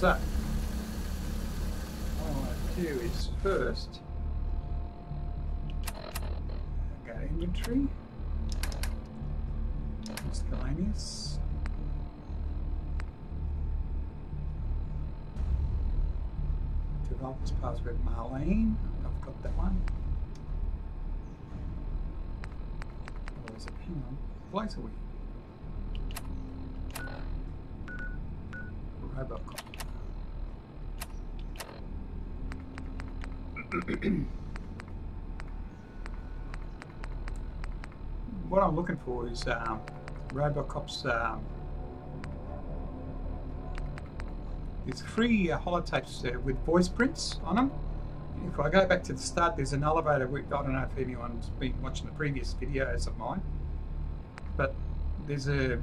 So, what I want to do is first go to inventory, miscellaneous, developers password Marlene. I've got that one. Oh, there's a hang on. Place are we? Robocop. What I'm looking for is Robocop's. There's 3 holotapes with voice prints on them. If I go back to the start, there's an elevator. I don't know if anyone's been watching the previous videos of mine, but there's an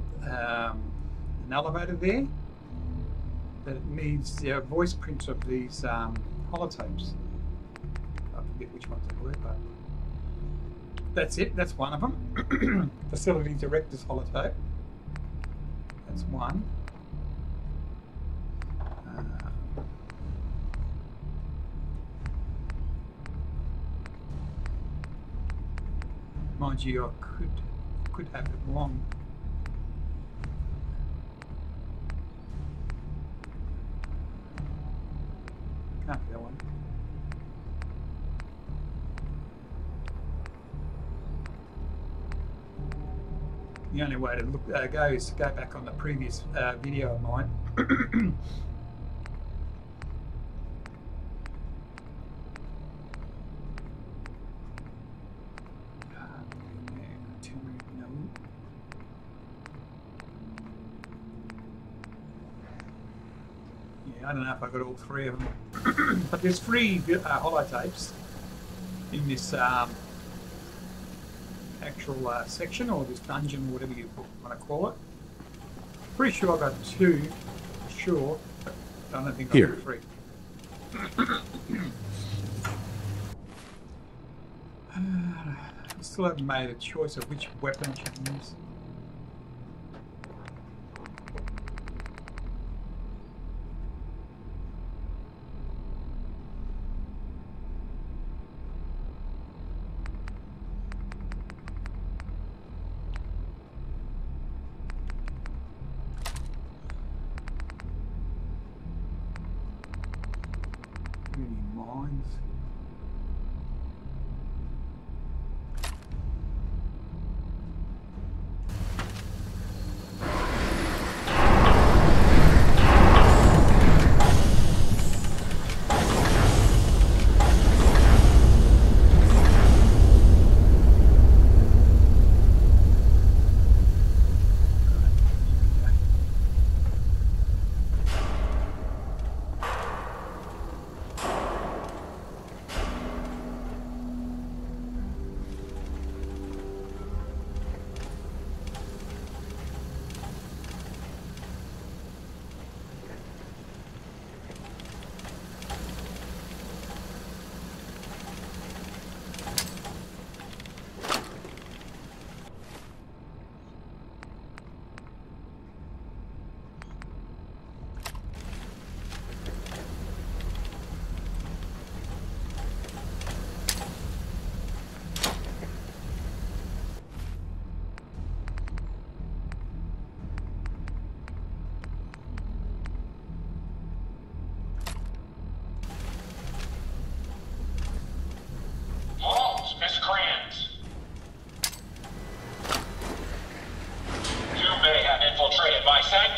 elevator there that needs the voice prints of these holotapes. I forget which ones they were, but that's it. That's one of them. Facility Director's holotape. That's one. Mind you, I could have it wrong. Can't be that one. The only way to look go is to go back on the previous video of mine. I don't know if I got all 3 of them, but there's 3 holotapes in this actual section, or this dungeon, whatever you want to call it. Pretty sure I got 2, sure, but I don't think I got 3. I still haven't made a choice of which weapon to use.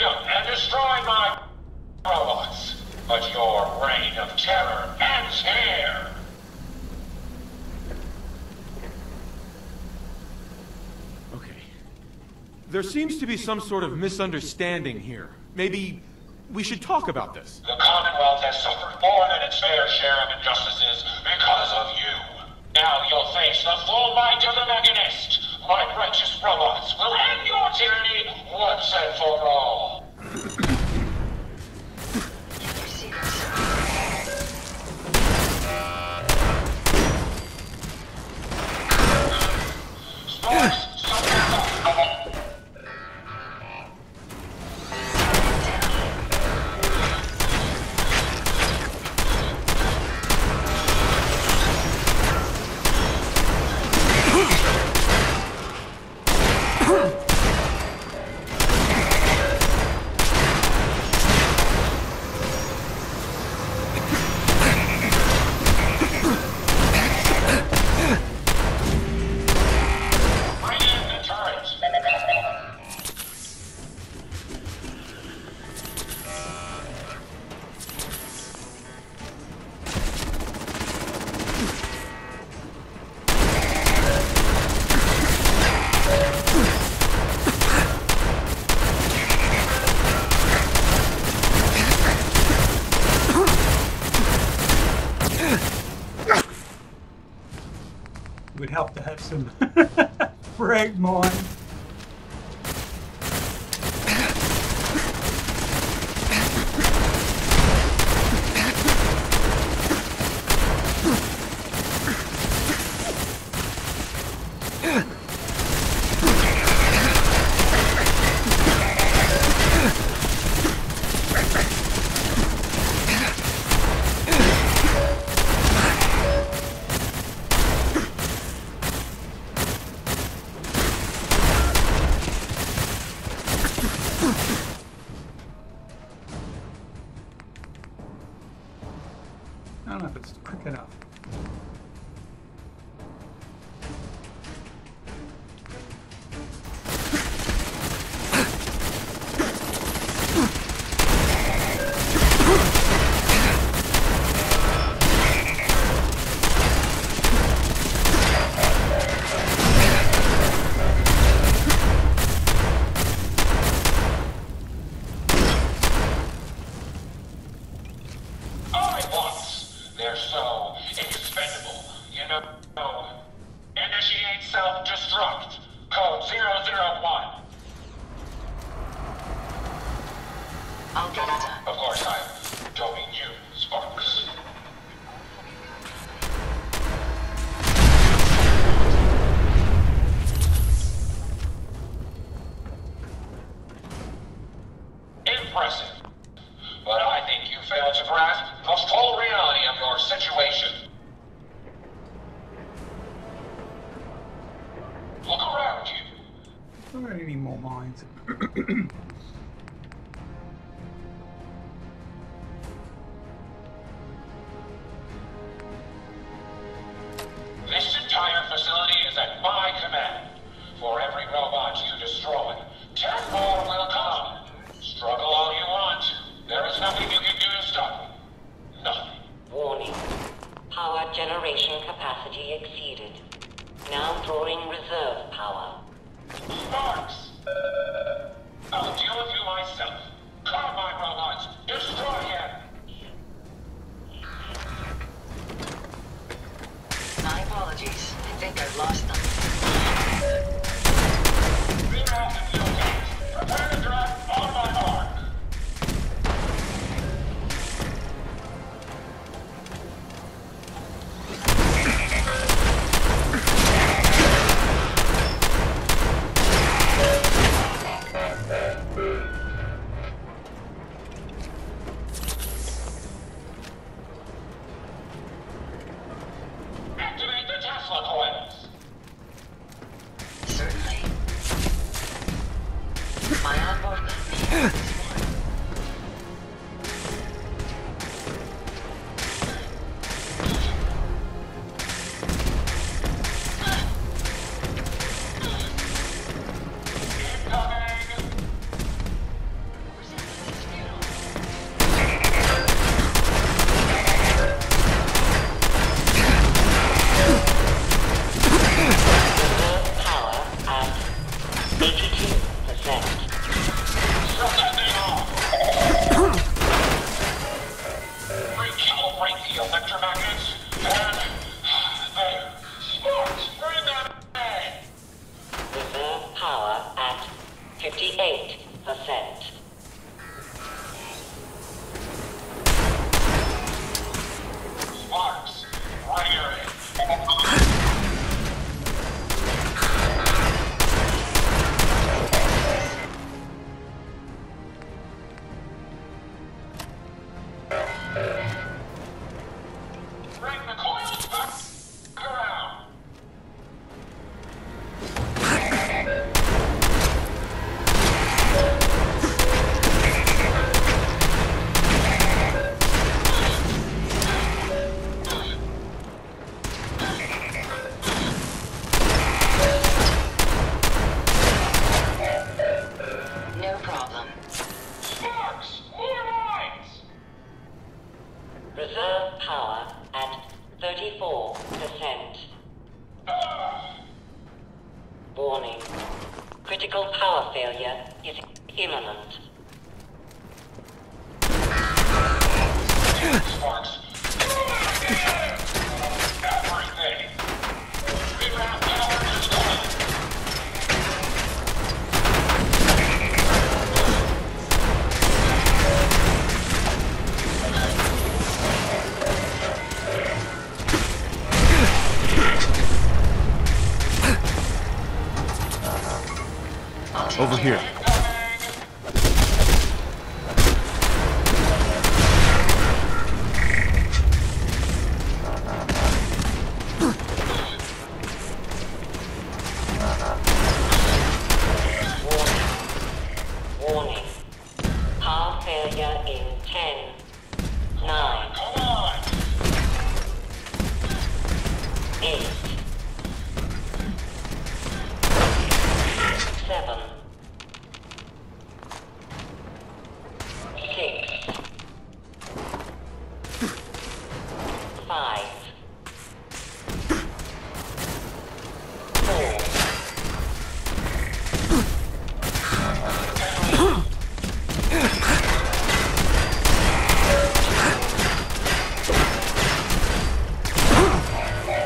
And destroy my robots, but your reign of terror ends here. Okay. There seems to be some sort of misunderstanding here. Maybe we should talk about this. The Commonwealth has suffered more than its fair share of injustices because of you. Now you'll face the full might of the Mechanist. My righteous robots will end your tyranny once and for all. help to have some frag mine. I don't know if it's quick enough. They're so expendable, you know. Initiate self-destruct. Code 001. Automata. Of course, I don't mean you, Sparks. Impressive. But I think you failed to grasp the full reality of your situation. Look around you. I don't need any more mines. This entire facility is at my command. For every robot you destroy, 10 more will come. Struggle all you want. There is nothing you can do to stop me. Nothing. Warning. Power generation capacity exceeded. Now drawing reserve power. Sparks! I'll deal with you myself. Carbine robots, destroy him! My apologies. I think I've lost them. Reroute and fuel tanks. Prepare to drive on my mark. here. Warning. Power failure in 10, 9, Come on! 8, 7, 6, 5, 4,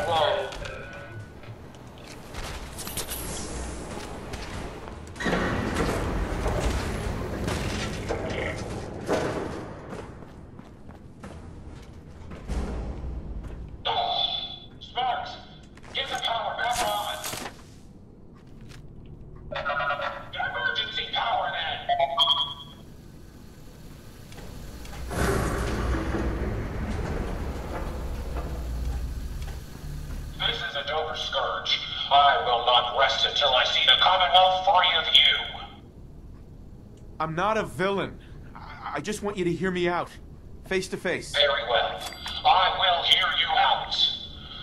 1. Sparks! Get the power back on! Emergency power then! This is a Dover Scourge. I will not rest until I see the Commonwealth free of you. I'm not a villain. I just want you to hear me out. Face to face. Very well. I will hear you out.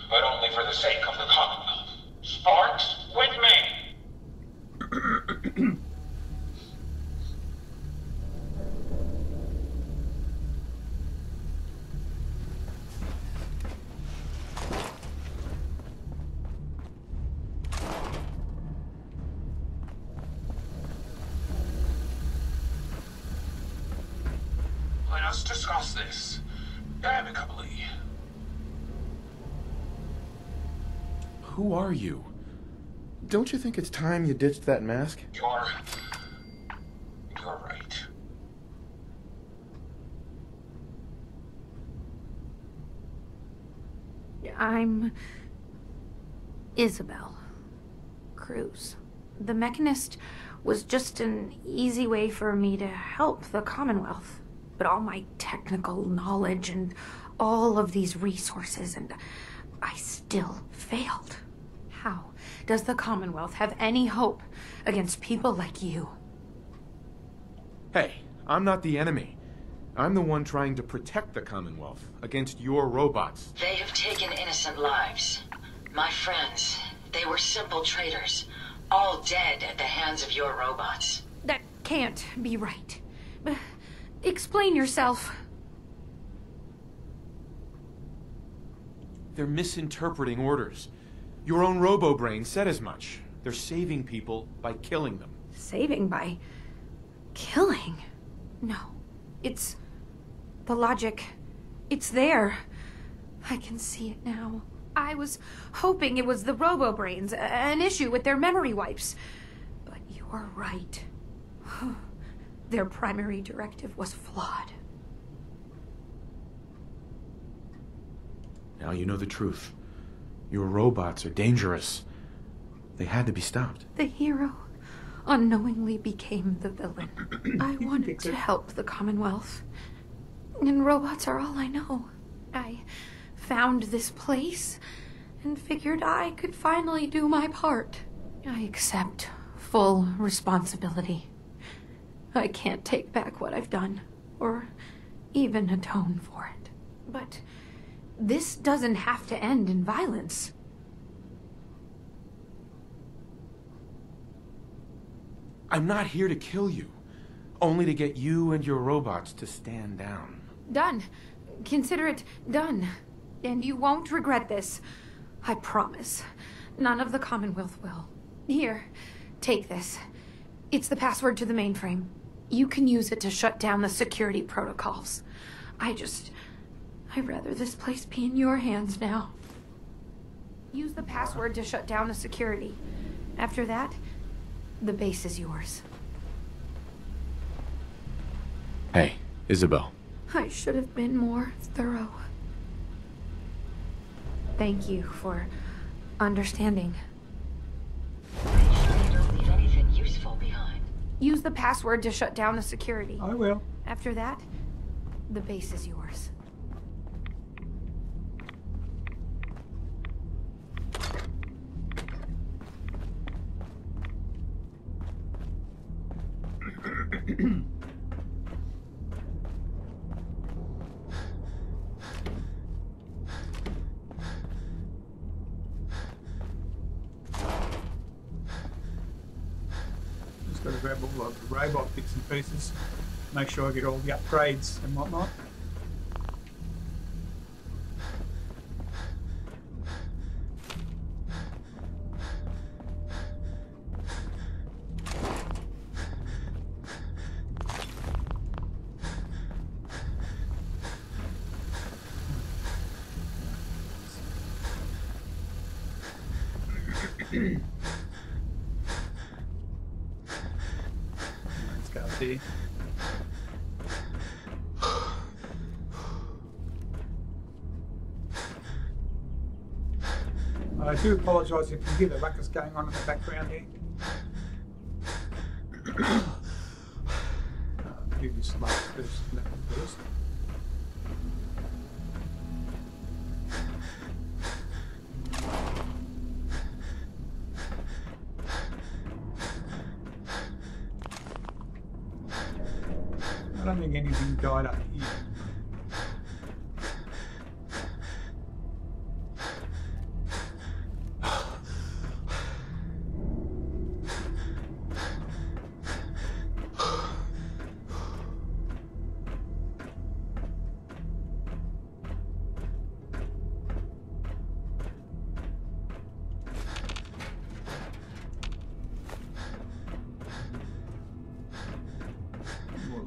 But only for the sake of the Commonwealth. Sparks, with me! Let us discuss this amicably. Who are you? Don't you think it's time you ditched that mask? You're right. I'm Isabel Cruz. The Mechanist was just an easy way for me to help the Commonwealth. But all my technical knowledge and all of these resources, and I still failed. How does the Commonwealth have any hope against people like you? Hey, I'm not the enemy. I'm the one trying to protect the Commonwealth against your robots. They have taken innocent lives. My friends, they were simple traitors, all dead at the hands of your robots. That can't be right. Explain yourself. They're misinterpreting orders. Your own robo-brain said as much. They're saving people by killing them. Saving by killing? No. It's the logic. It's there. I can see it now. I was hoping it was the robo-brains, an issue with their memory wipes. But you're right. Their primary directive was flawed. Now you know the truth. Your robots are dangerous. They had to be stopped. The hero unknowingly became the villain. I wanted to help the Commonwealth. And robots are all I know. I found this place and figured I could finally do my part. I accept full responsibility. I can't take back what I've done, or even atone for it. But this doesn't have to end in violence. I'm not here to kill you, only to get you and your robots to stand down. Done. Consider it done. And you won't regret this. I promise. None of the Commonwealth will. Here, take this. It's the password to the mainframe. You can use it to shut down the security protocols. I'd rather this place be in your hands now. Use the password to shut down the security. After that, the base is yours. Hey, Isabel. I should have been more thorough. Thank you for understanding. They don't leave anything useful behind. Use the password to shut down the security. I will. After that, the base is yours. Just got to grab all of the robot bits and pieces. Make sure I get all the upgrades and whatnot. Let's go up there. I do apologise if you hear the ruckus going on in the background here. Do this last level first. I don't think anything died up here.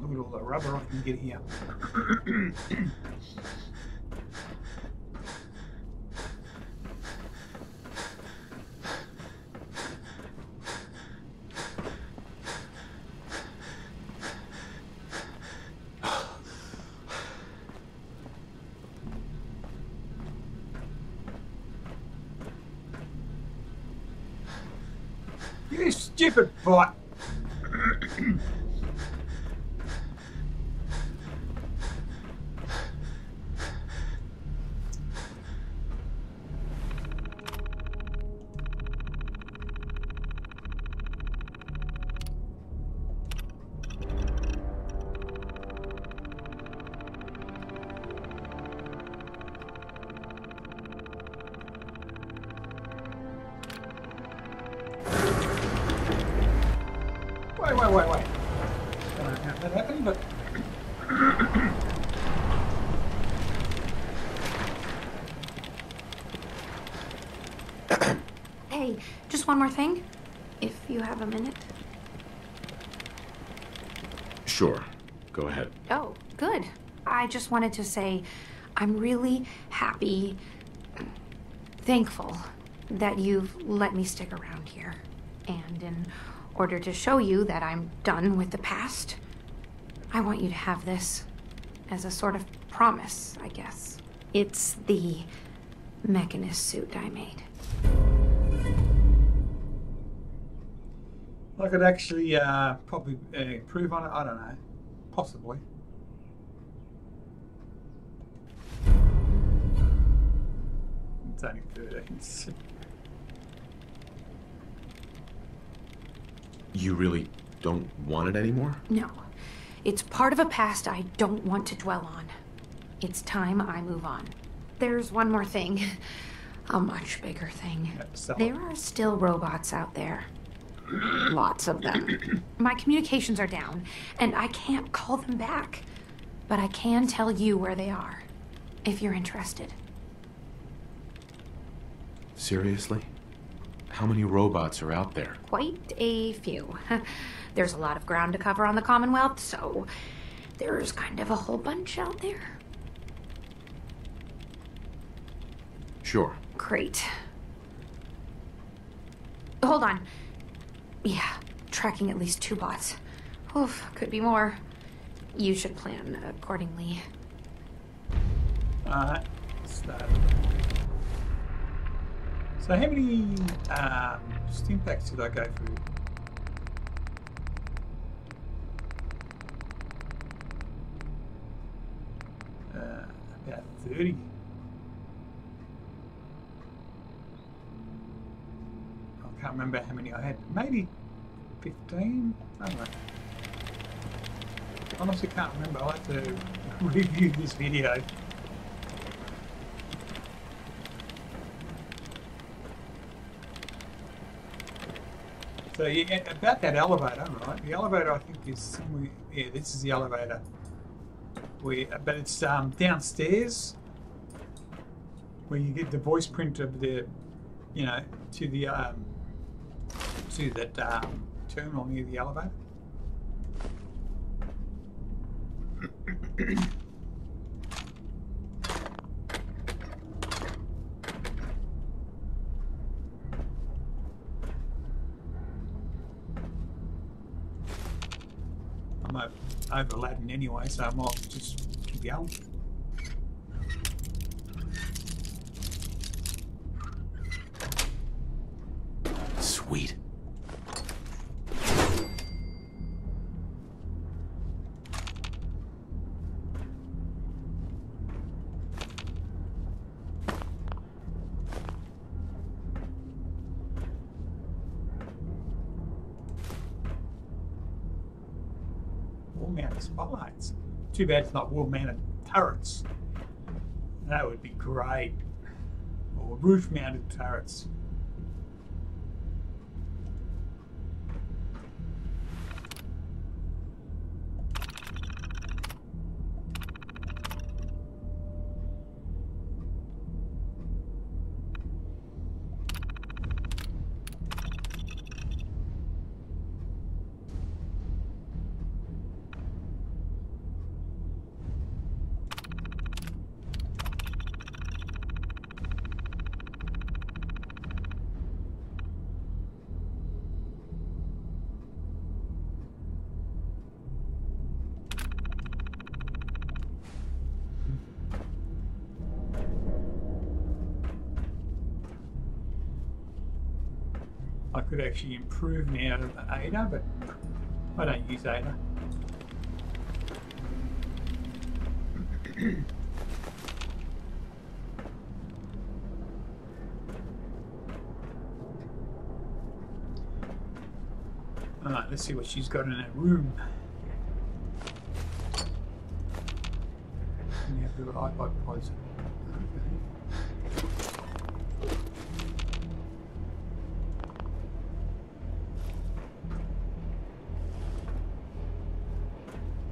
Look at all the rubber I can get here. You stupid bot! Wait. I don't know how that happened, but... Hey, just one more thing, if you have a minute. Sure. Go ahead. Oh, good. I just wanted to say I'm really happy, thankful that you've let me stick around here. And in order to show you that I'm done with the past, I want you to have this as a sort of promise, I guess. It's the Mechanist suit I made. I could actually probably improve on it, I don't know. Possibly. It's only 13. You really don't want it anymore? No. It's part of a past I don't want to dwell on. It's time I move on. There's one more thing. A much bigger thing. There are still robots out there. Lots of them. My communications are down, and I can't call them back. But I can tell you where they are, if you're interested. Seriously? How many robots are out there? Quite a few. There's a lot of ground to cover on the Commonwealth, so there's kind of a whole bunch out there. Sure. Great. Hold on. Yeah, tracking at least 2 bots. Oof, could be more. You should plan accordingly. Alright, start. So how many stim packs did I go through? About 30. I can't remember how many I had. Maybe 15? I don't know. Honestly can't remember. I'll have to review this video. So yeah, about that elevator, right? The elevator I think is somewhere, yeah, this is the elevator. But it's downstairs where you get the voice print of the, you know, to that terminal near the elevator. I'm over Aladdin anyway, so I might just keep going. Sweet. Wall-mounted spotlights. Too bad it's not wall-mounted turrets. That would be great. Or roof-mounted turrets. I could actually improve now Ada, but I don't use Ada. Alright, let's see what she's got in that room. And you have the iPod pods.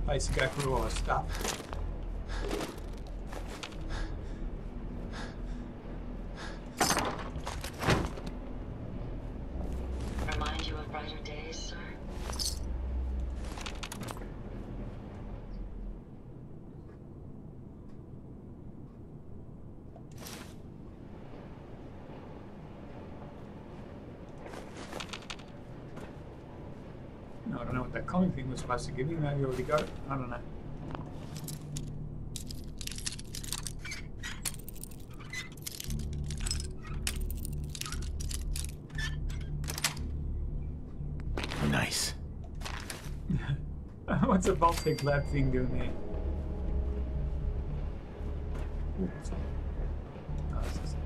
Basically go through all the stuff. Remind you of brighter days, sir? No, I don't know what that comic thing was supposed to give me. Maybe you already got it. I don't know. Nice. What's a Vault-Tec lab thing doing there? Ooh, what's that? Oh, it's just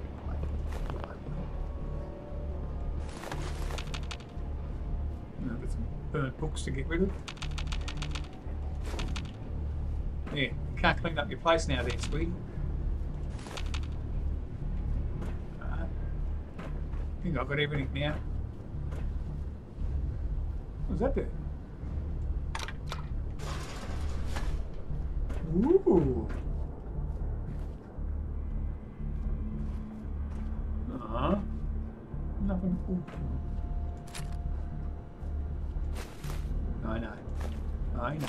no, there's some burnt books to get rid of. Yeah, you can't clean up your place now there, sweetie. I think I've got everything now. What's that there? Ooh. Nothing. Ooh. I know. I know.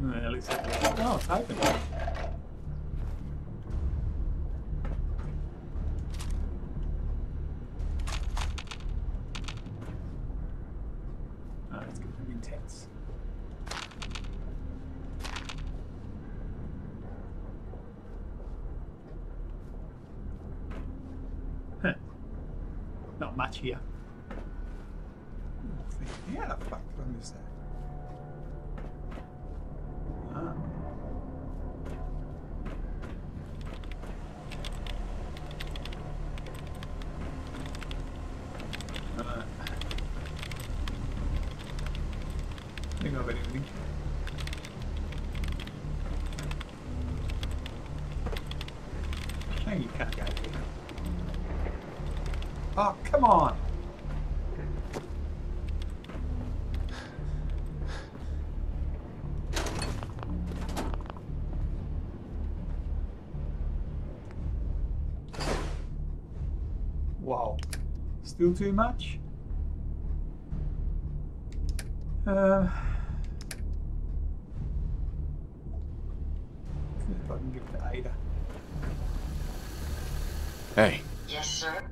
Well, at least oh, it's open. Oh, it's getting intense. Huh. Not much here. How the fuck did I miss that? building. No, you can't go there. Oh, come on! Wow. Still too much? See if I can give it to Ada. Hey, Yes, sir?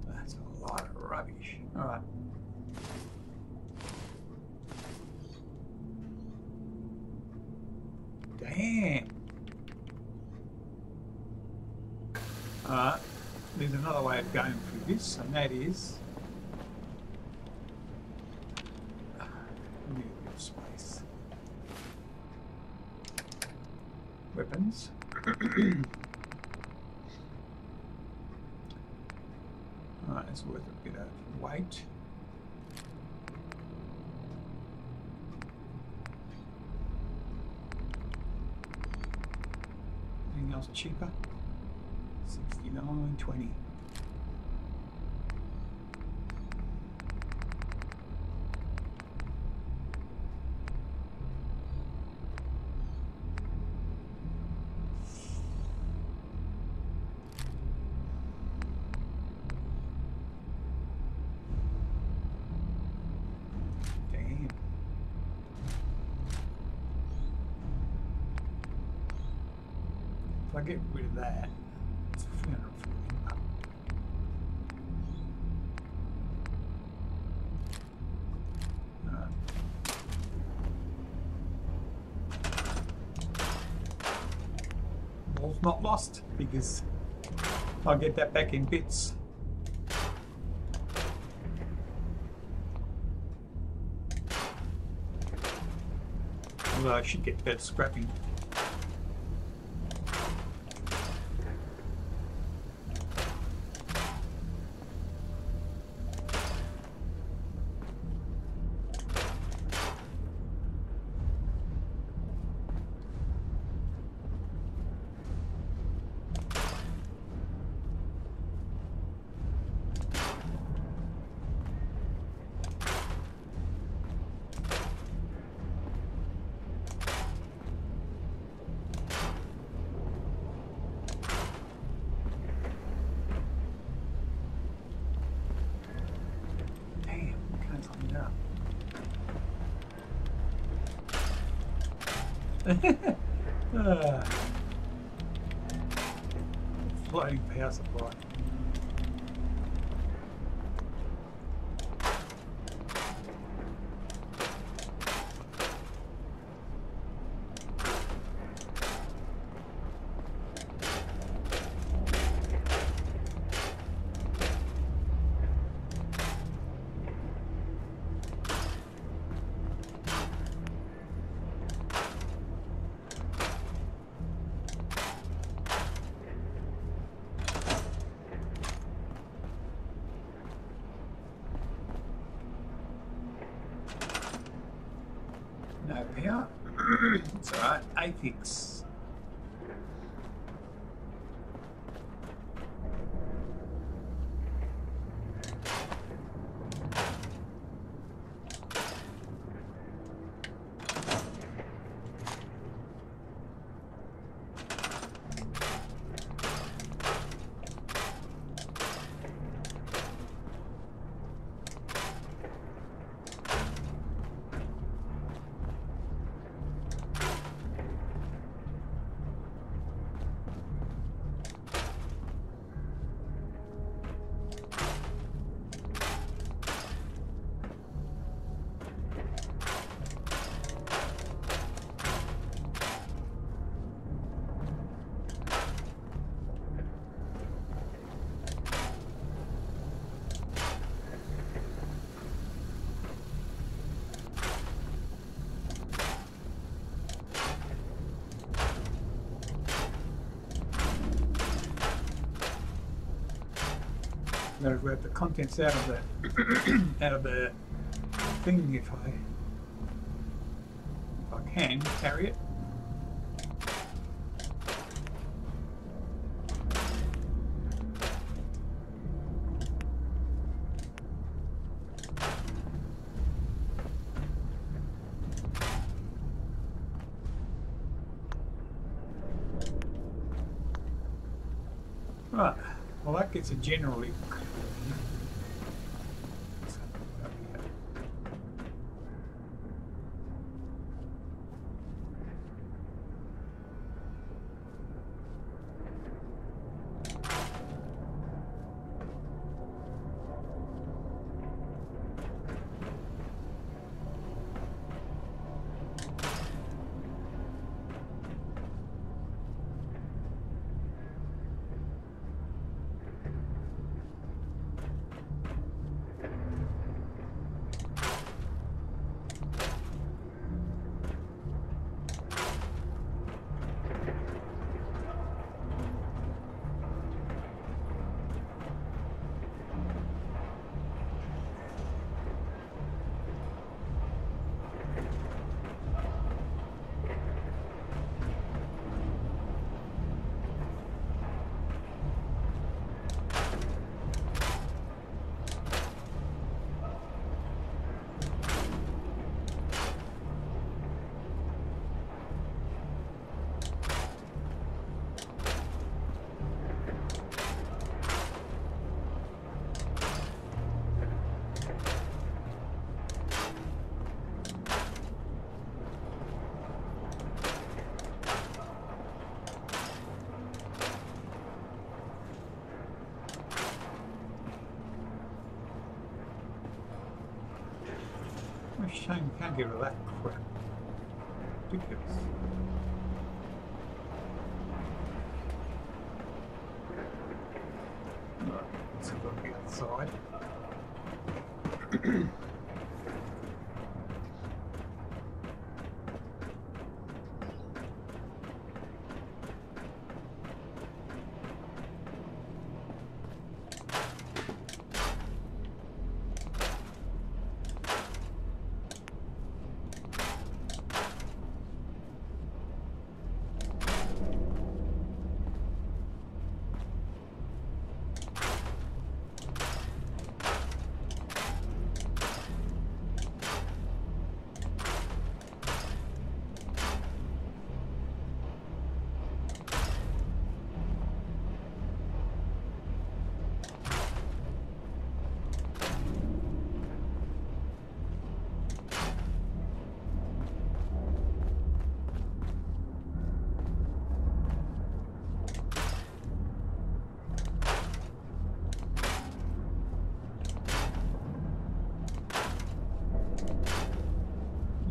That's a lot of rubbish. Alright. Damn. Alright. There's another way of going through this, and that is... Need a bit of space. Weapons. Alright, it's worth a bit of weight. Anything else cheaper? 69.20. Damn. If I get rid of that, it's 340 bucks. All's not lost because I'll get that back in bits. Although I should get better scrapping. Floating power supply. No power. It's alright. Apex. I'm going to grab the contents out of the thing if I can carry it. Right, well that gets a generally. What a shame we can't get rid of that crap. Ridiculous. Right, let's have a look outside.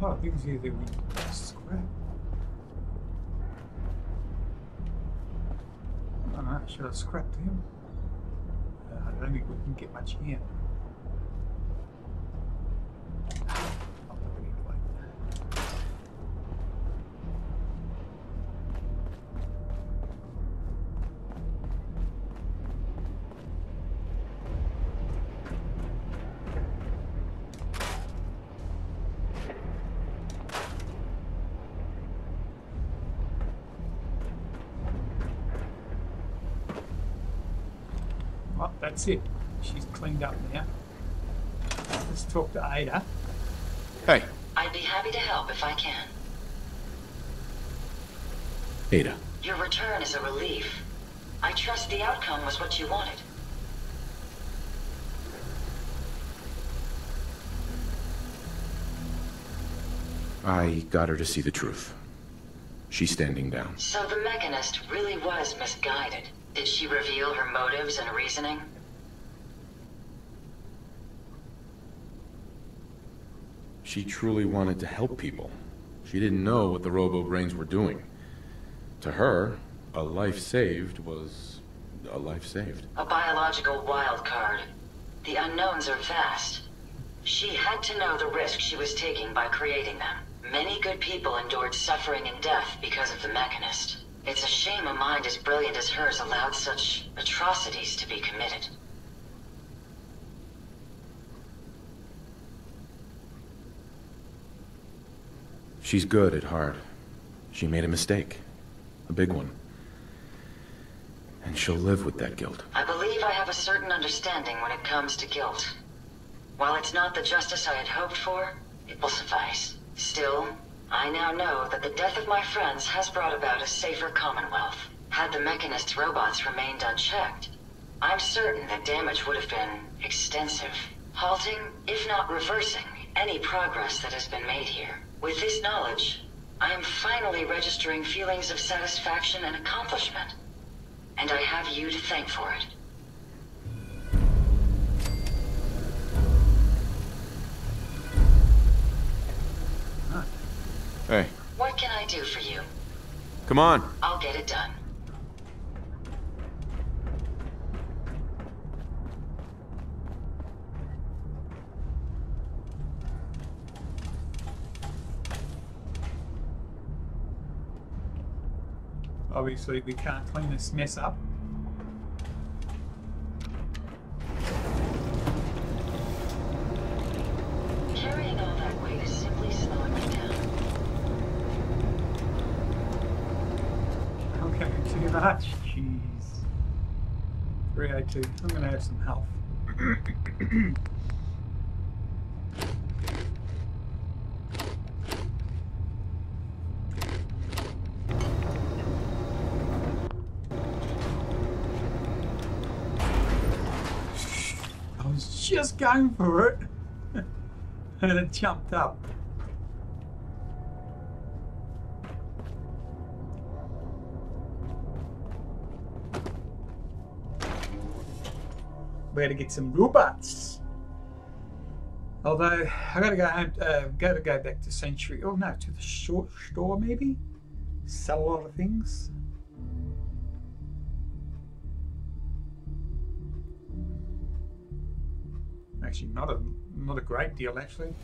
Oh, things here that we scrap. I don't know, should I scrap them? I don't think we can get much here. I'll do it anyway. Well, that's it. She's cleaned up now. Let's talk to Ada. Hey, I'd be happy to help if I can. Ada. Your return is a relief. I trust the outcome was what you wanted. I got her to see the truth. She's standing down. So the Mechanist really was misguided. Did she reveal her motives and reasoning? She truly wanted to help people. She didn't know what the Robo-Brains were doing. To her, a life saved was a life saved. A biological wild card. The unknowns are vast. She had to know the risk she was taking by creating them. Many good people endured suffering and death because of the Mechanist. It's a shame a mind as brilliant as hers allowed such atrocities to be committed. She's good at heart. She made a mistake. A big one. And she'll live with that guilt. I believe I have a certain understanding when it comes to guilt. While it's not the justice I had hoped for, it will suffice. Still, I now know that the death of my friends has brought about a safer Commonwealth. Had the Mechanist's robots remained unchecked, I'm certain that damage would have been extensive, halting, if not reversing, any progress that has been made here. With this knowledge, I am finally registering feelings of satisfaction and accomplishment. And I have you to thank for it. Hey, What can I do for you? come on. I'll get it done. Obviously, we can't clean this mess up. Carrying all that weight is simply slowing me down. Okay, too much. Jeez. 302. I'm gonna have some health. I was just going for it. And it jumped up. Where to get some robots? Although I gotta go home, go back to Century. Oh no, to the short store maybe. Sell a lot of things. Actually, not a great deal actually.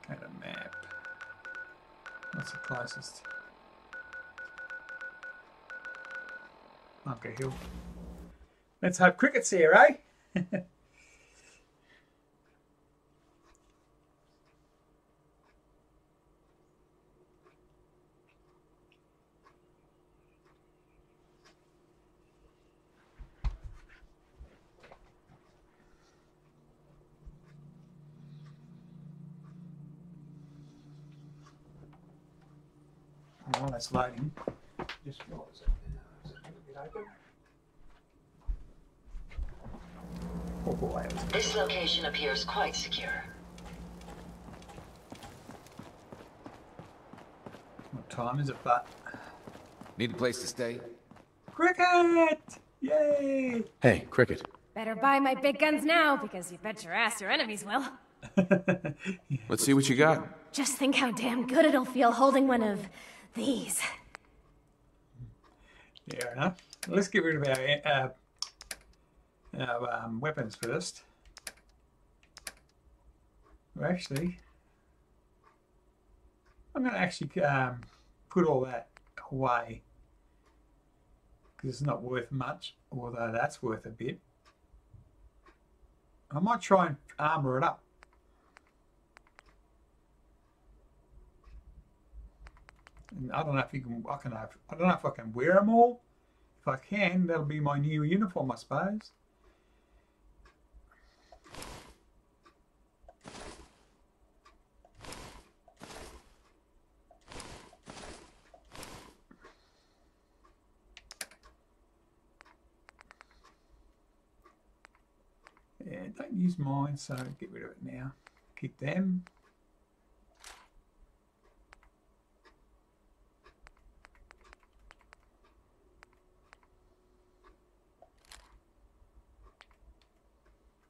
Okay, the map. What's the closest? Bunker Hill. Let's hope cricket's here, eh? While that's loading, just what was it? Is it a bit open? Oh boy. This location appears quite secure. What time is it, but? Need a place to stay? Cricket! Yay! Hey, Cricket. Better buy my big guns now, because you bet your ass your enemies will. Let's see what you got. Just think how damn good it'll feel holding one of these. Fair enough. Let's get rid of our weapons first. Well, actually, I'm going to actually put all that away because it's not worth much, although that's worth a bit. I might try and armor it up. And I don't know if you can. I don't know if I can wear them all. If I can, that'll be my new uniform, I suppose. Yeah, don't use mine, so get rid of it now. Keep them.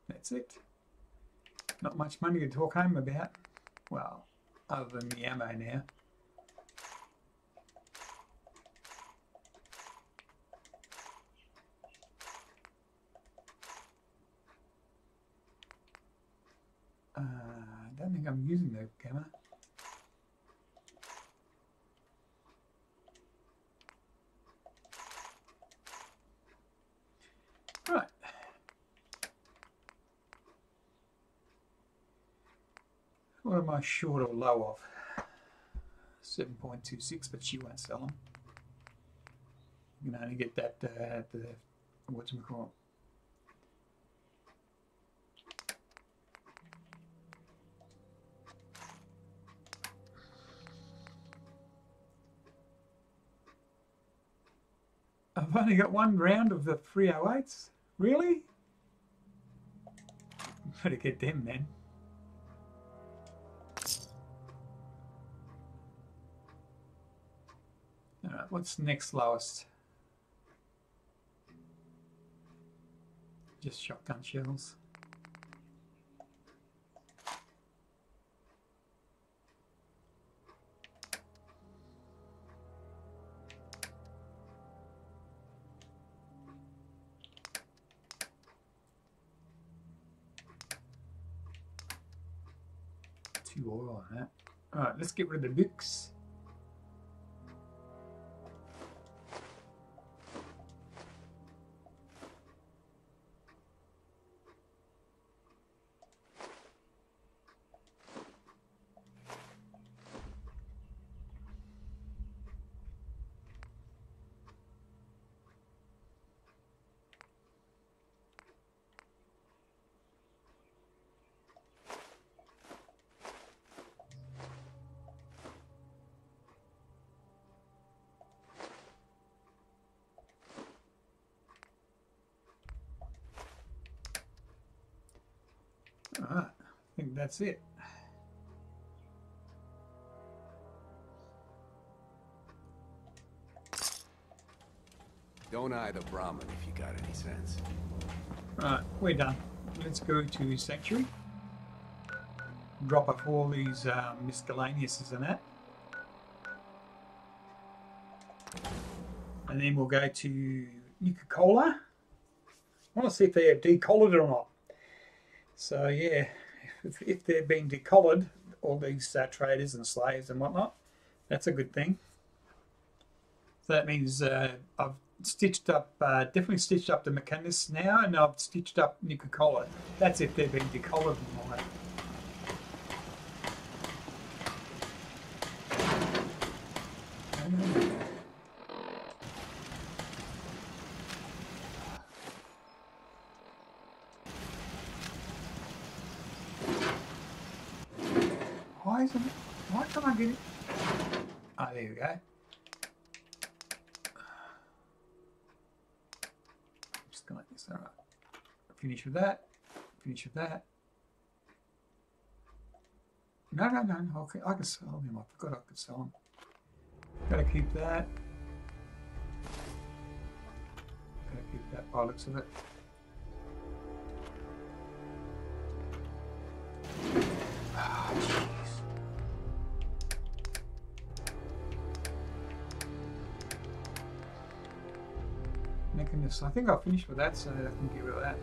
That's it. Not much money to talk home about. Well, other than the ammo now. I don't think I'm using the camera. Right. What am I short or low of? 7.26, but she won't sell them. You can only get that at the, whatchamacallit. I've only got one round of the 308s. Really? Better get them then. Alright, what's next lowest? Just shotgun shells. Too oil on that. Alright, let's get rid of the books. Alright, I think that's it. Don't eye the Brahmin if you got any sense. Right, we're done. Let's go to Sanctuary. Drop off all these miscellaneouses and that. And then we'll go to Nuka-Cola. I want to see if they have decollared or not. So yeah, if they're being decollared, all these traders and slaves and whatnot, that's a good thing. So that means I've stitched up, definitely stitched up the mechanists now, and I've stitched up Nuka-Cola. That's if they're being decollared and all that. Why can't I get it? Oh, there we go. Just gonna like this. All right. Finish with that. Finish with that. No. Okay, I can sell them. I forgot I could sell them. Gotta keep that. Gotta keep that by the looks of it. I think I'll finish with that, so I can get rid of that.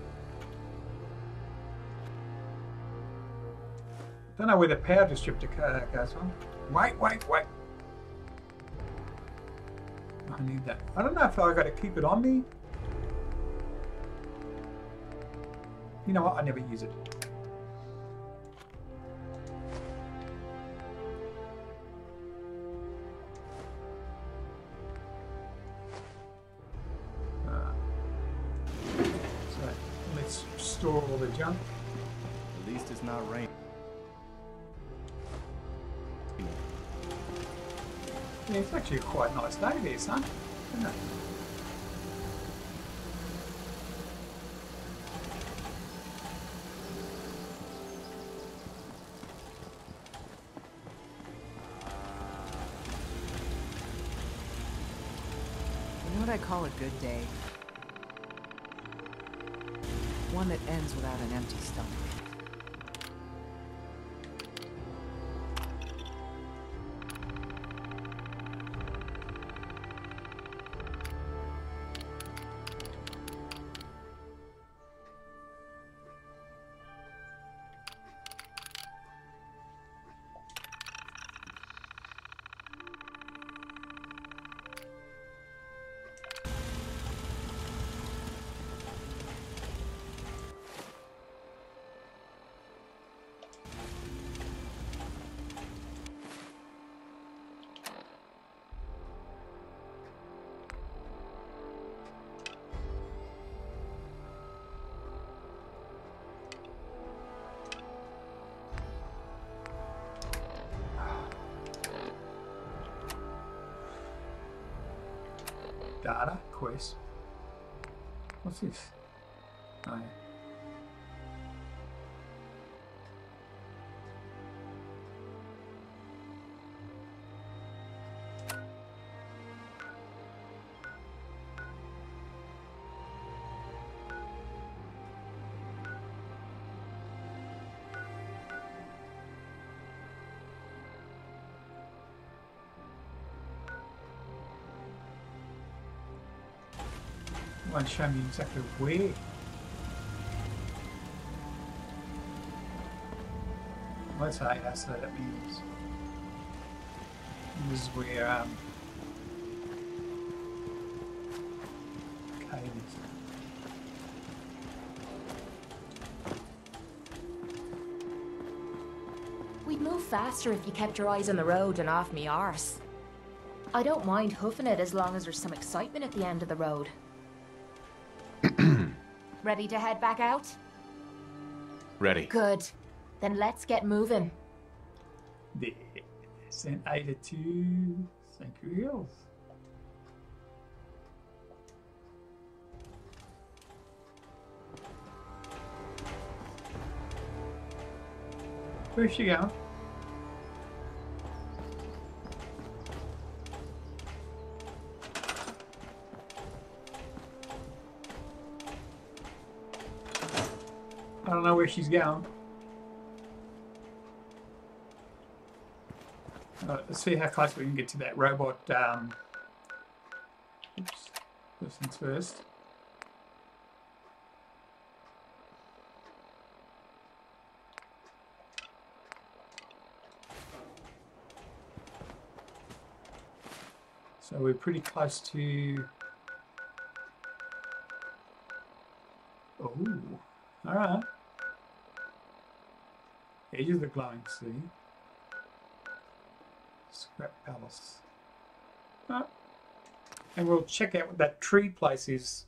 Don't know where the power distributor goes on. Wait. I need that. I don't know if I got to keep it on me. You know what? I never use it. Store all the junk. At least it's not raining. Yeah, it's actually a quite nice day there, son. Isn't it? You know what I call a good day? One that ends without an empty stomach. data quest. What's this? Oh, yeah. Won't show me exactly where. Let's say that's what that means. This is where cave is. We'd move faster if you kept your eyes on the road and off me arse. I don't mind hoofing it as long as there's some excitement at the end of the road. Ready to head back out? Ready. Good. Then let's get moving. There. Sent Ada to St. Hills. Where's she going? I don't know where she's going. Let's see how close we can get to that robot. Oops. First things first. So we're pretty close to... Oh, alright. Edge of the glowing sea. Scrap Palace. Oh. And we'll check out what that tree place is.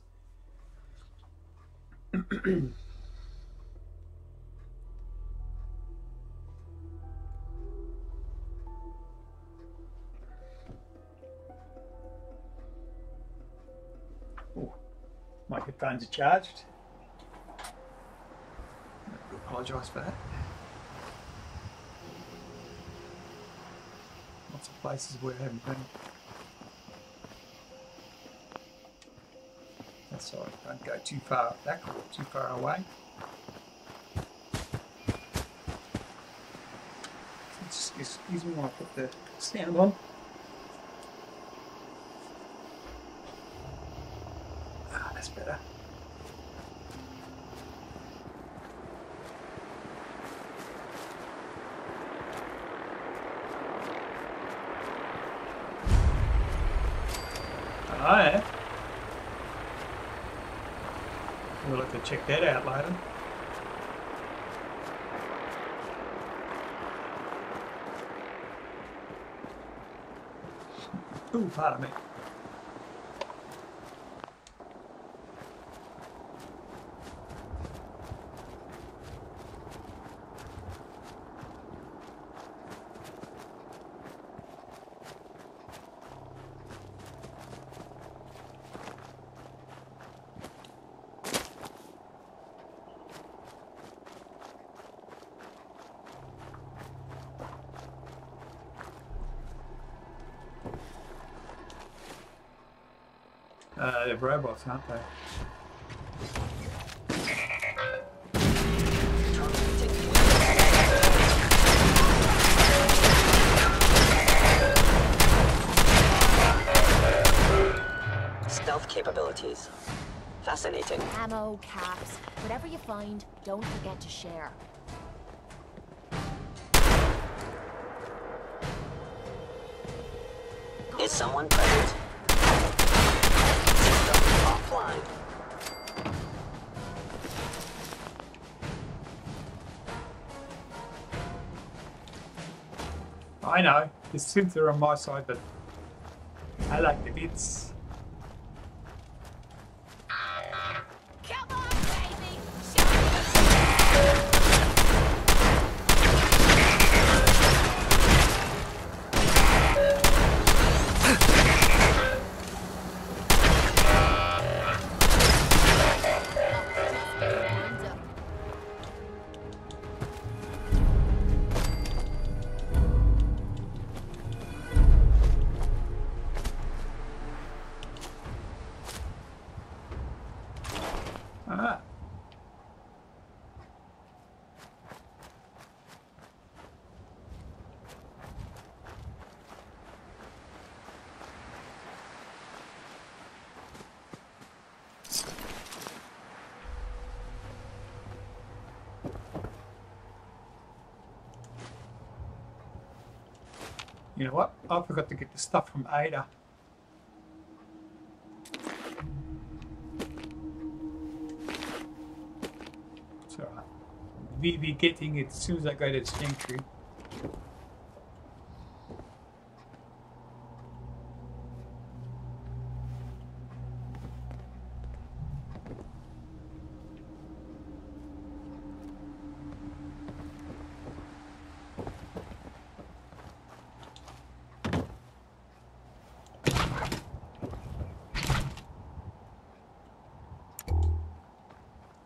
Oh, my headphones are charged. I apologise for that. Lots of places where I haven't been. That's all right, don't go too far back or too far away. Just excuse me while I put the sound on. Ah, that's better. Oh, yeah. We'll have to check that out later. Ooh, pardon me. They're robots, aren't they? Stealth capabilities. Fascinating. Ammo, caps, whatever you find, don't forget to share. Is someone present? Offline. I know, the synths are on my side, but I like the bits. Come on, baby! You know what? I forgot to get the stuff from Ada. It's alright. We'll be getting it as soon as I go to the sanctuary.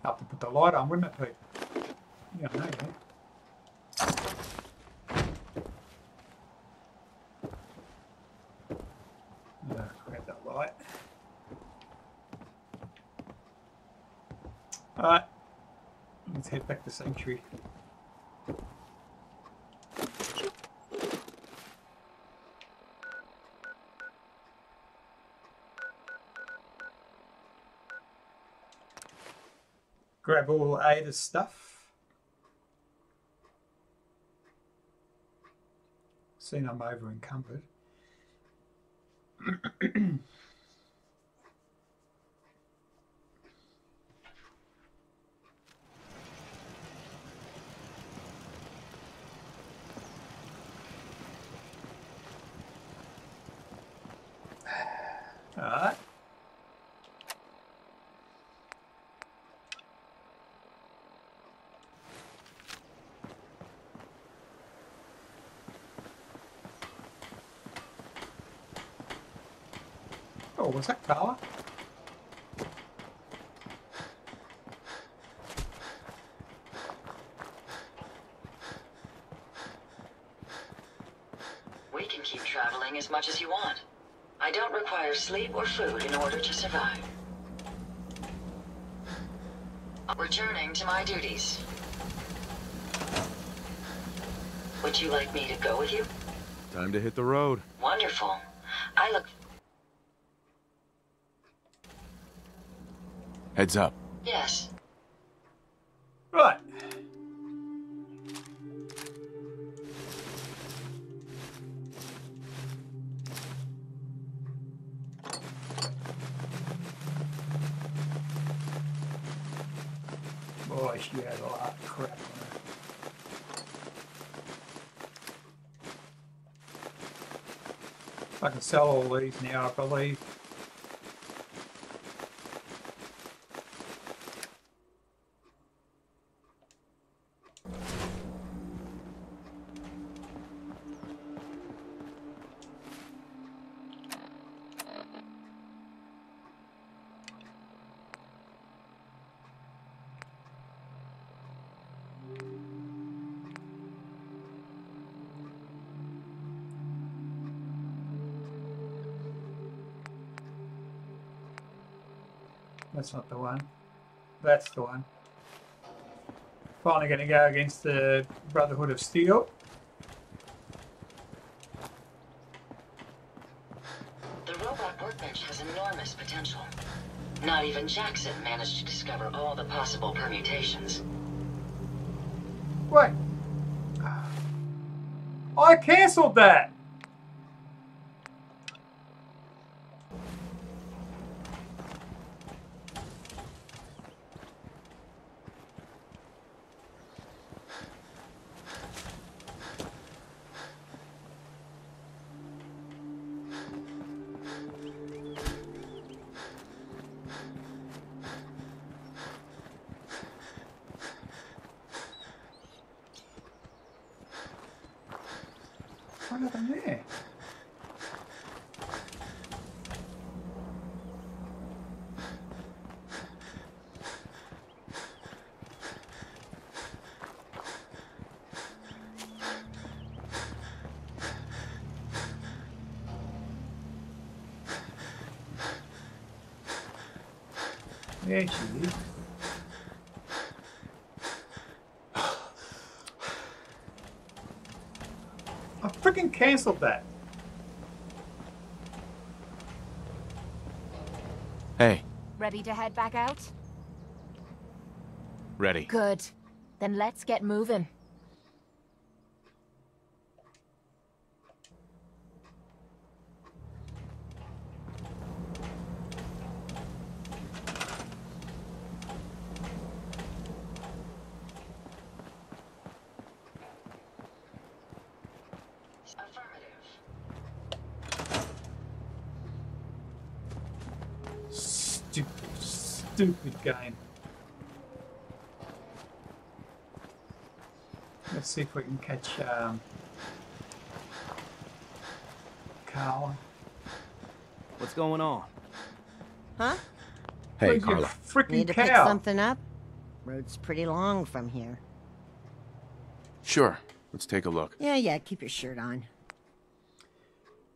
Have to put the light on, wouldn't it, Pete? Yeah, I know, yeah. Grab that light. Alright, let's head back to Sanctuary. Grab all Ada's stuff. Seen I'm over encumbered. Alright. Oh, was that Carla? We can keep traveling as much as you want. I don't require sleep or food in order to survive. Returning to my duties. Would you like me to go with you? Time to hit the road. Wonderful. I look... Heads up. Yes. Right. Boy, she had a lot of crap on her. I can sell all these now, I believe. That's not the one. That's the one. Finally going to go against the Brotherhood of Steel. The robot workbench has enormous potential. Not even Jackson managed to discover all the possible permutations. Wait. I cancelled that. What happened there? There she is. I freaking cancelled that. Hey. Ready to head back out? Ready. Good. Then let's get moving. Stupid game. Let's see if we can catch Carla. What's going on? Huh? Hey, Where's your Carla. freaking Need to pick cow? something up? Road's pretty long from here. Sure. Let's take a look. Yeah, keep your shirt on.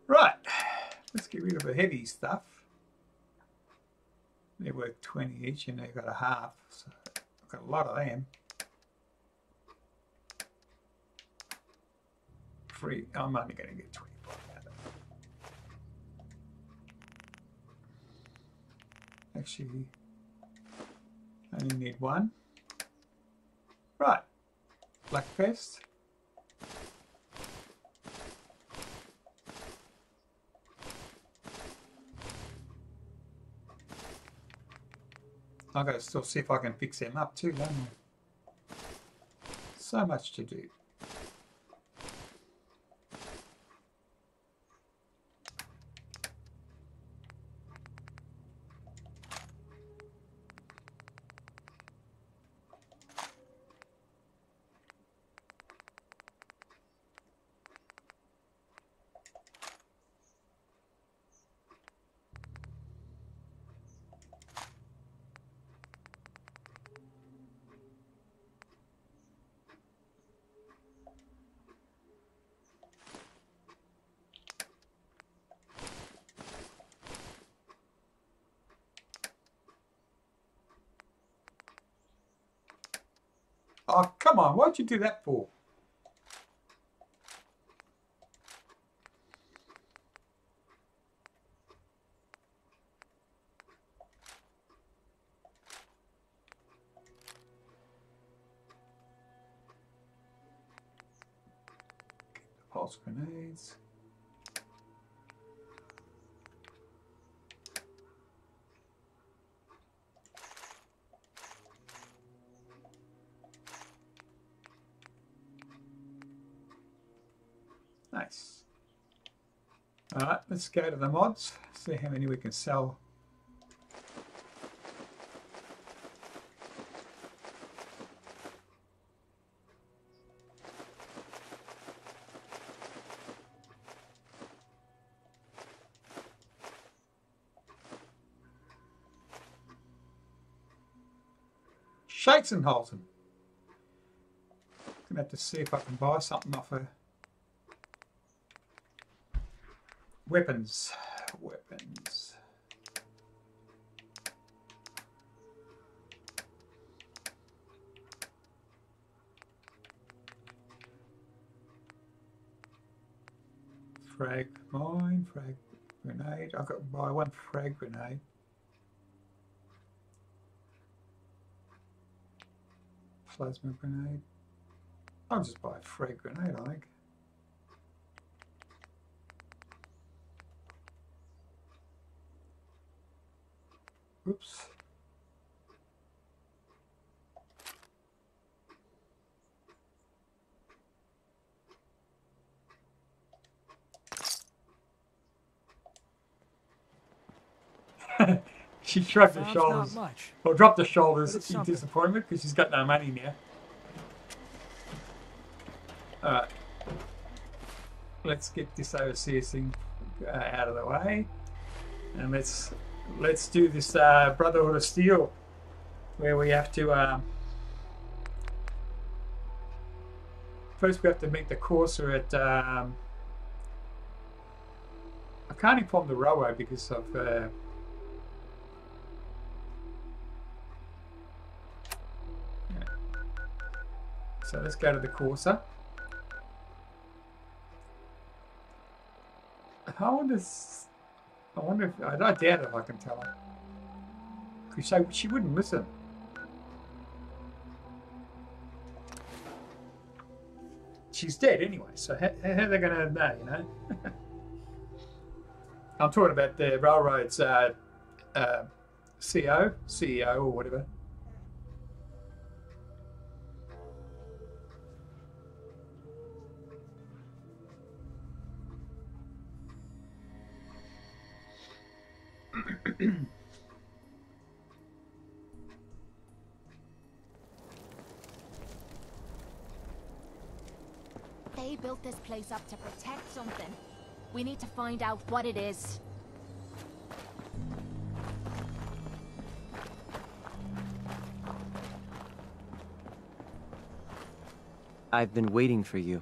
Right. Let's get rid of the heavy stuff. They're worth 20 each and they've got a half. So I've got a lot of them. Free. I'm only going to get 25 out of it. Actually, I only need one. Right. Black vest. I've got to still see if I can fix them up too, don't I? So much to do. Oh, come on. Why'd you do that for? Pulse grenades. Nice. Alright, let's go to the mods, see how many we can sell. Schaetzenhausen. Gonna have to see if I can buy something off her. Weapons. Frag mine, frag grenade. I've got to buy one frag grenade. Plasma grenade. I'll just buy a frag grenade, I think. Oops. She shrugged her shoulders. Not much. Well, dropped her shoulders in disappointment because she's got no money now. Alright. Let's get this overseas thing out of the way. And let's do this Brotherhood of Steel, where we have to first we have to meet the Courser at I can't inform the railway because of so let's go to the Courser. I wonder if I doubt if I can tell her. Because she wouldn't listen. She's dead anyway, so how are they going to know, you know? I'm talking about the railroad's CEO or whatever. They built this place up to protect something. We need to find out what it is. I've been waiting for you.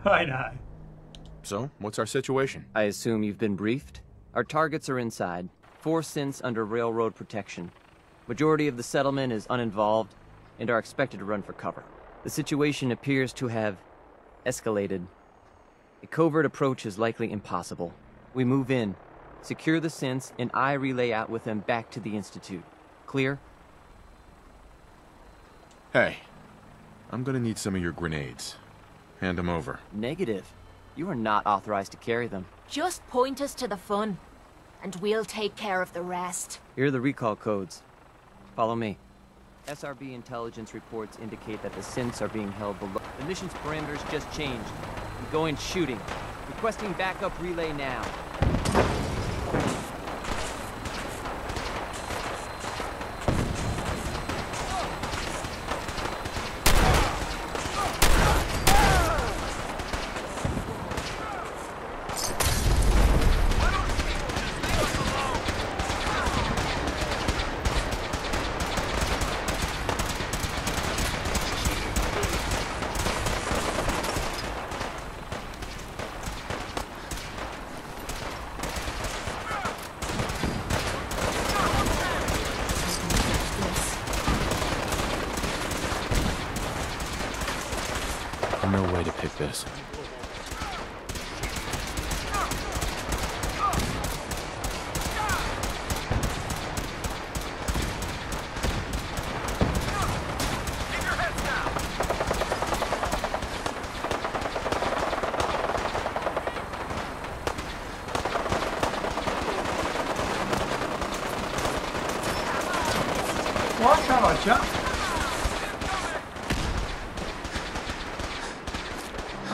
I know. So, what's our situation? I assume you've been briefed? Our targets are inside. 4 synths under railroad protection. Majority of the settlement is uninvolved and are expected to run for cover. The situation appears to have escalated. A covert approach is likely impossible. We move in, secure the synths, and I relay out with them back to the Institute. Clear? Hey, I'm gonna need some of your grenades. Hand them over. Negative. You are not authorized to carry them. Just point us to the fun, and we'll take care of the rest. Here are the recall codes. Follow me. SRB intelligence reports indicate that the synths are being held below. The mission's parameters just changed. I'm going shooting. Requesting backup relay now. No way to pick this. Why can't I jump?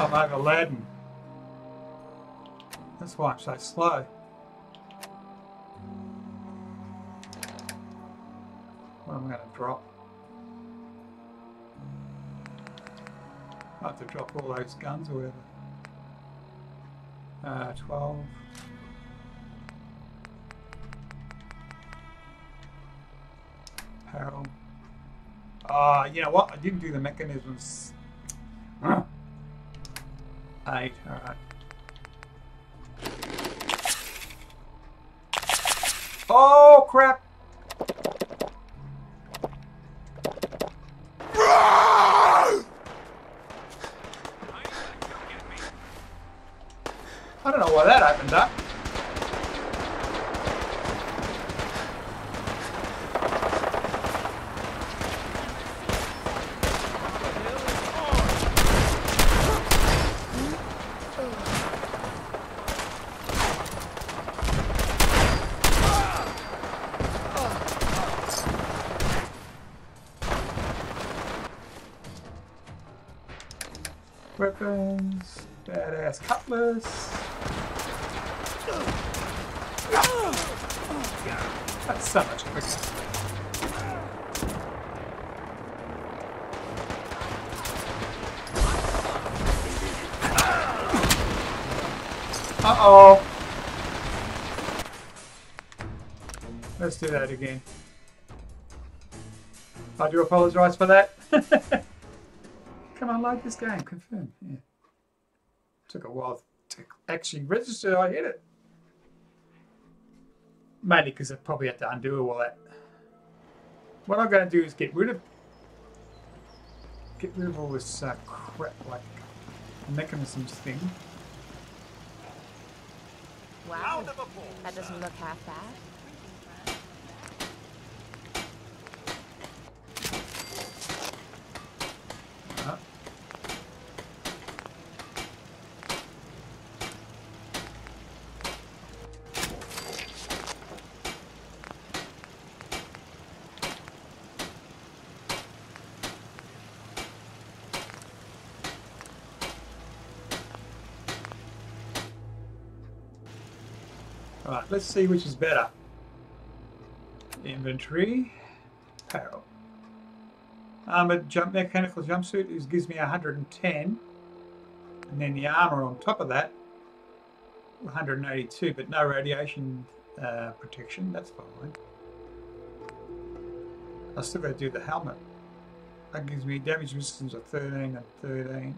I'm over Aladdin. That's why I'm so slow. What am I going to drop? I have to drop all those guns or whatever. 12. Apparel. You know what? I didn't do the mechanisms. 8, alright. Oh crap! I don't know why that opened up. Weapons, badass cutlass. That's so much quicker. Uh-oh. Let's do that again. I do apologize for that. Come on, load this game. Confirm. Yeah. Took a while to actually register. I hit it. Mainly because I probably had to undo all that. What I'm going to do is get rid of all this crap, like mechanisms thing. Wow, that doesn't look half bad. Alright, let's see which is better. Inventory. Apparel. Armored mechanical jumpsuit gives me 110. And then the armor on top of that, 182, but no radiation protection. That's fine. I still got to do the helmet. That gives me damage resistance of 13 and 13.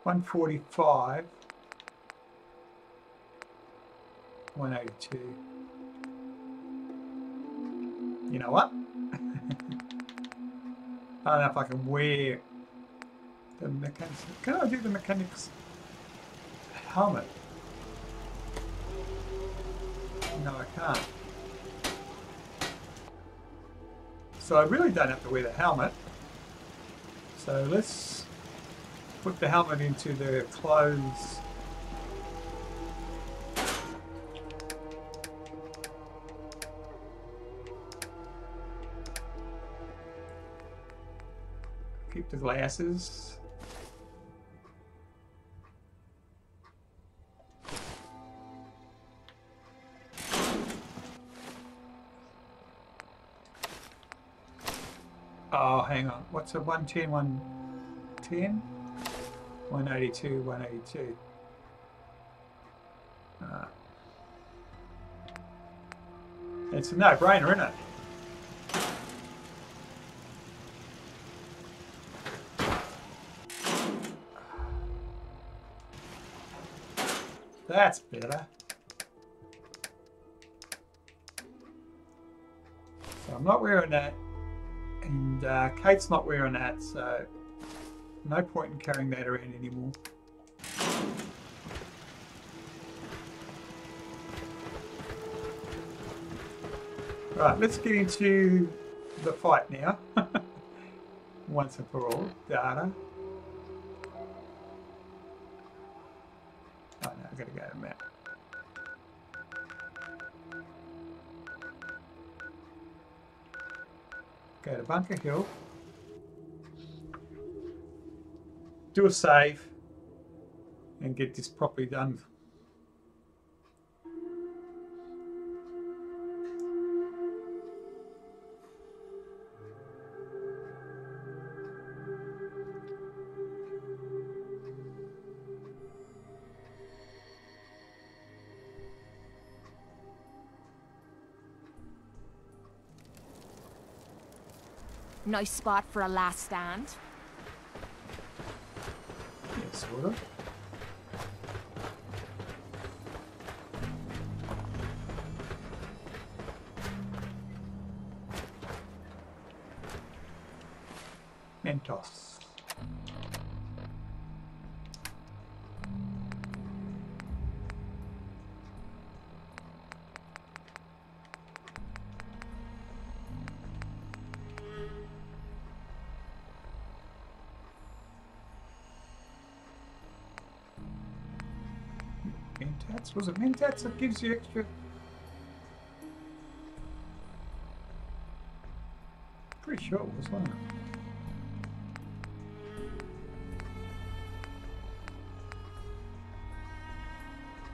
145. 182. You know what? I don't know if I can wear the mechanics. Can I do the mechanics helmet? No, I can't. So I really don't have to wear the helmet. So let's put the helmet into the clothes. Keep the glasses. Oh, hang on. What's a 110, 110? 182, 182. It's a no-brainer, isn't it? That's better. So I'm not wearing that, and Kate's not wearing that, so no point in carrying that around anymore. Right, let's get into the fight now. Once and for all. Data. Oh no, I've got to go to map. Go to Bunker Hill. Do a save. And get this properly done. Nice spot for a last stand. Yeah, sort of. Mentos. Mentats? Was it Mentats that gives you extra? Pretty sure it was, wasn't it?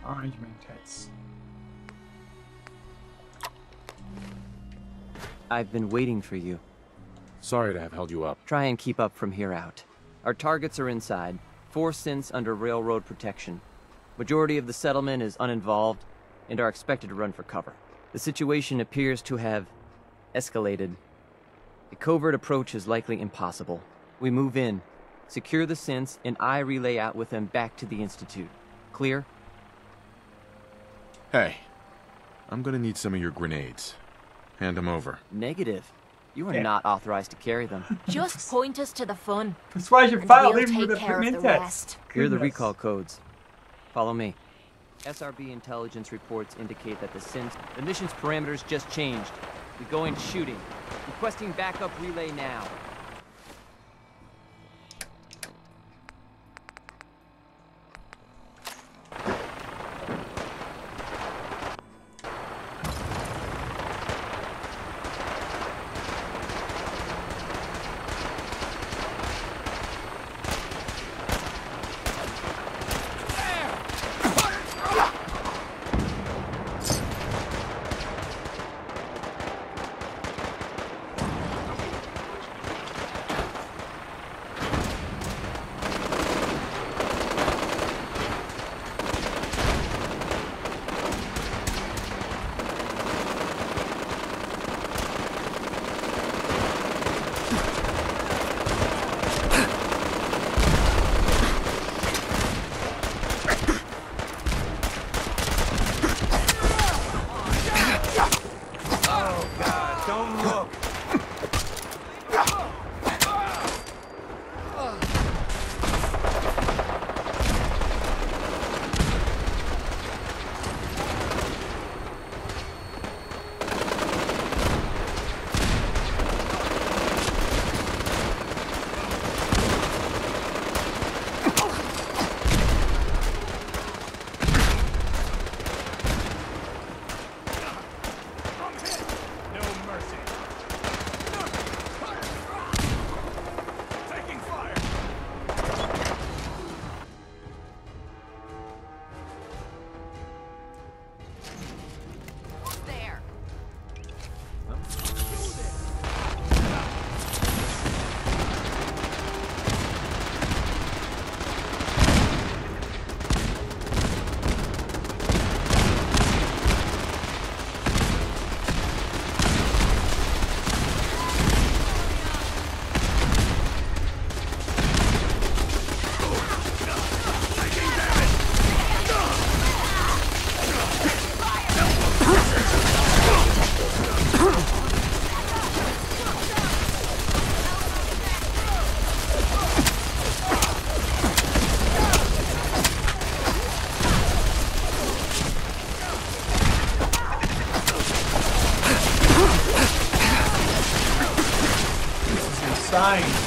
Orange Mentats. I've been waiting for you. Sorry to have held you up. Try and keep up from here out. Our targets are inside. 4 synths under railroad protection. Majority of the settlement is uninvolved and are expected to run for cover. The situation appears to have escalated. A covert approach is likely impossible. We move in, secure the synths, and I relay out with them back to the Institute. Clear? Hey, I'm gonna need some of your grenades. Hand them over. Negative. You are not authorized to carry them. Just point us to the fun. Persuasion and failed we'll even with take the care of the Mentats. rest. Here are the recall codes. Follow me. SRB intelligence reports indicate that the mission's parameters just changed. We go in shooting. Requesting backup relay now. insane.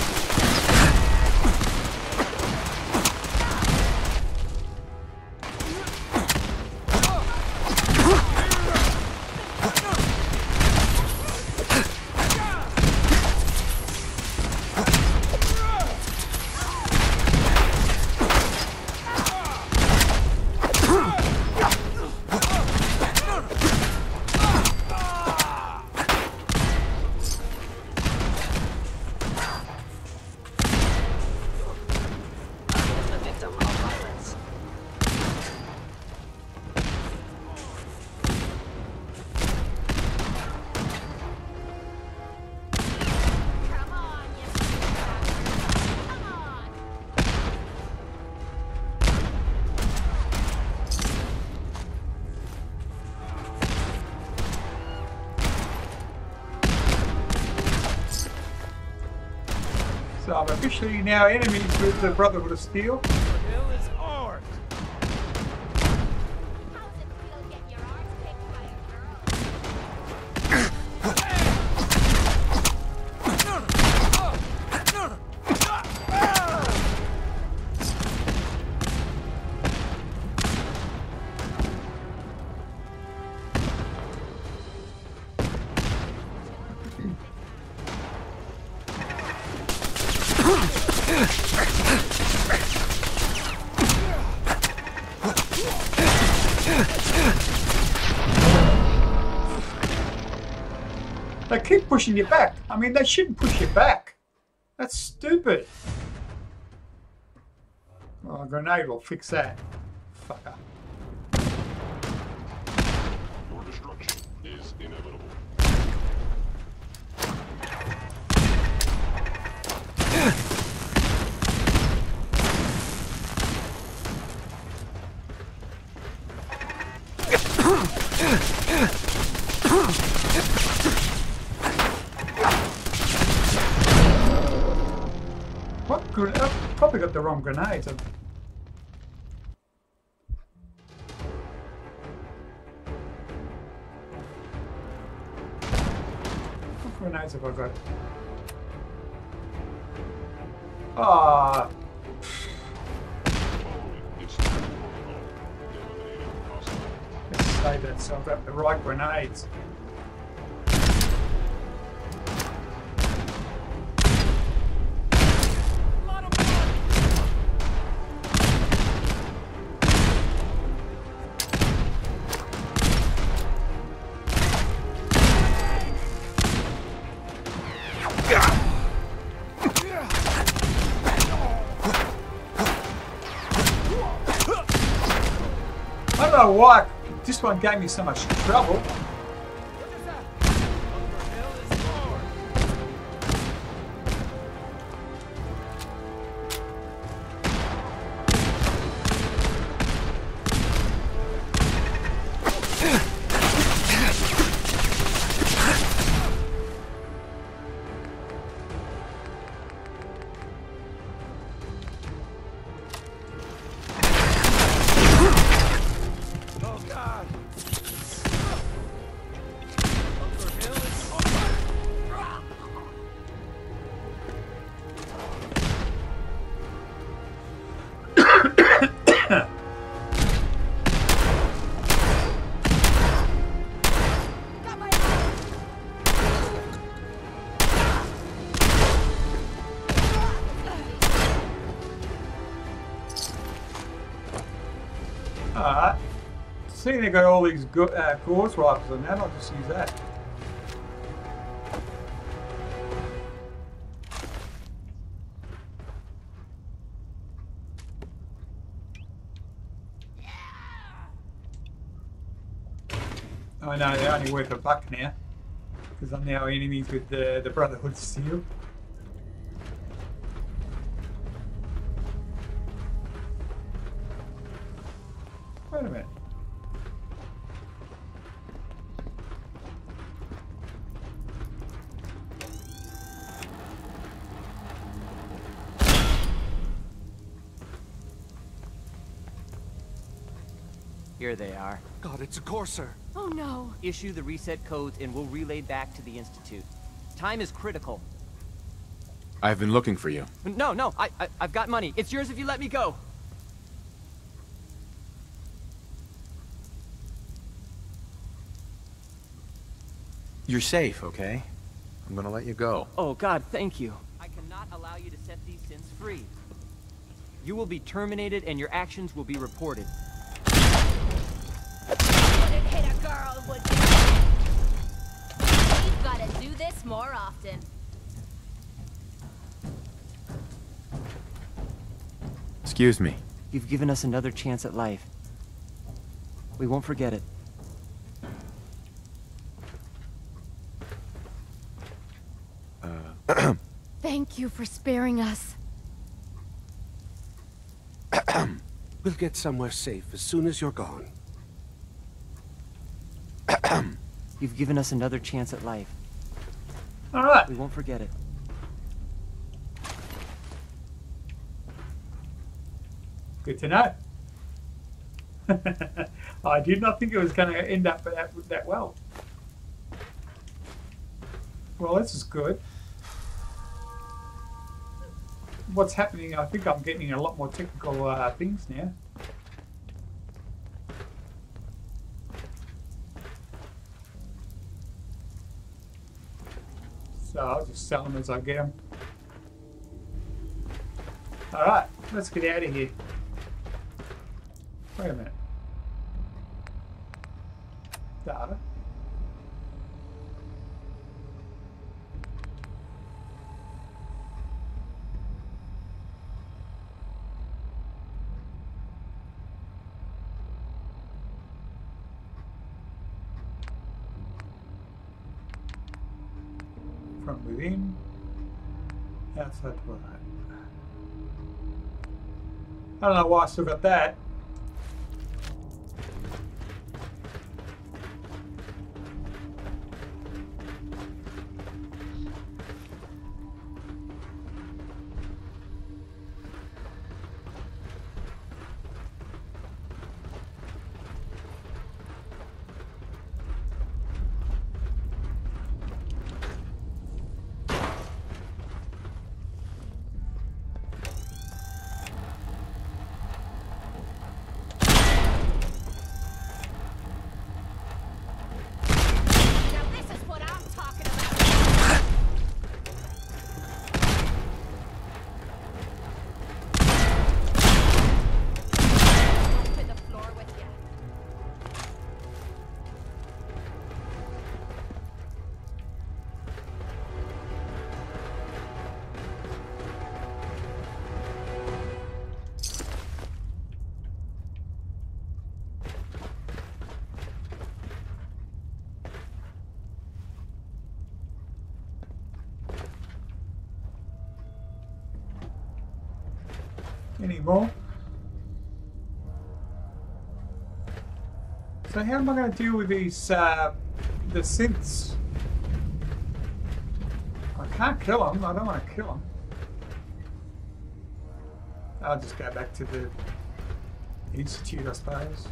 So I'm officially now enemies with the Brotherhood of Steel. They keep pushing you back. I mean, they shouldn't push you back. That's stupid. Oh, a grenade will fix that. Fucker. Your destruction is inevitable. What? I've probably got the wrong grenades. What grenades have I got? Ah. Let's say that so I've got the right grenades. I don't know why this one gave me so much trouble. Alright. Seeing they got all these Gauss rifles and that, I'll just use that. I know they're only worth $1 now because I'm now enemies with the Brotherhood of Steel. Wait a minute. Here they are. God, it's a Corsair. Oh no. Issue the reset codes and we'll relay back to the Institute. Time is critical. I've been looking for you. No, I've got money. It's yours if you let me go. You're safe, okay? I'm gonna let you go. Oh, God, thank you. I cannot allow you to set these sins free. You will be terminated and your actions will be reported. Wouldn't hit a girl, would you? We've gotta do this more often. Excuse me. You've given us another chance at life. We won't forget it. Thank you for sparing us. We'll get somewhere safe as soon as you're gone. You've given us another chance at life. All right. We won't forget it. Good to know. I did not think it was going to end up that well. Well, this is good. What's happening? I think I'm getting a lot more technical things now. So I'll just sell them as I get them. Alright, let's get out of here. Wait a minute. Data. From within, outside to right. I don't know why I still got that. Anymore. So how am I going to deal with these, the synths? I can't kill them. I don't want to kill them. I'll just go back to the Institute, I suppose.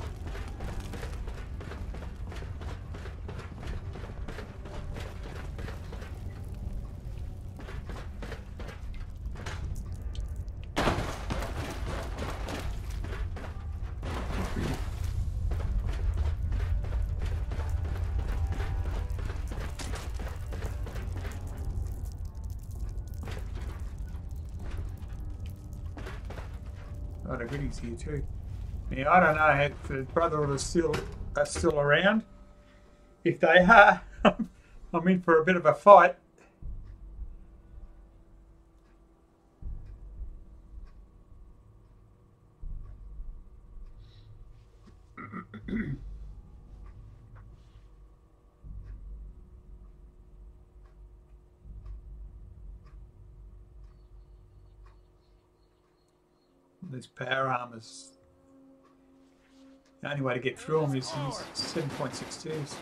A lot of goodies here too. Yeah, I don't know if the Brotherhood are still around. If they are, I'm in for a bit of a fight. These power armors. The only way to get through them is these 7.62s.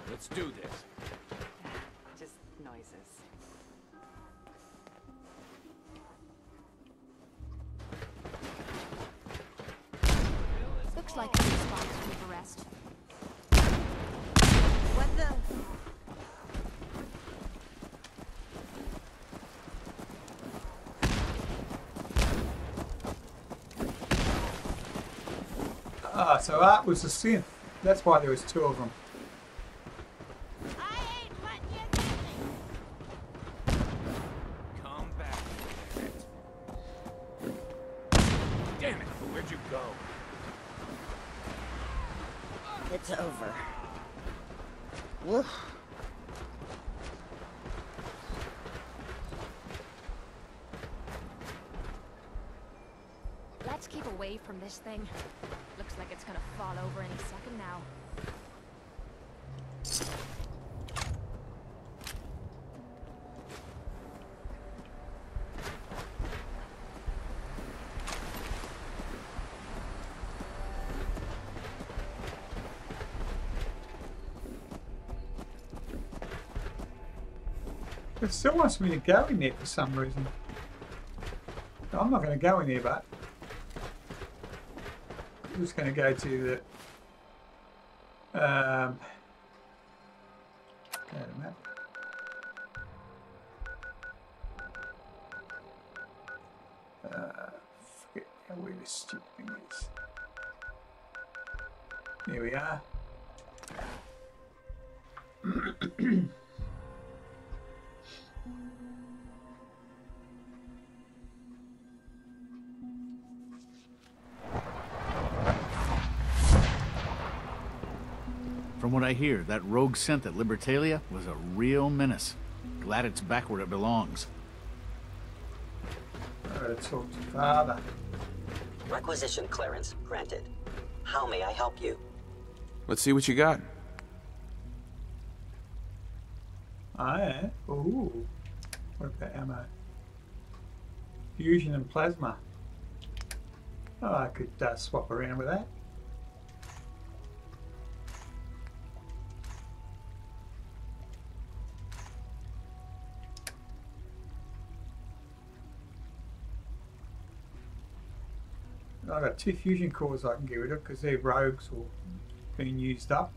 Let's do this. Just noises. Looks like a good spot to leave a rest. so Art was a synth. That's why there was two of them. Come back. Damn it, where'd you go? It's over. Woof. Let's keep away from this thing. Looks like it's gonna fall over any second now. It still wants me to go in there for some reason. I'm not going to go in there, but I'm just going to go to the go to map. Forget how weird this stupid thing is. There we are. From what I hear, that rogue synth at Libertalia was a real menace. Glad it's back where it belongs. Let's talk to Father. Requisition clearance granted. How may I help you? Let's see what you got. Yeah. Ooh. What about ammo? Fusion and plasma. Oh, I could swap around with that. I've got 2 fusion cores I can get rid of because they're rogues or being used up.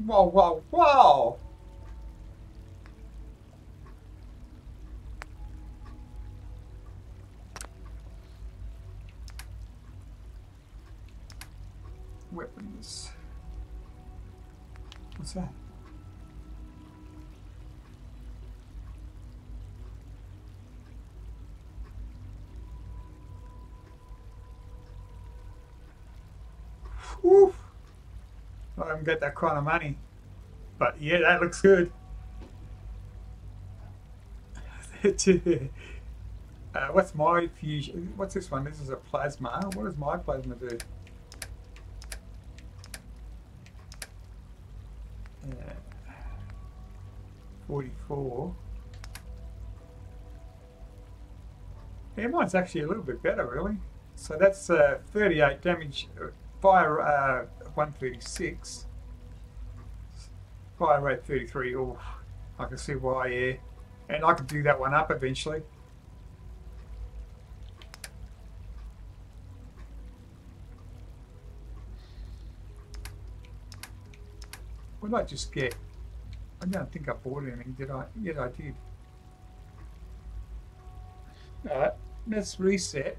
Whoa, whoa, whoa! Weapons. What's that? Whew. I haven't got that kind of money, but yeah, that looks good. What's my fusion? What's this one? This is a plasma. What does my plasma do? 44. Yeah, mine's actually a little bit better, really. So that's 38 damage. Fire 136. Fire rate 33. Oh, I can see why, yeah. And I could do that one up eventually. What did I just get? I don't think I bought anything, did I? Yeah, I did. Alright, let's reset.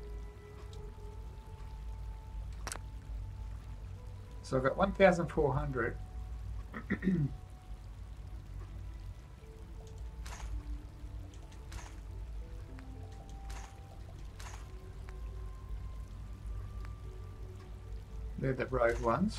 So I've got 1,400. They're the rogue ones.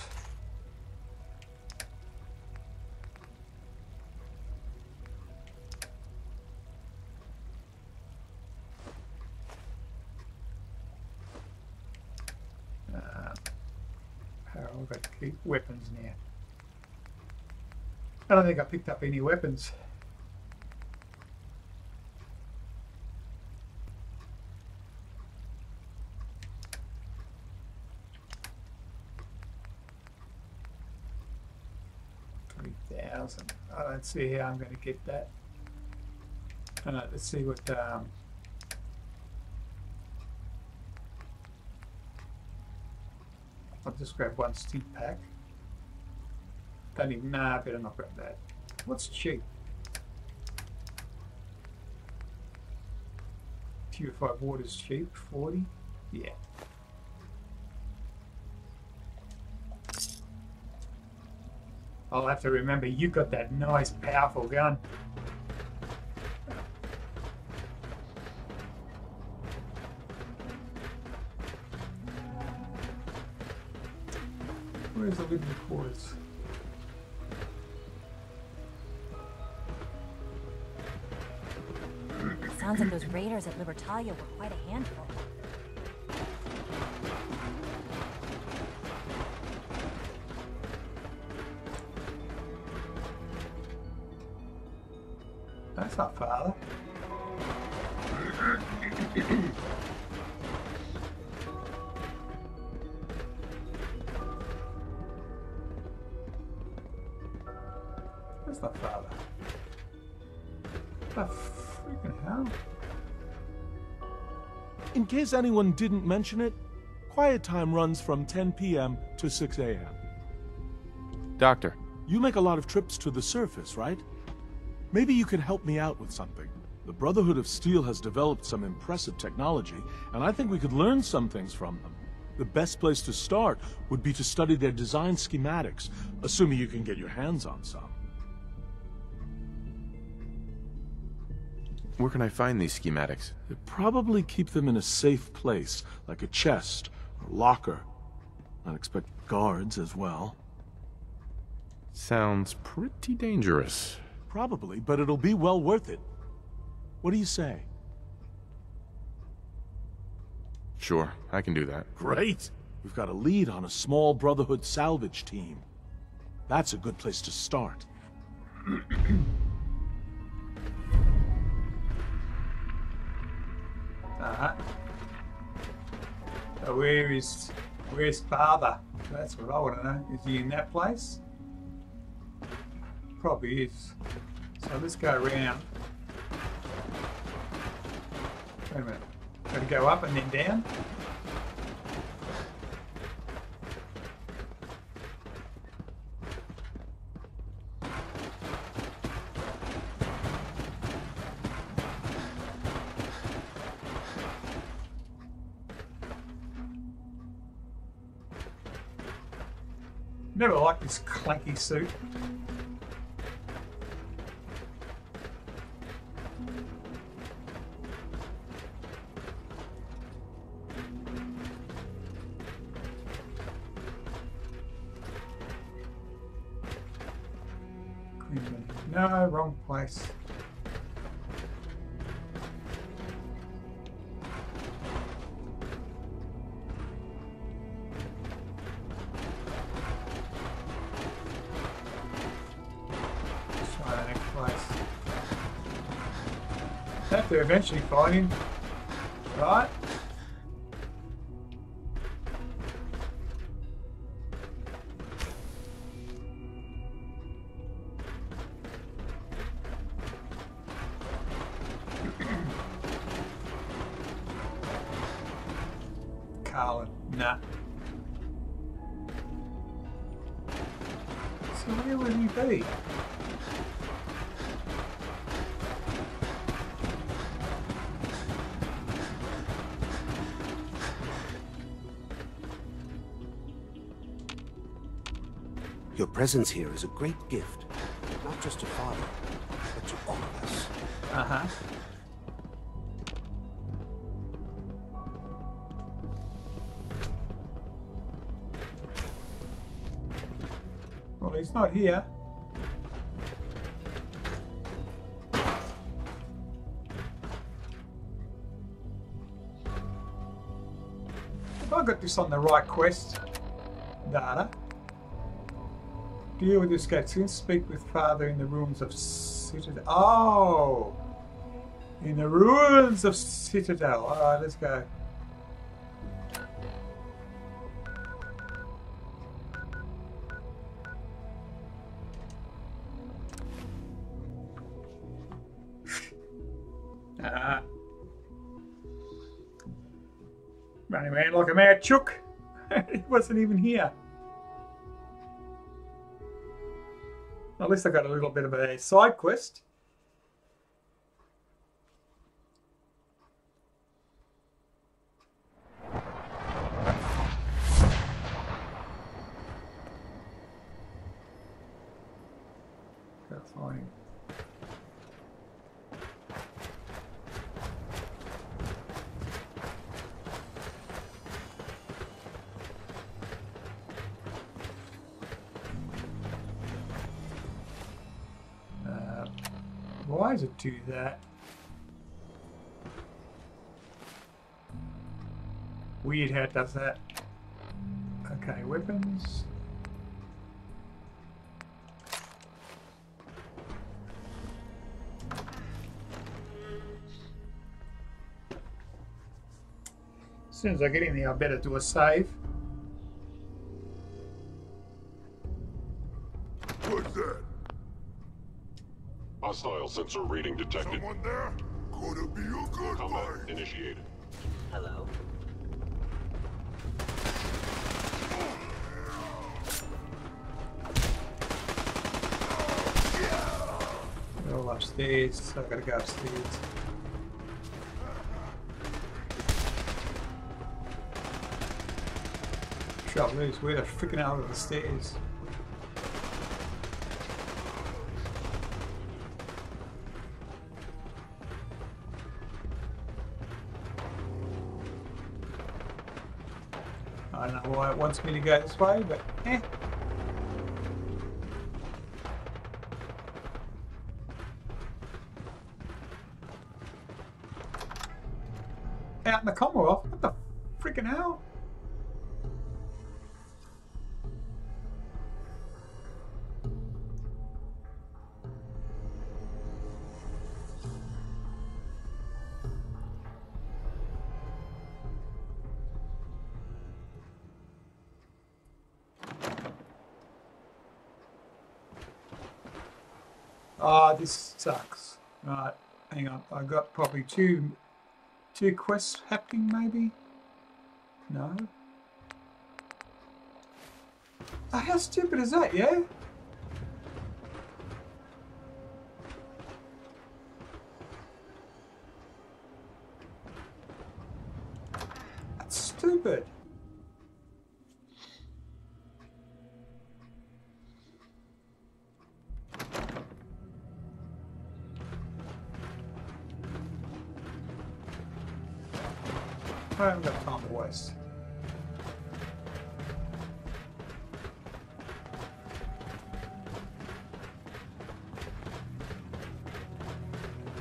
I've got to keep weapons now. I don't think I picked up any weapons. $3,000. I don't see how I'm going to get that. Let's see what I'll just grab one steep pack. Don't even know, I better not grab that. What's cheap? Purified water's cheap, 40. Yeah. I'll have to remember you got that nice, powerful gun. Where's the living quarters? Sounds like those raiders at Libertalia were quite a handful. That's not Father. That's not Father. The freaking hell? In case anyone didn't mention it, quiet time runs from 10 p.m. to 6 a.m. Doctor. You make a lot of trips to the surface, right? Maybe you can help me out with something. The Brotherhood of Steel has developed some impressive technology, and I think we could learn some things from them. The best place to start would be to study their design schematics, assuming you can get your hands on some. Where can I find these schematics? They probably keep them in a safe place, like a chest or locker. I'd expect guards as well. Sounds pretty dangerous. Probably, but it'll be well worth it. What do you say? Sure, I can do that. Great! We've got a lead on a small Brotherhood salvage team. That's a good place to start. So where's Father? That's what I want to know. Is he in that place? Probably is. So let's go around. Wait a minute. Got to go up and then down? Never liked this clunky suit. No, wrong place. Have to eventually find him, right? Carlin, nah. So where would he be? Your presence here is a great gift, not just to Father, but to all of us. Uh-huh. Well, he's not here. Have I got this on the right quest? Data. Deal with this guy. Speak with Father in the ruins of Citadel. Oh! In the ruins of Citadel. Alright, let's go. Running around like a mad chook. He wasn't even here. At least I got a little bit of a side quest. Fine. Why does it do that? Weird how it does that. Okay, weapons. As soon as I get in there, I better do a save. What's that? Hostile sensor reading detected. Someone there? Gonna be a good combat initiated. Hello? They're all upstairs, so I've got to go upstairs. Trouble is, where the freaking hell are the stairs? I don't know why it wants me to go this way, but eh. Out in the Commonwealth? What the freaking hell? Ah, this sucks. Right, hang on. I got probably two quests happening, maybe? No? Oh, how stupid is that, yeah? That's stupid. I haven't got time to waste.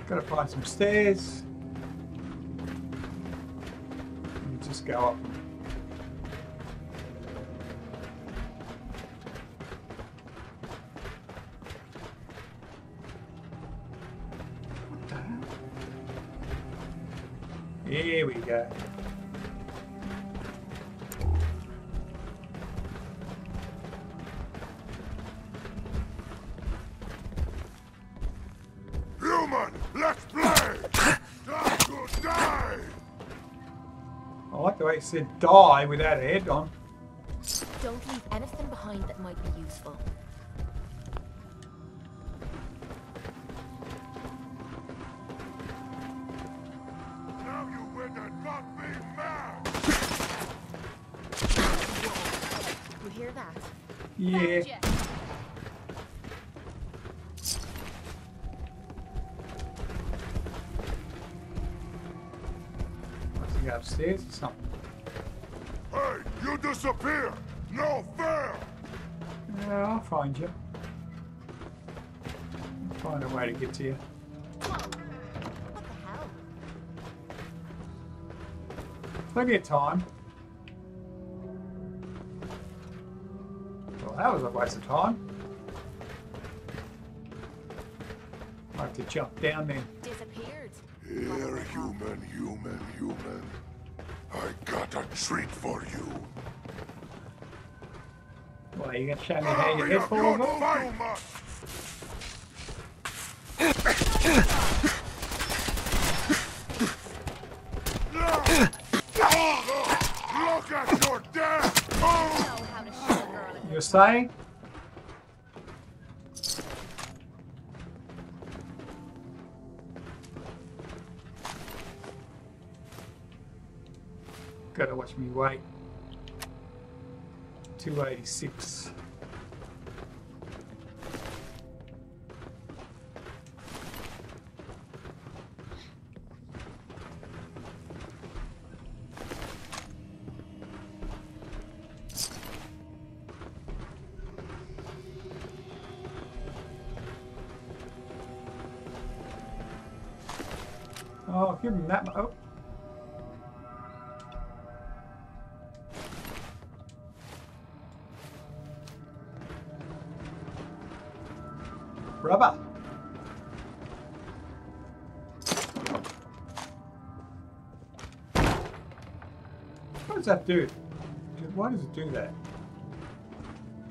Gotta find some stairs. And just go up. What the hell? Here we go. Let's play! Time to die! I like the way it said die without a head on. Don't leave anything behind that might be useful. Now you win and got me mad! You hear that? Yeah. Upstairs or something. Hey, you disappear! No fair! Yeah, I'll find you. I'll find a way to get to you. What the hell? Plenty of time. Well, that was a waste of time. I have to jump down there. Disappeared. Here, human. I got a treat for you. Well, you gonna show me how your head falls off? Look at your death! You're saying? Gotta watch me weight. 286. Oh, give him that. Oh. Rubber. What does that do? Why does it do that?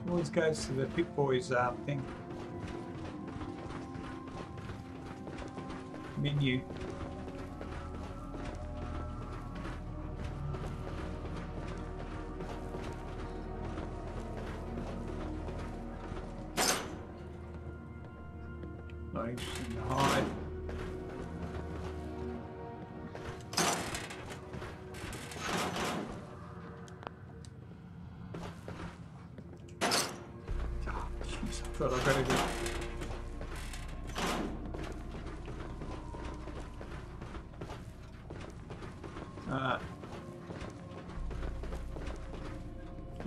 It always goes to the Pip Boys thing. Menu. Not interesting to hide. Oh, jeez, I thought I better do.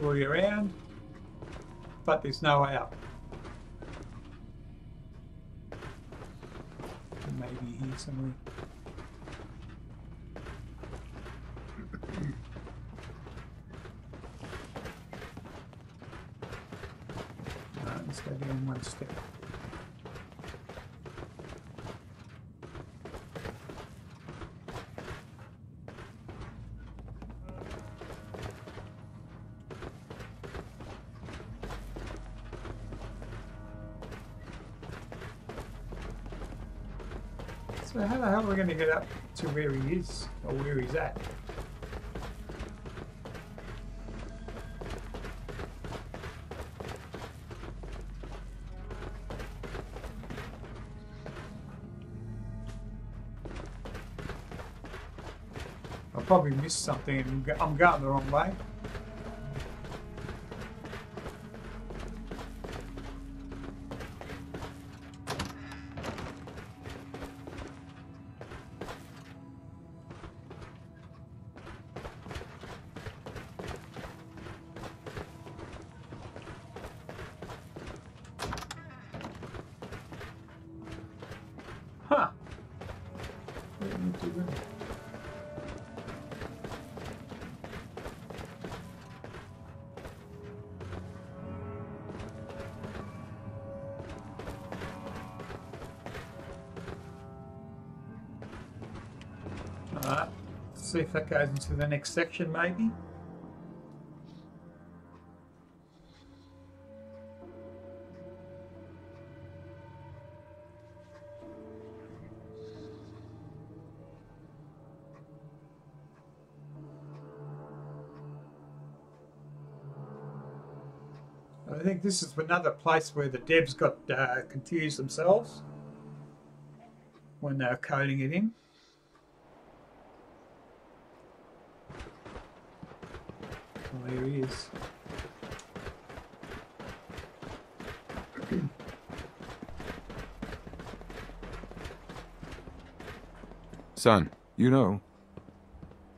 Way around, but there's no way out. Maybe here somewhere. Let's go down one step. So how the hell are we going to get up to where he is, or where he's at? I probably missed something and I'm going the wrong way. Huh. Alright, see if that goes into the next section maybe. I think this is another place where the devs got confused themselves when they were coding it in. Oh, here he is. Son. You know,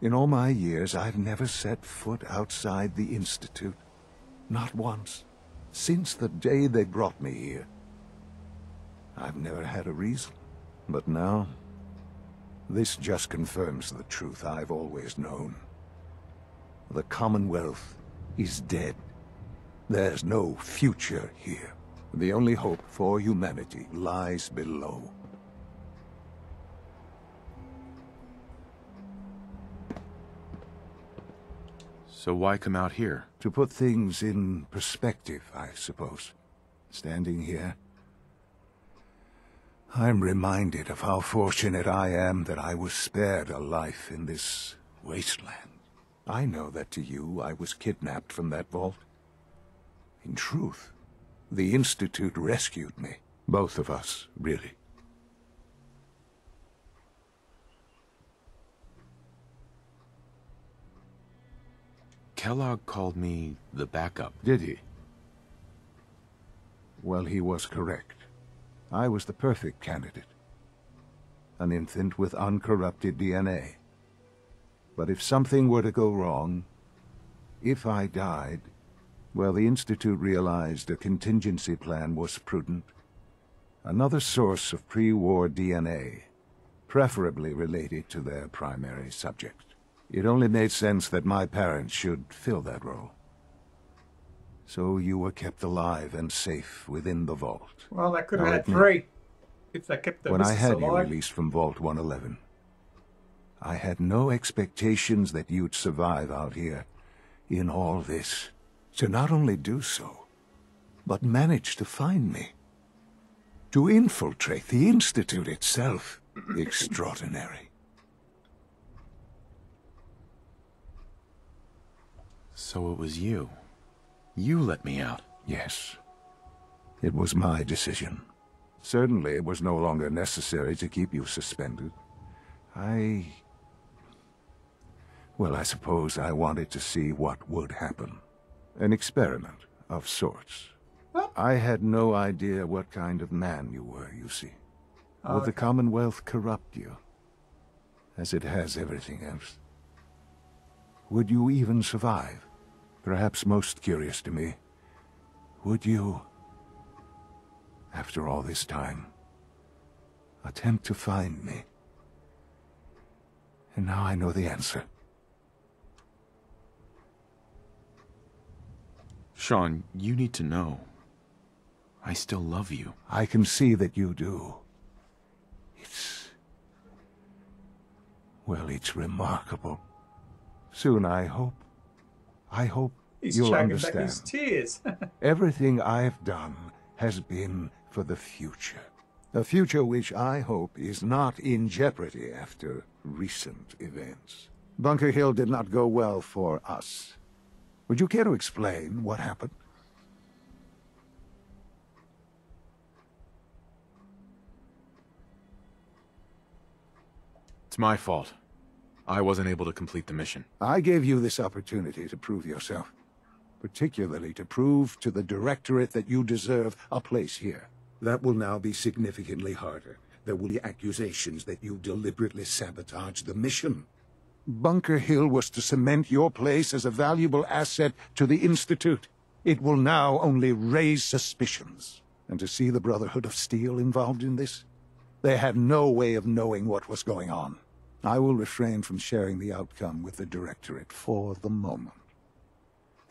in all my years, I've never set foot outside the Institute. Not once. Since the day they brought me here. I've never had a reason. But now, this just confirms the truth I've always known. The Commonwealth is dead. There's no future here. The only hope for humanity lies below. So why come out here? To put things in perspective, I suppose. Standing here, I'm reminded of how fortunate I am that I was spared a life in this wasteland. I know that to you, I was kidnapped from that vault. In truth, the Institute rescued me. Both of us, really. Kellogg called me the backup. Did he? Well, he was correct. I was the perfect candidate. An infant with uncorrupted DNA. But if something were to go wrong, if I died, well, the Institute realized a contingency plan was prudent. Another source of pre-war DNA. preferably related to their primary subject. It only made sense that my parents should fill that role. So you were kept alive and safe within the vault. Well, they could have had 3 if they kept the When I mistress had you alive. released from Vault 111, I had no expectations that you'd survive out here in all this. To not only do so, but manage to find me. To infiltrate the Institute itself. Extraordinary. So it was you. You let me out. Yes. It was my decision. Certainly it was no longer necessary to keep you suspended. Well, I suppose I wanted to see what would happen. An experiment of sorts. What? I had no idea what kind of man you were, you see. Would the Commonwealth corrupt you? As it has everything else? Would you even survive? Perhaps most curious to me, would you, after all this time, attempt to find me? And now I know the answer. Sean, you need to know. I still love you. I can see that you do. Well, it's remarkable. Soon, I hope He's you'll choking back understand. his tears. Everything I've done has been for the future. A future which I hope is not in jeopardy after recent events. Bunker Hill did not go well for us. Would you care to explain what happened? It's my fault. I wasn't able to complete the mission. I gave you this opportunity to prove yourself. Particularly to prove to the Directorate that you deserve a place here. That will now be significantly harder. There will be accusations that you deliberately sabotaged the mission. Bunker Hill was to cement your place as a valuable asset to the Institute. It will now only raise suspicions. And to see the Brotherhood of Steel involved in this? They had no way of knowing what was going on. I will refrain from sharing the outcome with the Directorate for the moment.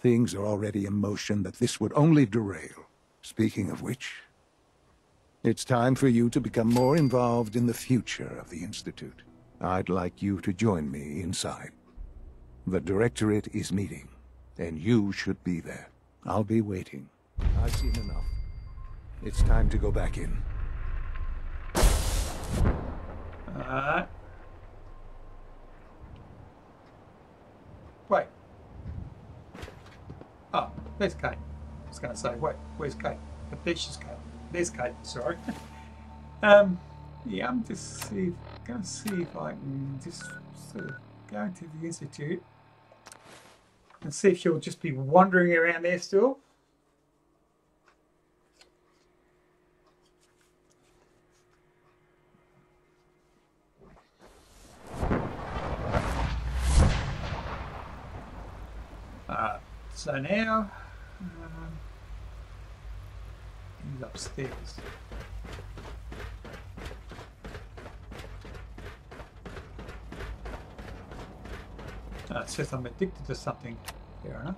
Things are already in motion that this would only derail. Speaking of which, it's time for you to become more involved in the future of the Institute. I'd like you to join me inside. The Directorate is meeting, and you should be there. I'll be waiting. I've seen enough. It's time to go back in. Wait. Oh, there's Kate. I was going to say, wait, where's Kate? But there's just Kate. There's Kate, sorry. Yeah, I'm just going to see if I can just sort of go into the Institute and see if she'll just be wandering around there still. So now he's upstairs. It says I'm addicted to something. Fair enough.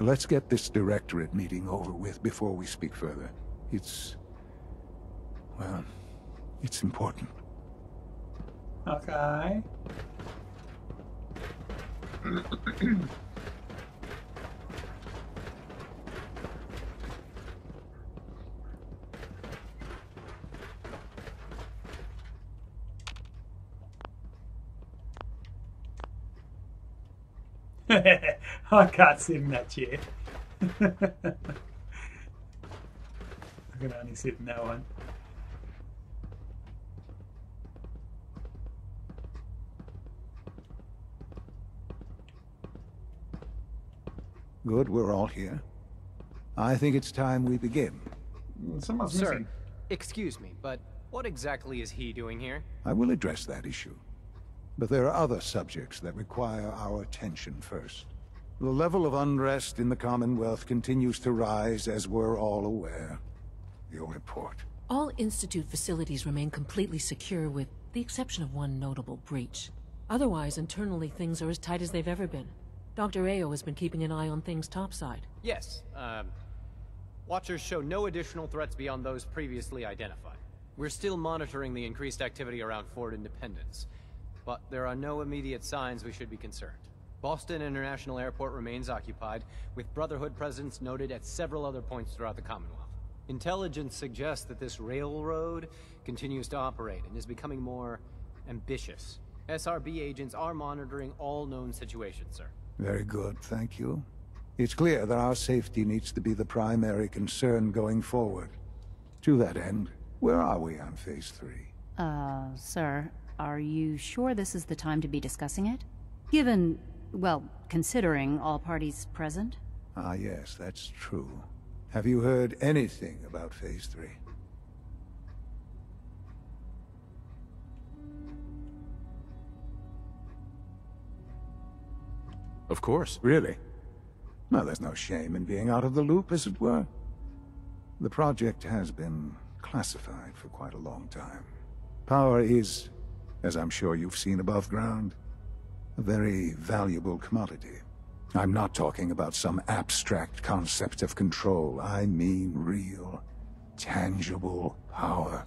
Let's get this Directorate meeting over with before we speak further. Well, it's important. Okay. I can't sit in that chair. I can only sit in that one. Good, we're all here. I think it's time we begin. Someone's Sir, missing. Excuse me, but what exactly is he doing here? I will address that issue. But there are other subjects that require our attention first. The level of unrest in the Commonwealth continues to rise, as we're all aware. Your report. All Institute facilities remain completely secure with the exception of one notable breach. Otherwise, internally things are as tight as they've ever been. Dr. Ayo has been keeping an eye on things topside. Yes, Watchers show no additional threats beyond those previously identified. We're still monitoring the increased activity around Fort Independence, but there are no immediate signs we should be concerned. Boston International Airport remains occupied, with Brotherhood presence noted at several other points throughout the Commonwealth. Intelligence suggests that this railroad continues to operate and is becoming more ambitious. SRB agents are monitoring all known situations, sir. Very good, thank you. It's clear that our safety needs to be the primary concern going forward. To that end, where are we on Phase 3? Sir, are you sure this is the time to be discussing it? Given, well, considering all parties present? Ah, yes, that's true. Have you heard anything about Phase 3? Of course. Really? Well, there's no shame in being out of the loop, as it were. The project has been classified for quite a long time. Power is, as I'm sure you've seen above ground, a very valuable commodity. I'm not talking about some abstract concept of control. I mean real, tangible power.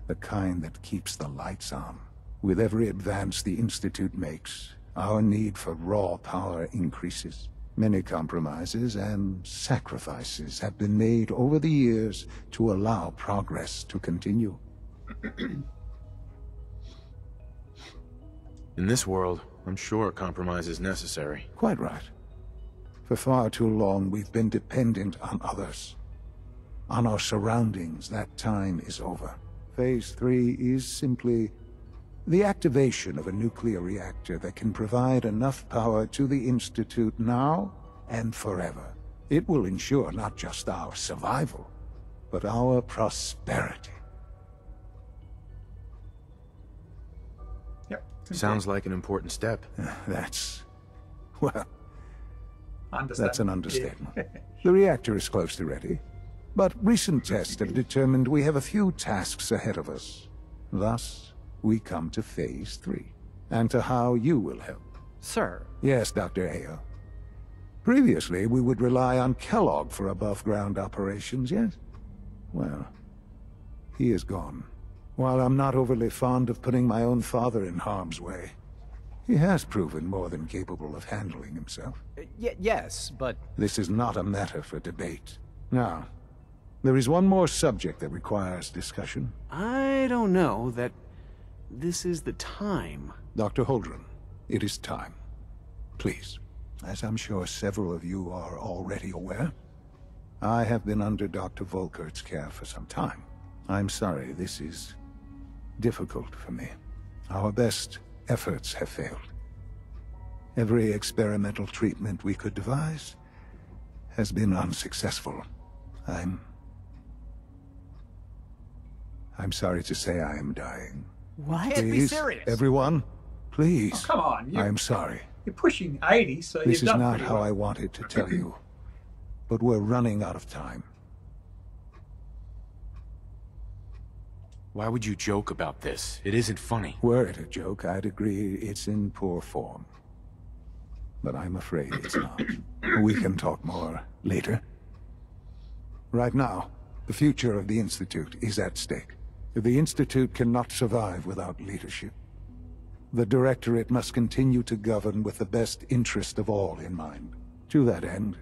The kind that keeps the lights on. With every advance the Institute makes, our need for raw power increases. Many compromises and sacrifices have been made over the years to allow progress to continue. In this world, I'm sure compromise is necessary. Quite right. For far too long, we've been dependent on others. On our surroundings. That time is over. Phase 3 is simply the activation of a nuclear reactor that can provide enough power to the Institute now and forever. It will ensure not just our survival, but our prosperity. Yep. Sounds like an important step. That's... well... Understand. That's an understatement. Yeah. The reactor is close to ready, but recent tests have determined we have a few tasks ahead of us. Thus, we come to Phase 3, and to how you will help. Sir? Yes, Dr. Ayo. Previously, we would rely on Kellogg for above-ground operations, yes? Well, he is gone. While I'm not overly fond of putting my own father in harm's way, he has proven more than capable of handling himself. Yes, but... This is not a matter for debate. Now, there is one more subject that requires discussion. I don't know that this is the time. Dr. Holdren, it is time. Please. As I'm sure several of you are already aware, I have been under Dr. Volkert's care for some time. I'm sorry, this is difficult for me. Our best efforts have failed. Every experimental treatment we could devise has been unsuccessful. I'm sorry to say I am dying. What? Can't be serious. Everyone, please. Oh, come on. I am sorry. You're pushing 80, so this you've done is not pretty how well. I wanted to tell you, but we're running out of time. Why would you joke about this? It isn't funny. Were it a joke, I'd agree it's in poor form. But I'm afraid it's not. We can talk more later. Right now, the future of the Institute is at stake. The Institute cannot survive without leadership. The Directorate must continue to govern with the best interest of all in mind. To that end,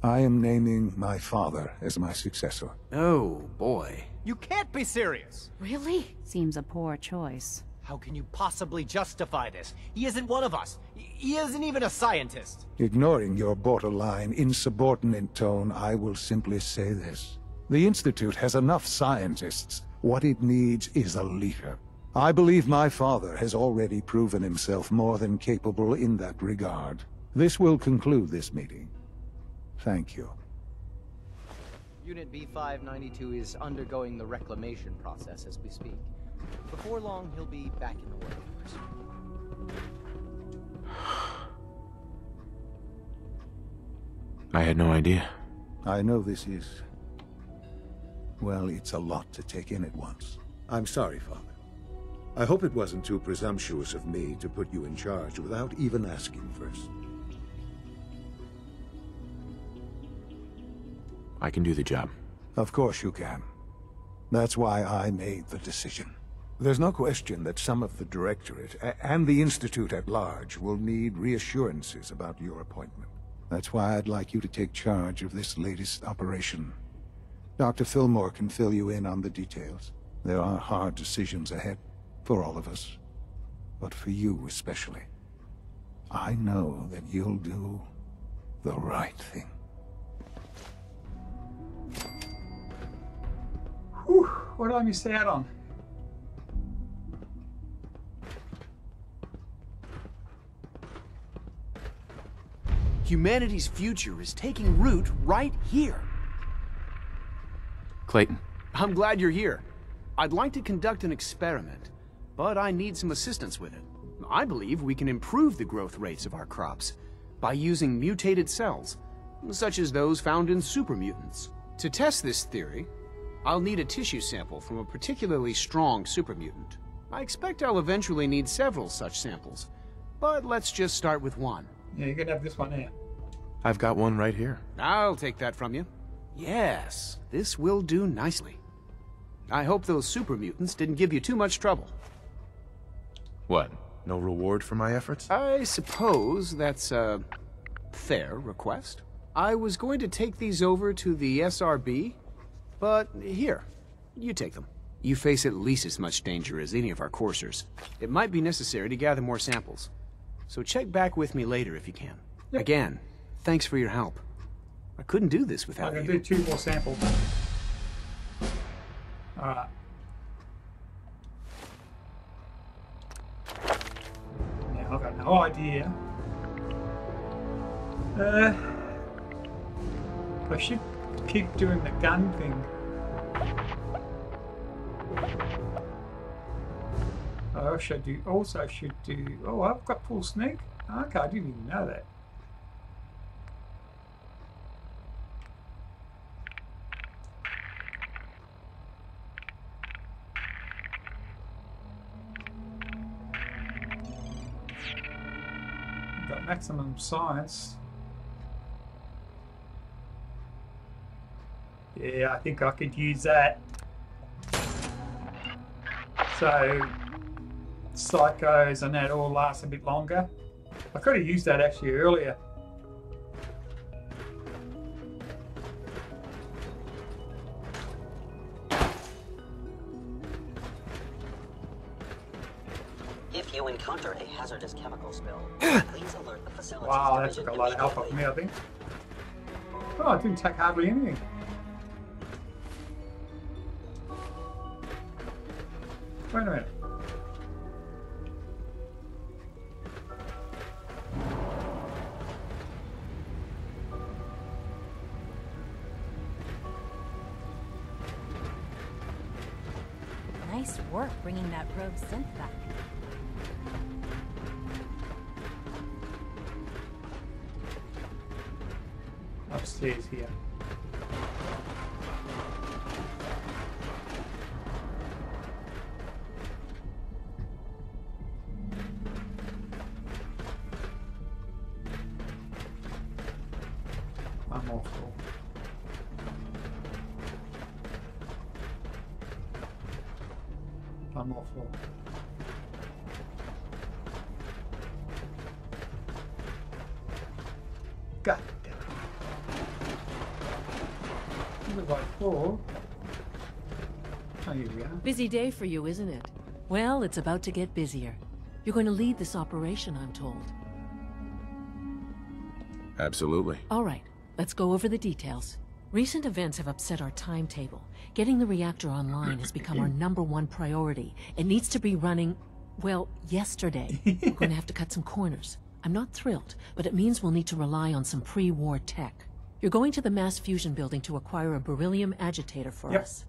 I am naming my father as my successor. Oh, boy. You can't be serious! Really? Seems a poor choice. How can you possibly justify this? He isn't one of us. He isn't even a scientist. Ignoring your borderline, insubordinate tone, I will simply say this. The Institute has enough scientists. What it needs is a leader. I believe my father has already proven himself more than capable in that regard. This will conclude this meeting. Thank you. Unit B592 is undergoing the reclamation process as we speak. Before long, he'll be back in the workforce. I had no idea. I know this is... well, it's a lot to take in at once. I'm sorry, Father. I hope it wasn't too presumptuous of me to put you in charge without even asking first. I can do the job. Of course you can. That's why I made the decision. There's no question that some of the Directorate and the Institute at large will need reassurances about your appointment. That's why I'd like you to take charge of this latest operation. Dr. Fillmore can fill you in on the details. There are hard decisions ahead, for all of us. But for you especially. I know that you'll do the right thing. Whew, what did I miss out on? Humanity's future is taking root right here. Clayton. I'm glad you're here. I'd like to conduct an experiment, but I need some assistance with it. I believe we can improve the growth rates of our crops by using mutated cells, such as those found in supermutants. To test this theory, I'll need a tissue sample from a particularly strong supermutant. I expect I'll eventually need several such samples, but let's just start with one. Yeah, you're gonna have this one here. I've got one right here. I'll take that from you. Yes, this will do nicely. I hope those supermutants didn't give you too much trouble. What? No reward for my efforts? I suppose that's a fair request. I was going to take these over to the SRB, but here, you take them. You face at least as much danger as any of our coursers. It might be necessary to gather more samples, so check back with me later if you can. Yep. Again, thanks for your help. I couldn't do this without you. I can do 2 more samples. Alright. Now I've got no idea. I should keep doing the gun thing. I also should do. Oh, I've got full sneak. Okay, I didn't even know that. Got maximum science. Yeah, I think I could use that. So, psychos and that all last a bit longer. I could have used that actually earlier. If you encounter a hazardous chemical spill, please alert the facility. Wow, that took a lot of help off me, I think. Oh, it didn't take hardly anything. Wait a minute. Nice work bringing that rogue synth back. Upstairs here. I'm awful. I'm awful. God damn it. It was like 4. Oh, here we are. Busy day for you, isn't it? Well, it's about to get busier. You're going to lead this operation, I'm told. Absolutely. All right, let's go over the details. Recent events have upset our timetable. Getting the reactor online has become our #1 priority. It needs to be running, well, yesterday. We're going to have to cut some corners. I'm not thrilled, but it means we'll need to rely on some pre-war tech. You're going to the mass fusion building to acquire a beryllium agitator for us.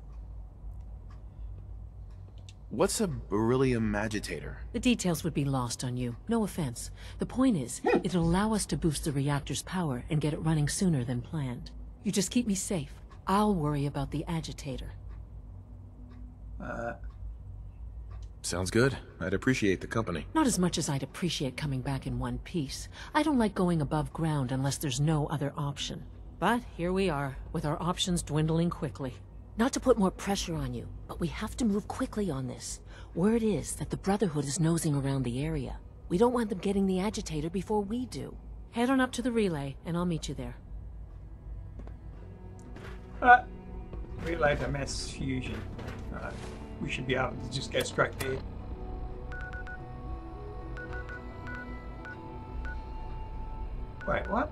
What's a beryllium agitator? The details would be lost on you. No offense. The point is, it'll allow us to boost the reactor's power and get it running sooner than planned. You just keep me safe. I'll worry about the agitator. Sounds good. I'd appreciate the company. Not as much as I'd appreciate coming back in one piece. I don't like going above ground unless there's no other option. But here we are, with our options dwindling quickly. Not to put more pressure on you, but we have to move quickly on this. Word is that the Brotherhood is nosing around the area. We don't want them getting the agitator before we do. Head on up to the relay, and I'll meet you there. Relay to mass fusion. We should be able to just go straight there. Wait, what?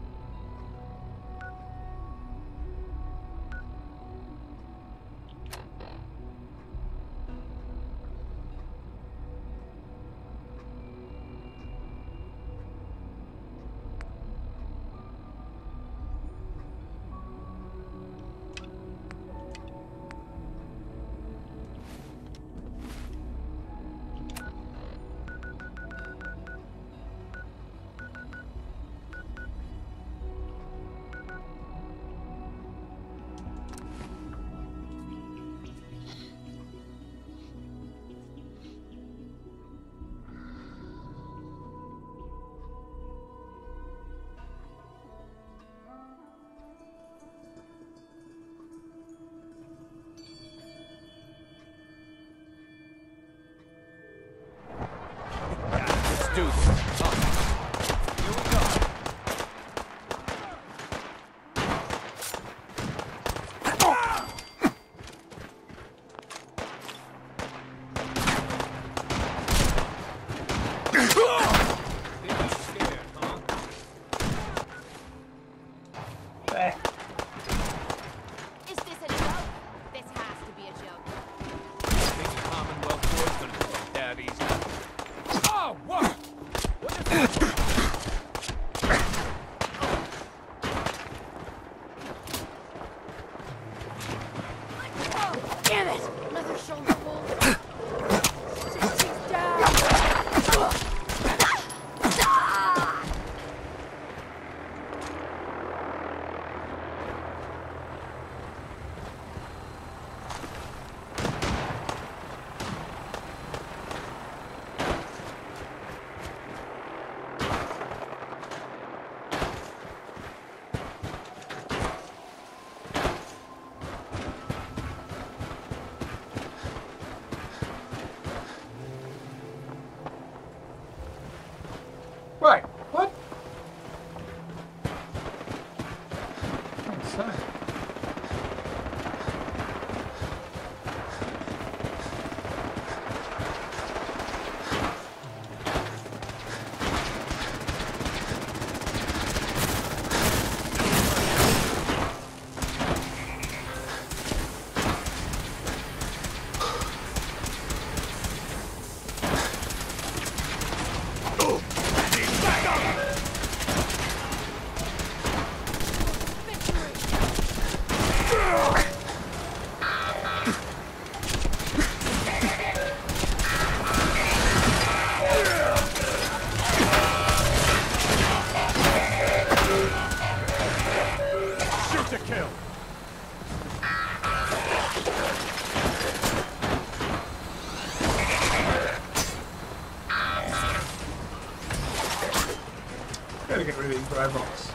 Do this. Here we go. Is this a joke? This has to be a joke. Think the Commonwealth War's gonna be like that easy. Oh, what? Damn it! Another shoulder pull. She's down. Right, what? So. Shoot to kill. Gotta get rid of these robots.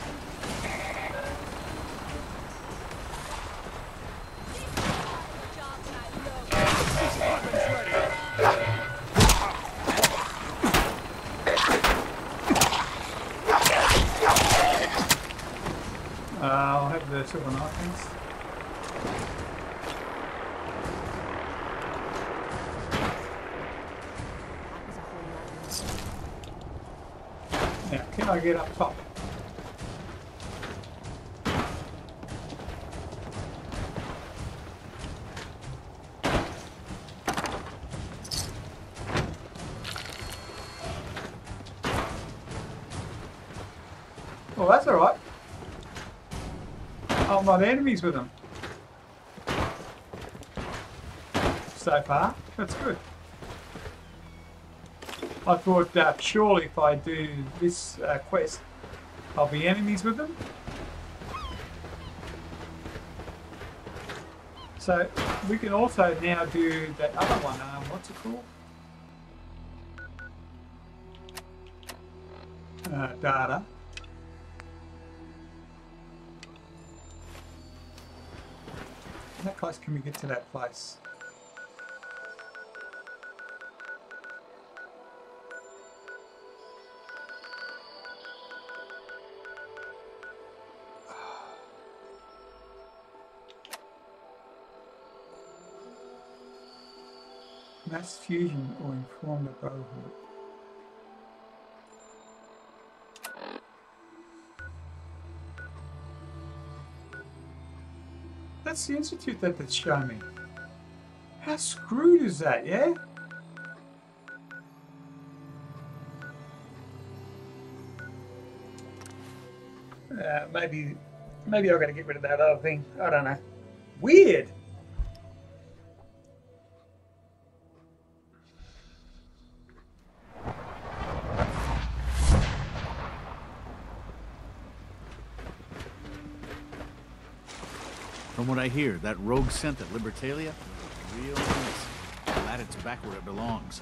I'll have the silver napkins. Now, can I get up top? Well, that's all right. Oh, I'm not enemies with them. So far, that's good. I thought surely if I do this quest, I'll be enemies with them. So we can also now do that other one. What's it called? Data. How close can we get to that place? Mass fusion or inform the Brotherhood. That's the institute that it's showing me. How screwed is that, yeah? Maybe I've got to get rid of that other thing. I don't know. Weird. From what I hear, that rogue scent at Libertalia was a real mess. Glad it's back where it belongs.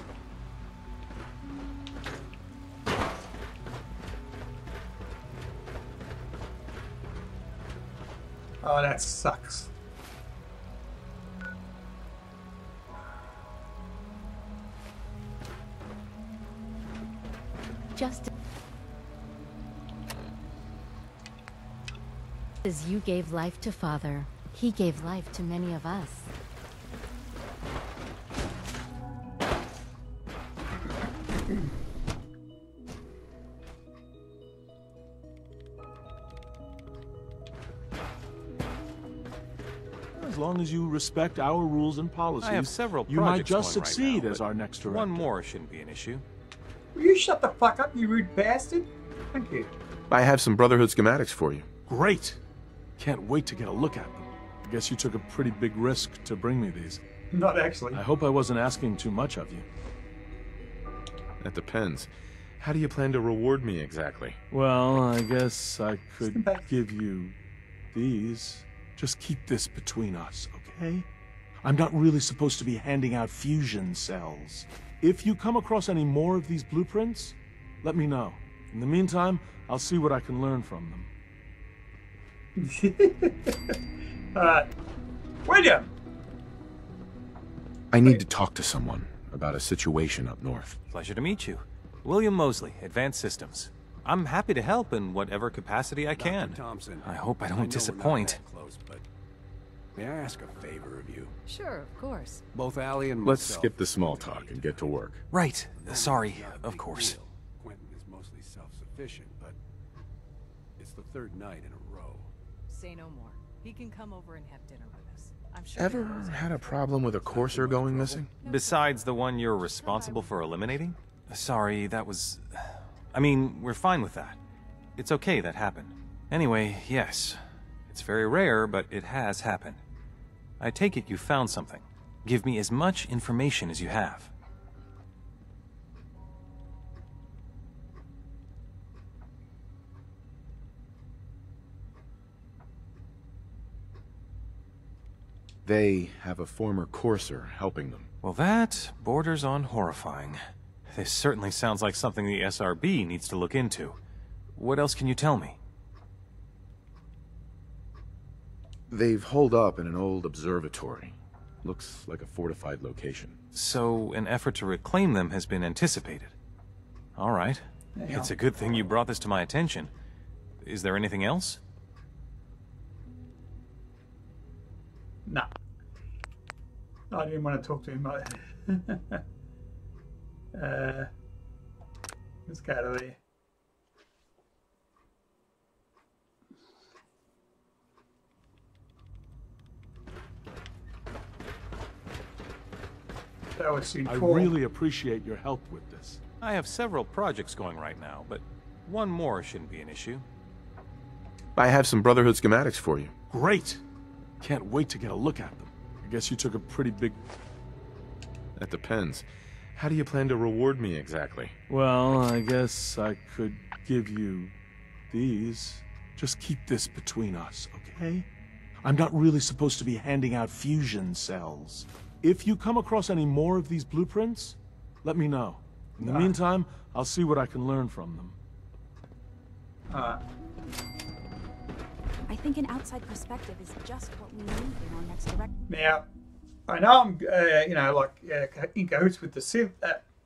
Oh, that sucks. Just as you gave life to Father, he gave life to many of us. As long as you respect our rules and policies, I have several you might projects just going succeed right now, as our next director. One more shouldn't be an issue. Will you shut the fuck up, you rude bastard? Thank you. I have some Brotherhood schematics for you. Great! Can't wait to get a look at them. I guess you took a pretty big risk to bring me these. Not actually. I hope I wasn't asking too much of you. That depends. How do you plan to reward me exactly? Well, I guess I could give you these. Just keep this between us, okay? I'm not really supposed to be handing out fusion cells. If you come across any more of these blueprints, let me know. In the meantime, I'll see what I can learn from them. Alright. William! I need to talk to someone about a situation up north. Pleasure to meet you. William Mosley, Advanced Systems. I'm happy to help in whatever capacity I can. Dr. Thompson, I hope I know don't we're disappoint. not that close, but may I ask a favor of you? Sure, of course. Both Allie and Let's myself. skip the small talk and get to work. Right. Sorry, of course. Quentin is mostly self-sufficient, but it's the third night in a row. Say no more. He can come over and have dinner with us. I'm sure. Ever had a problem with a courser going missing? Besides the one you're responsible for eliminating? Sorry, that was... I mean, we're fine with that. It's okay that happened. Anyway, yes. It's very rare, but it has happened. I take it you found something. Give me as much information as you have. They have a former courser helping them. Well, that borders on horrifying. This certainly sounds like something the SRB needs to look into. What else can you tell me? They've holed up in an old observatory. Looks like a fortified location. So, an effort to reclaim them has been anticipated. All right. It's a good thing you brought this to my attention. Is there anything else? No. I didn't want to talk to him. Let's go to there. That was soon. I really appreciate your help with this. I have several projects going right now, but one more shouldn't be an issue. I have some Brotherhood schematics for you. Great! Can't wait to get a look at them. I guess you took a pretty big... That depends. How do you plan to reward me exactly? Well, I guess I could give you these. Just keep this between us, okay? I'm not really supposed to be handing out fusion cells. If you come across any more of these blueprints, let me know. In the meantime, I'll see what I can learn from them. I think an outside perspective is just what we need in our next direction. Now, I know I'm, you know, like in cahoots with the synth,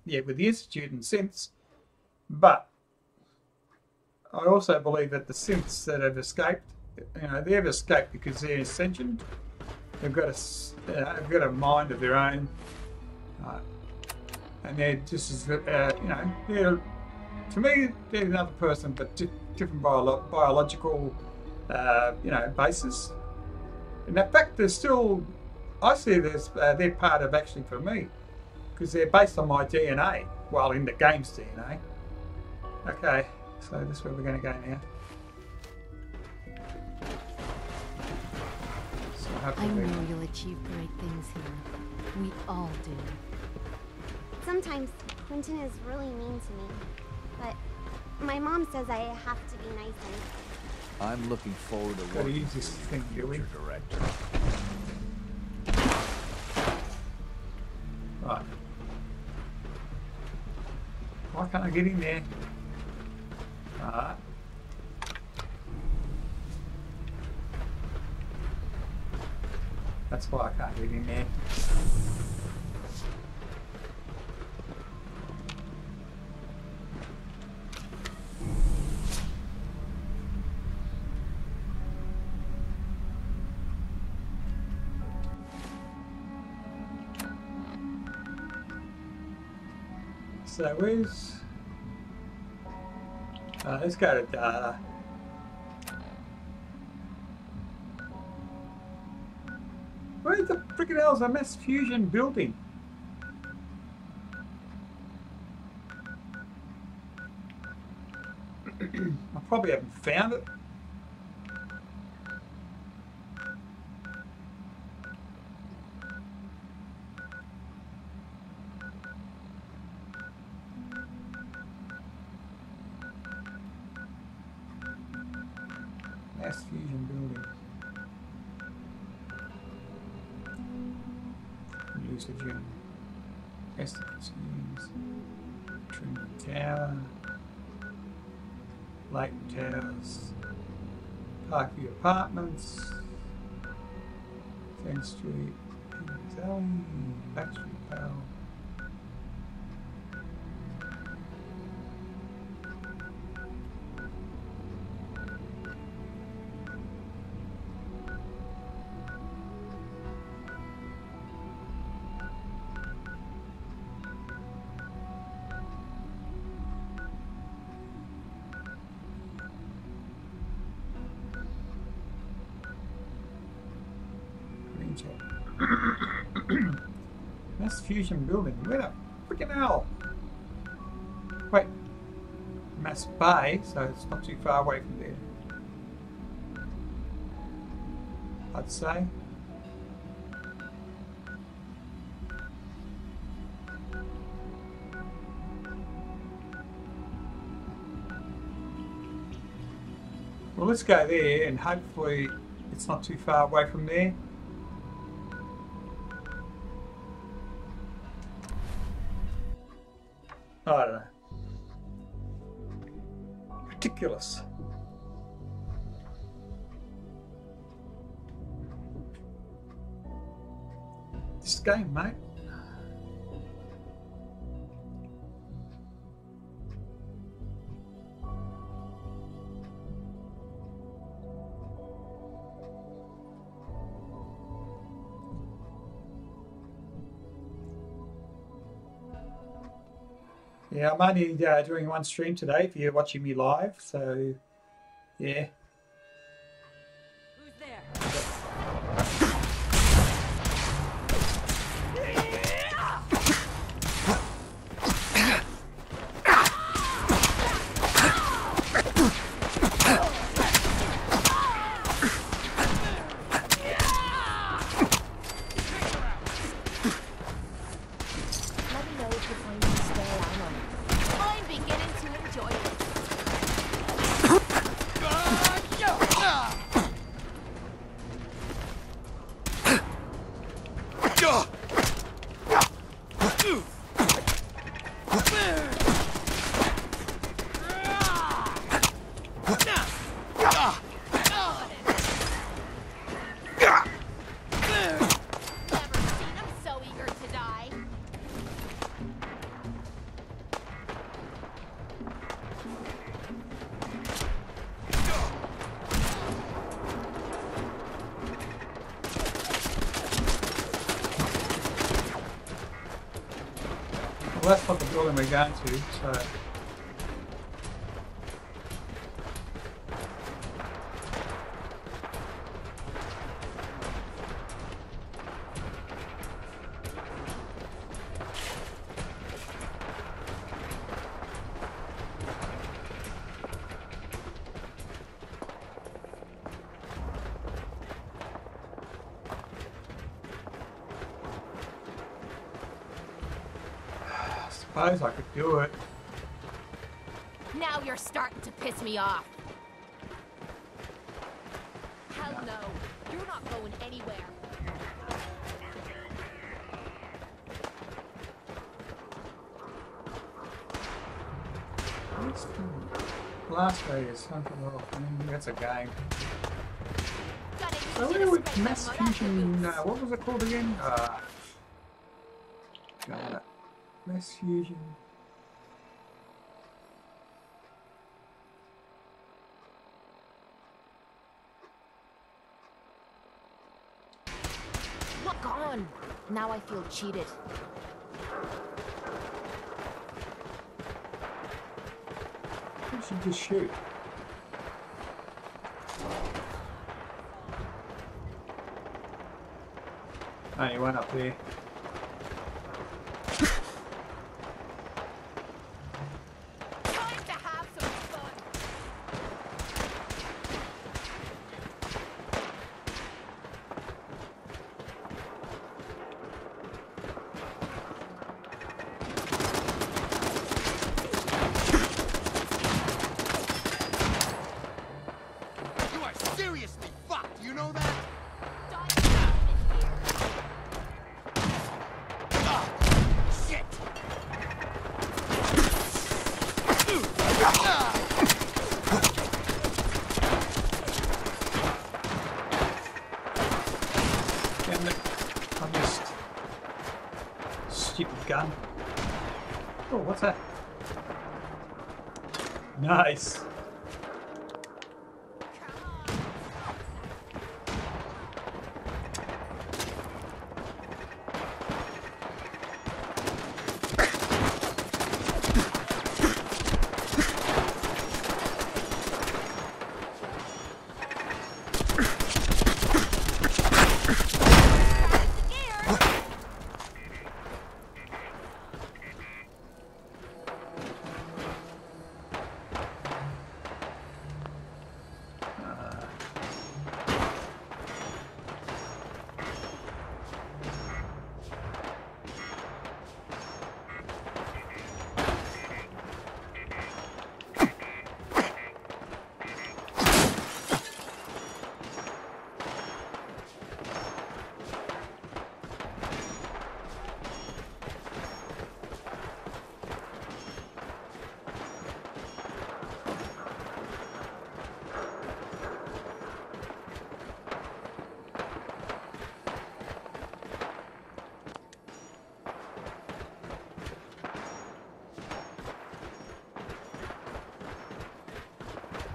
with the Institute and synths, but I also believe that the synths that have escaped, you know, they've escaped because they're sentient. They've got a mind of their own, and they're just as, you know, they're, to me, they're another person, but different biological, you know, basis. And in fact, they're still, I see this, they're part of actually for me, because they're based on my DNA, well, in the game's DNA. Okay, so this is where we're going to go now. So I know you'll achieve great things here. We all do. Sometimes Quentin is really mean to me, but my mom says I have to be nice and... I'm looking forward to working with you, future director. Right. Why can't I get in there? Alright. That's why I can't get in there. So where's... let's go to data. Where the freaking hell is a mass fusion building? I probably haven't found it. Mass fusion building. Usagen. Estimate schemes. Trinity Tower. Leighton Towers. Parkview Apartments. 10th Street. Alley. Backstreet Pal. Mass fusion building. Where the freaking hell? Wait. Mass Bay, so it's not too far away from there. I'd say. Well, let's go there and hopefully it's not too far away from there. I don't know. Ridiculous. This game, mate. Yeah, I'm only doing one stream today if you're watching me live, so yeah. Who's there? Well, that's not the building we're going to, so... I suppose I could do it. Now you're starting to piss me off. Hell no. You're not going anywhere. Las Vegas, something off. I mean, that's a game. So where would Mass Fusion, what was it called again? Got it. Mass Fusion. Look on. Now I feel cheated. You should just shoot. Oh, you went up there. Gun. Oh, what's that? Nice.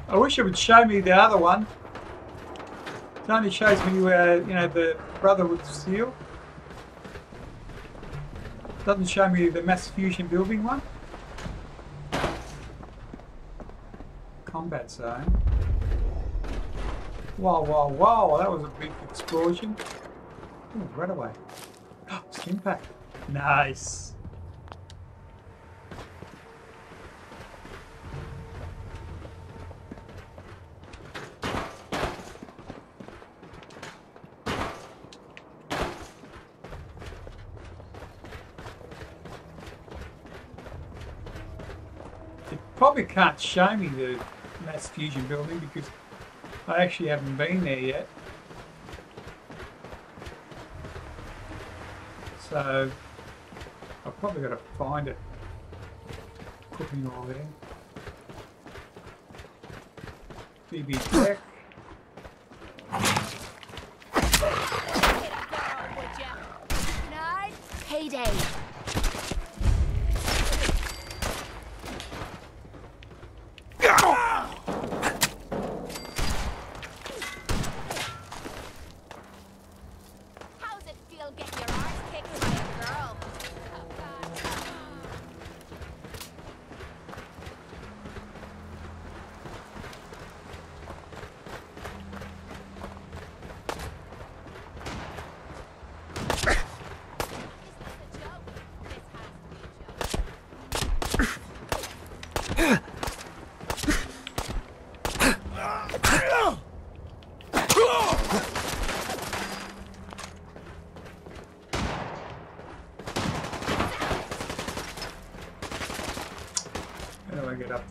I wish it would show me the other one. It only shows me where, you know, the Brotherhood of Steel. It doesn't show me the Mass Fusion building one. Combat zone. Wow, wow, wow, that was a big explosion. Ooh, right away. Stim pack. Nice. Probably can't show me the Mass Fusion building because I actually haven't been there yet. So I've probably got to find it. Put me all there. BB Tech. Payday.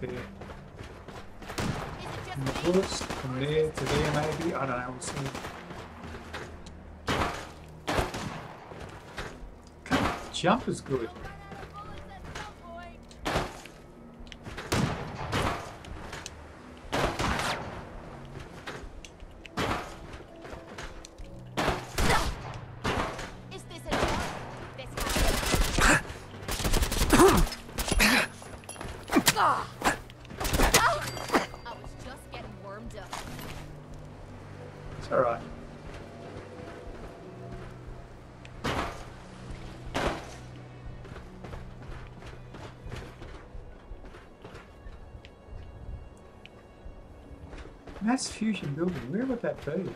there. And the bullets from there to there maybe. I don't know, we'll see. Can't jump as good. Alright. Mass fusion building, where would that be?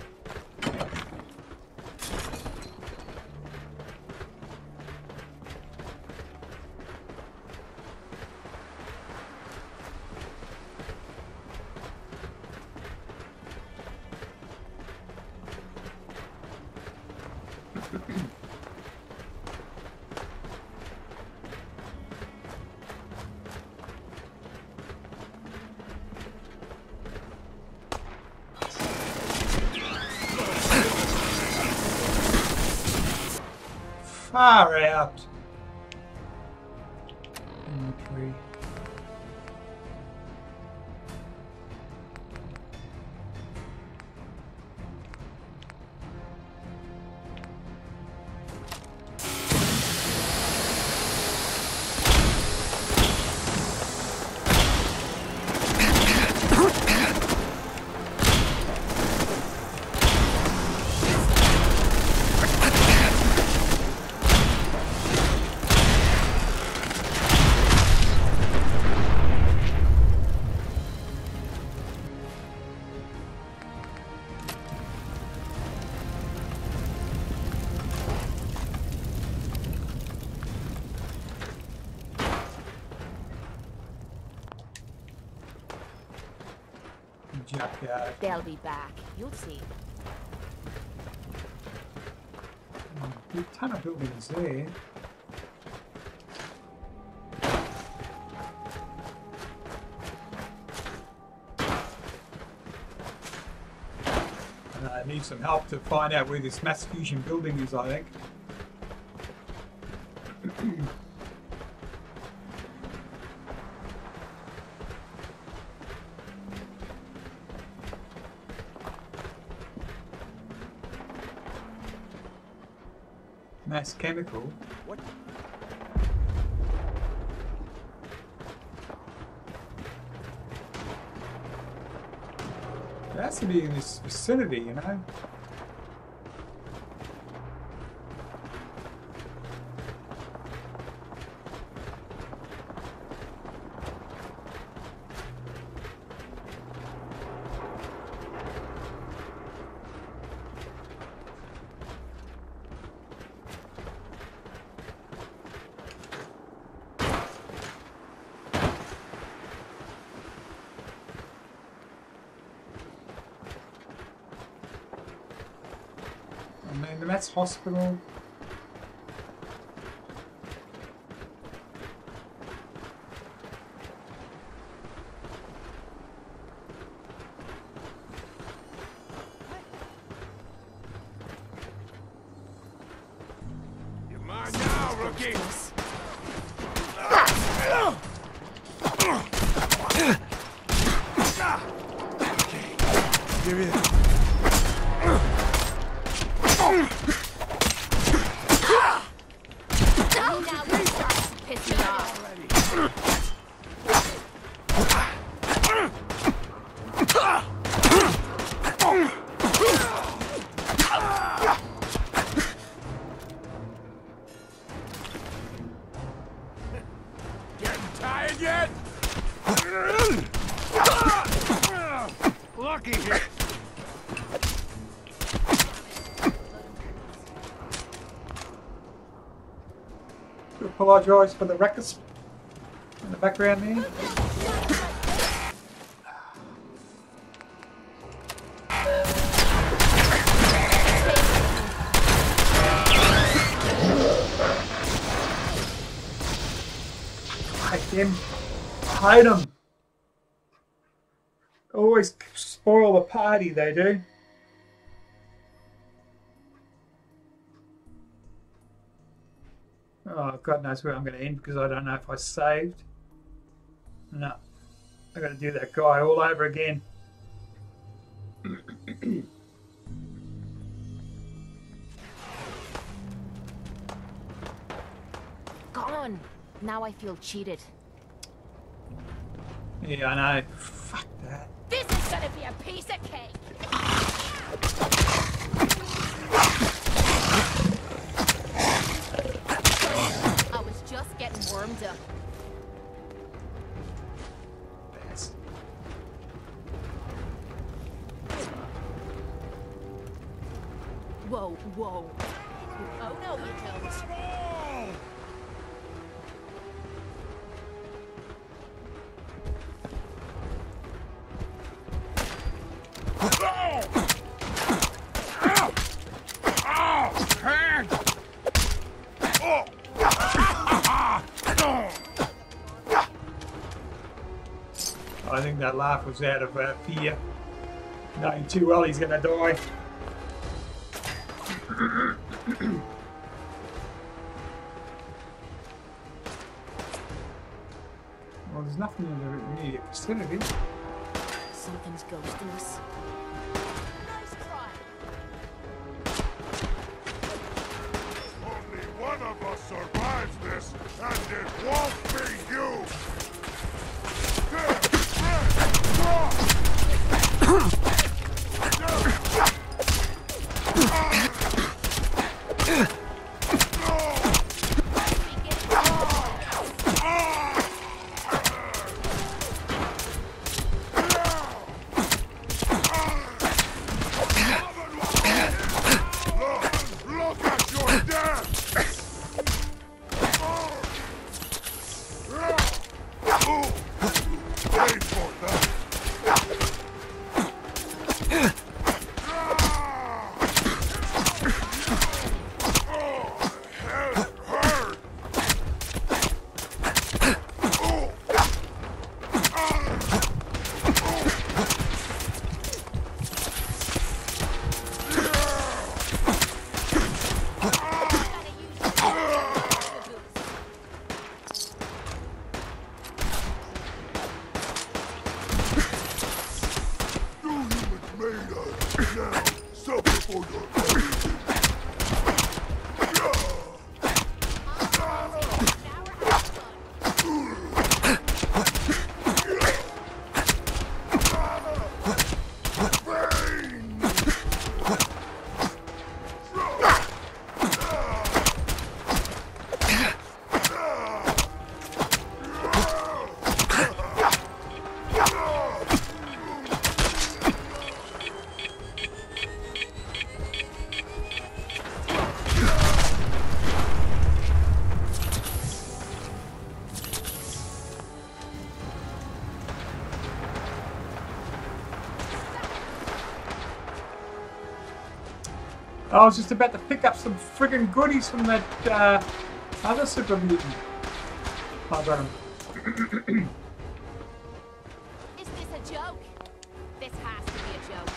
Far out. In the tree. Junkyard. They'll be back. You'll see. Big ton of buildings there. I need some help to find out where this mass fusion building is, I think. Mass chemical. What? It has to be in this vicinity, you know. And then the Mets Hospital. You're mine now, rookie! Give it. Getting tired yet? Lucky here. Apologise for the ruckus in the background there. Hate him. I hate him. always spoil the party, they do. Oh, God knows where I'm going to end because I don't know if I saved. No. I've got to do that guy all over again. Gone. Now I feel cheated. Yeah, I know. Fuck that. This is gonna be a piece of cake. I was just getting warmed up. Whoa, whoa. Oh no, you don't. I think that laugh was out of fear. Knowing too well he's gonna die. Well, there's nothing in the immediate vicinity. Something's ghosting us. Only one of us survives this, and it won't be you! Look at your death! Wait for that! I was just about to pick up some friggin' goodies from that other super mutant. I got him. Is this a joke? This has to be a joke.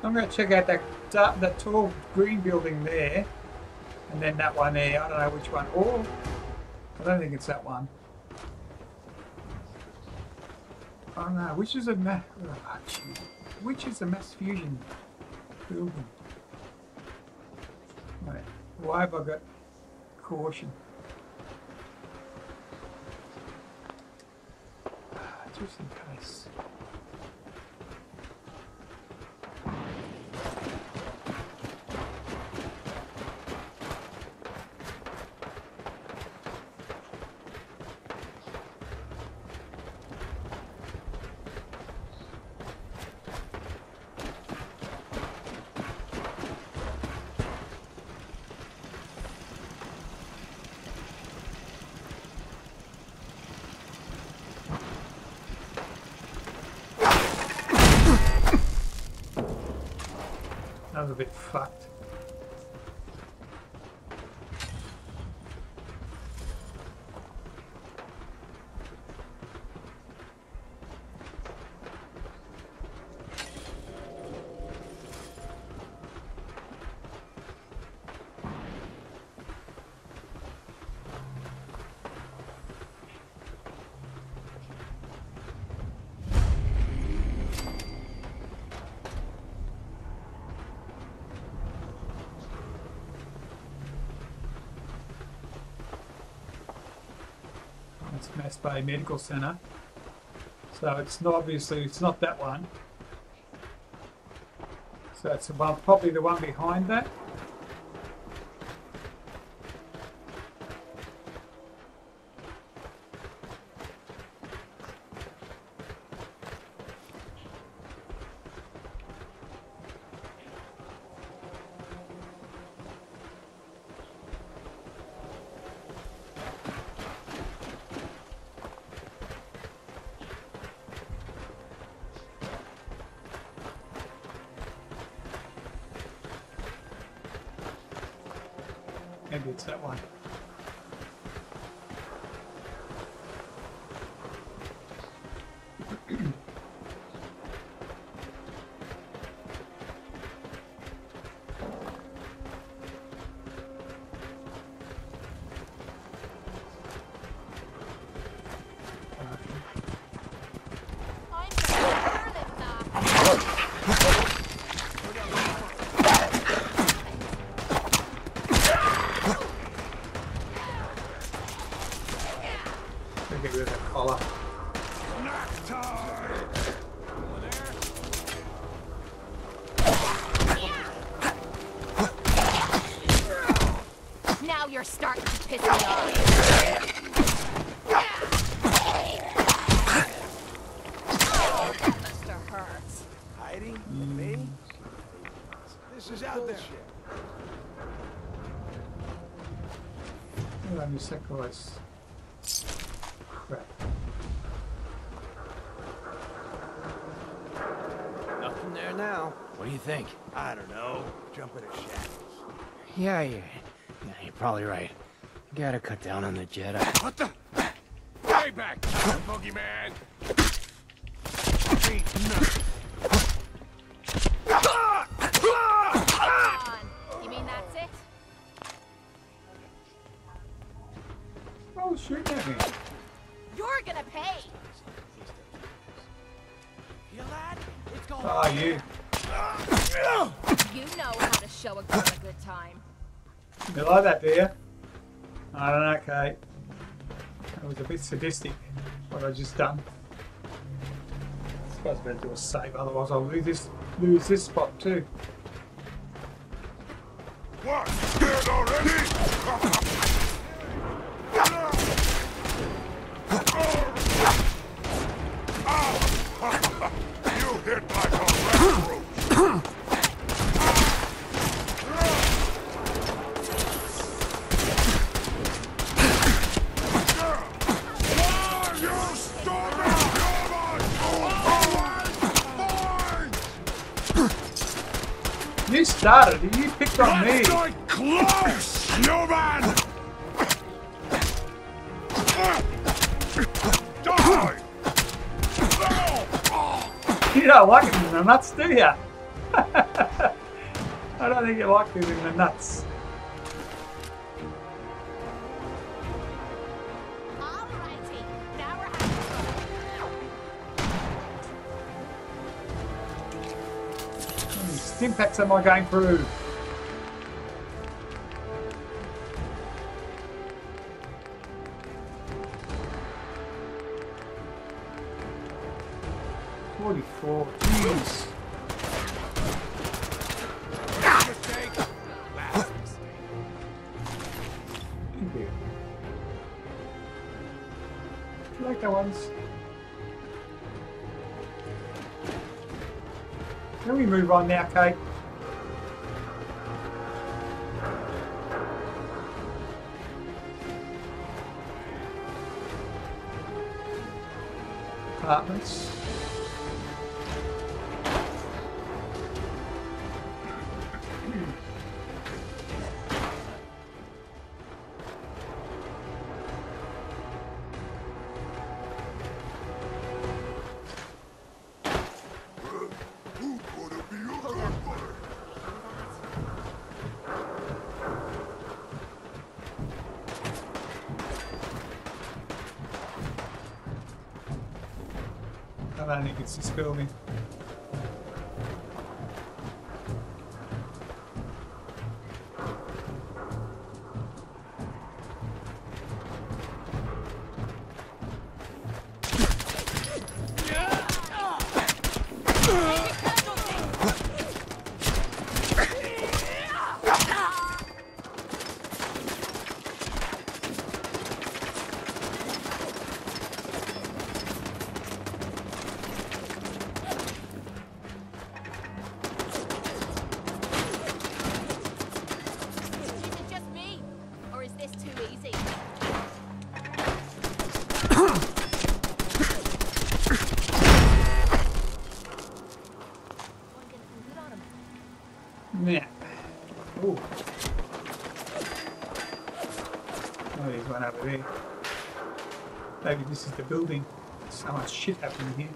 I'm going to check out that tall green building there, and then that one there. I don't know which one. Oh, I don't think it's that one. I don't know. Which is a mass fusion building? Right. Why have I got caution? Just in case. That was a bit fucked. It's Mass Bay Medical Center. So it's not obviously it's not that one. So it's the one, probably the one behind that. Maybe it's that one. Get rid of that collar. Now you're starting to piss me off. Mr. Hurts. Hiding? Me? This is out there. Let me sacrifice. Crap. Nothing there now. What do you think? I don't know. Jump in the shadows. Yeah, you're probably right. Gotta cut down on the Jedi. What the? Stay back, boogeyman! You mean that's it? Oh, shoot at me. You're gonna pay. Feel that? It's going. Oh, you. You know how to show a girl a good time. You like that, do you? I don't know, Kate. That was a bit sadistic, what I just done. I suppose I better do a save, otherwise I'll lose this spot too. What? Scared already? You hit like a railroad. You started it, you picked on me. Close, human! Die! You don't like it in the nuts, do you? I don't think you like it in the nuts. How many stim packs am I going through? Jeez. Thank you. You like that ones? Can we move on now, Kate? Apartments. I don't think it's this building. Yeah. Ooh. Oh, there's one over there. Maybe this is the building. So much shit happening here.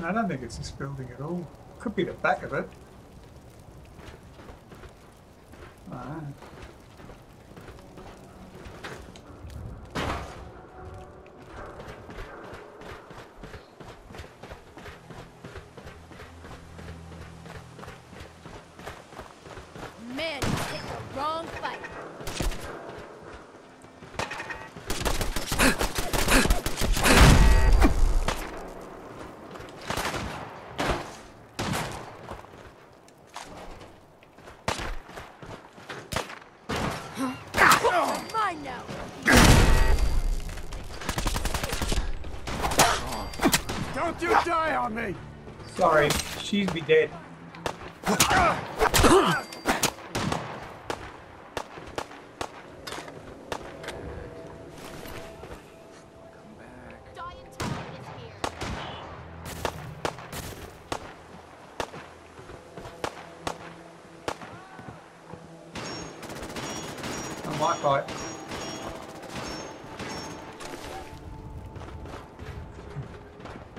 I don't think it's this building at all. Could be the back of it. Ah. Man, you picked the wrong fight. Don't you die on me! Sorry, she'd be dead. I might fight.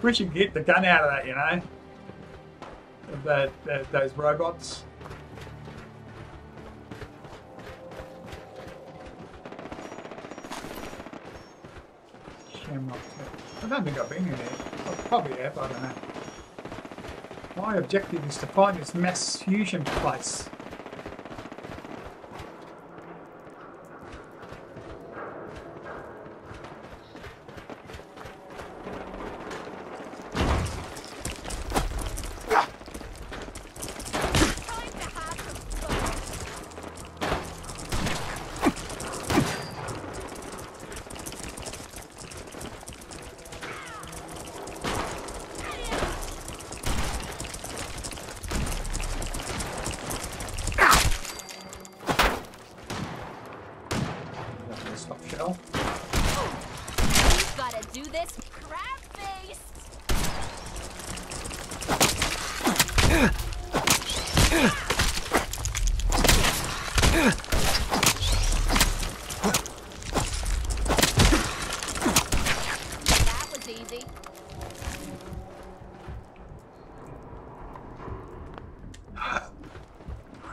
Wish you could get the gun out of that, you know? Those robots. Shamrock. I don't think I've been in there. I probably have, I don't know. My objective is to find this mass fusion place.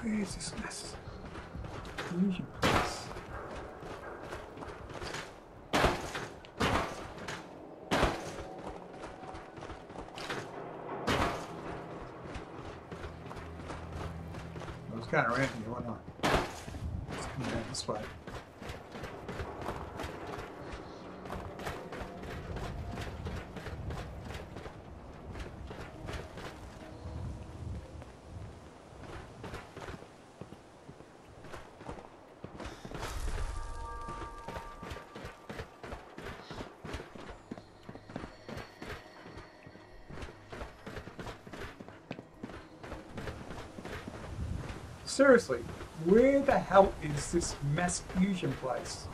Where is this mass fusion place? I was going around here, wasn't I? Let's come down this way. Seriously, where the hell is this mass fusion place?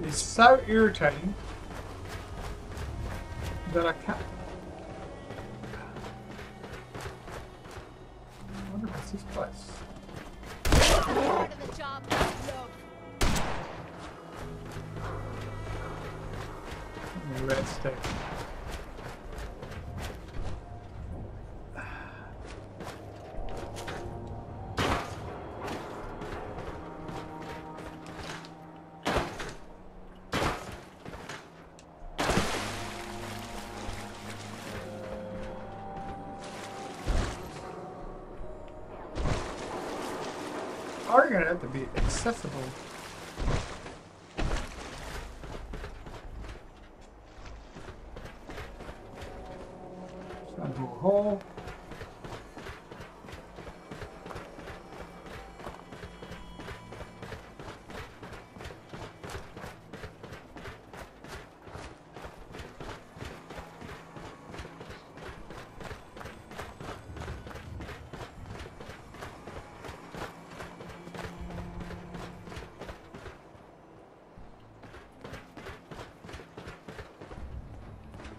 It's so irritating that I can't. I wonder if it's this place. Red stick. Are going to have to be accessible. Down to a hole.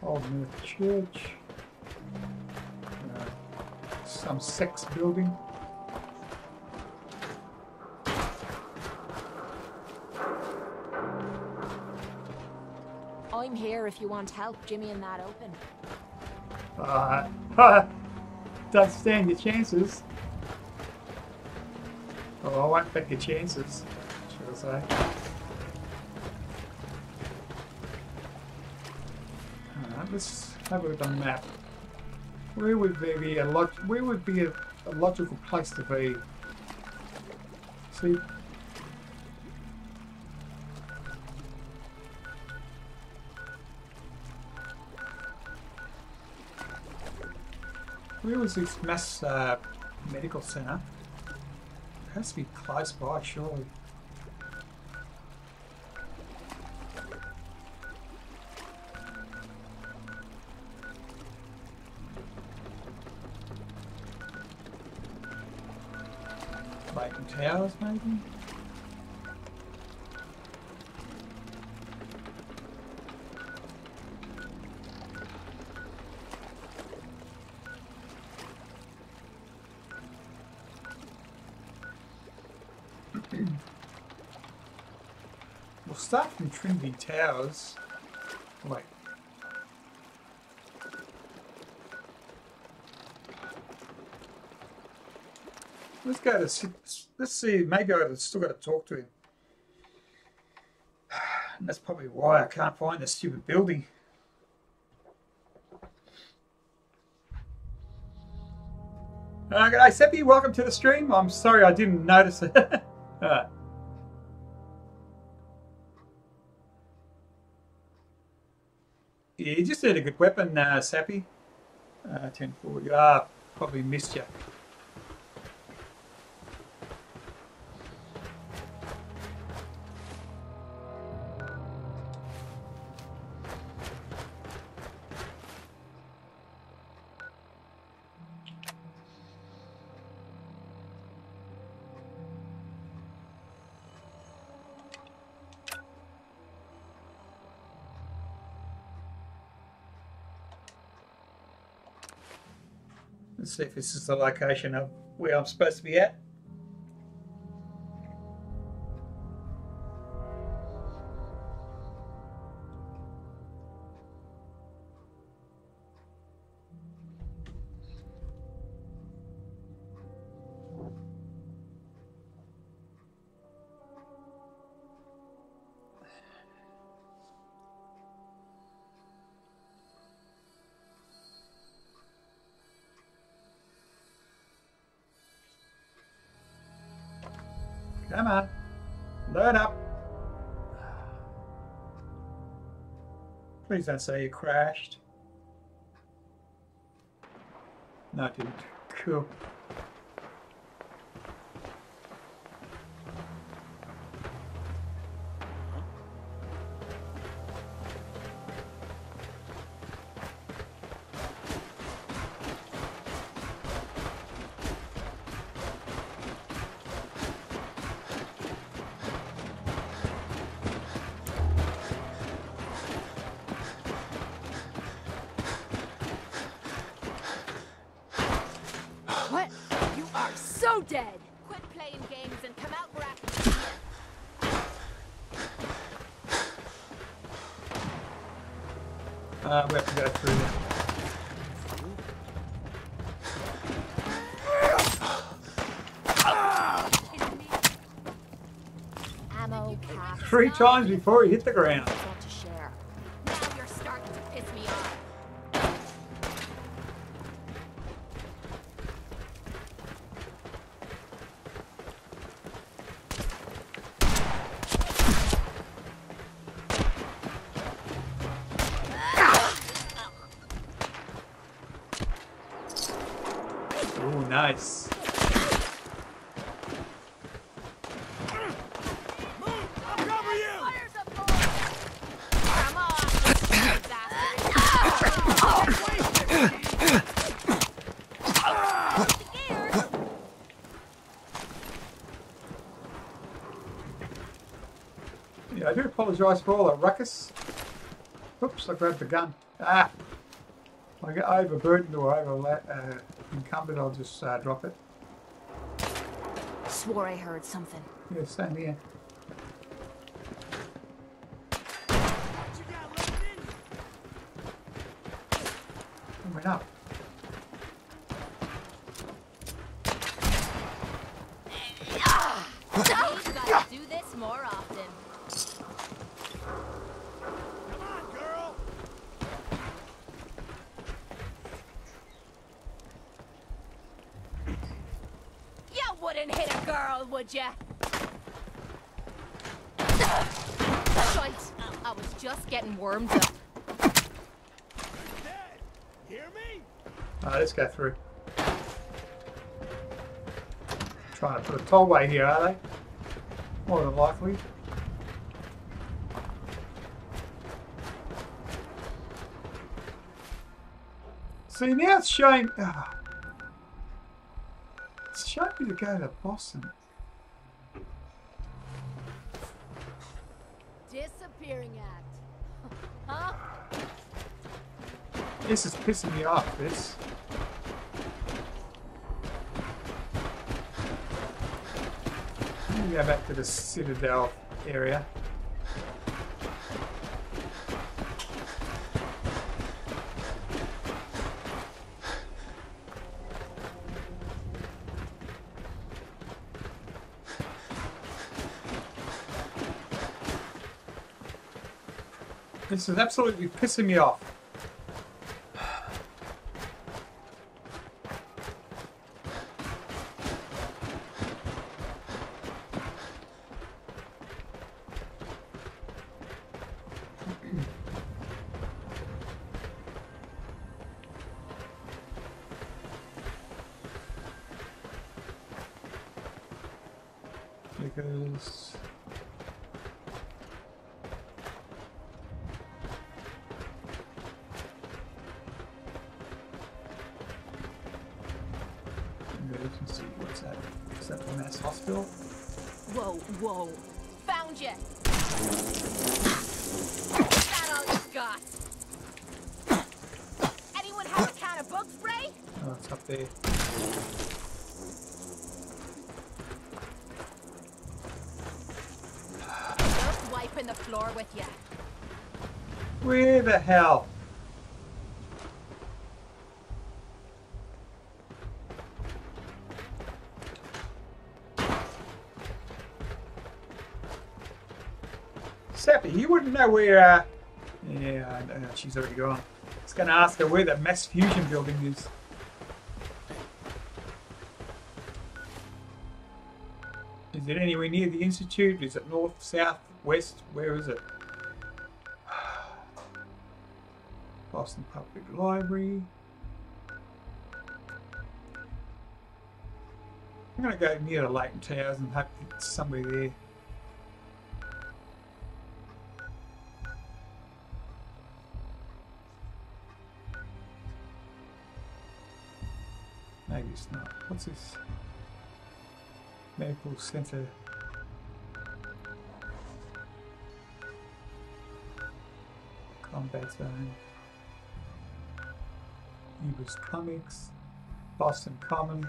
Old North Church, some sex building. I'm here if you want help jimmying that open. Don't stand your chances. Oh, I won't bet your chances, should I say. Let's have a look at the map. Where would there be a logical place to be? See? Where was this mass medical centre? It has to be close by, surely. Clayton Towers, maybe? We'll start from Trinity Towers. Wait. Let's go to. Let's see. Maybe I've still got to talk to him. And that's probably why I can't find this stupid building. G'day, Seppi. Welcome to the stream. I'm sorry I didn't notice it. Yeah, you just need a good weapon, Sappy. 1040. Probably missed you. Let's see if this is the location of where I'm supposed to be at. Come on, load up. Please don't say you crashed. No, it didn't. Cool. What? You are so dead! Quit playing games and come out where I can see We have to go through there. ammo cap. 3 times before he hit the ground. Want to share. Now you're starting to piss me off. Oh, nice. Yeah, I do apologise for all the ruckus. Oops, I grabbed the gun. Ah! If I get overburdened or over encumbered, I'll just drop it. Swore I heard something. Yeah, same here. Coming up. We've got to do this more often. You wouldn't hit a girl, would ya? Shite. I was just getting warmed up. Hear me? Let's go through. Trying to put a tollway here, are they? More than likely. See, now it's showing. It's showing me to go to Boston. Disappearing act. Huh? This is pissing me off, this. Let me go back to the Citadel area. This is absolutely pissing me off. Because you can see what's that? Is that the mass hospital? Whoa, whoa. Found you. Is that all you got? Anyone have a can of bug spray? Oh, What's up there? Just wiping the floor with you. Where the hell? Sappy, you wouldn't know where, yeah, I know, she's already gone. I was going to ask her where the mass fusion building is. Is it anywhere near the Institute? Is it north, south, west? Where is it? Boston Public Library. I'm going to go near the Leighton Towers and hope it's somewhere there. Maybe it's not. What's this? Medical Center. Combat Zone. Ebers Comics. Boston Common.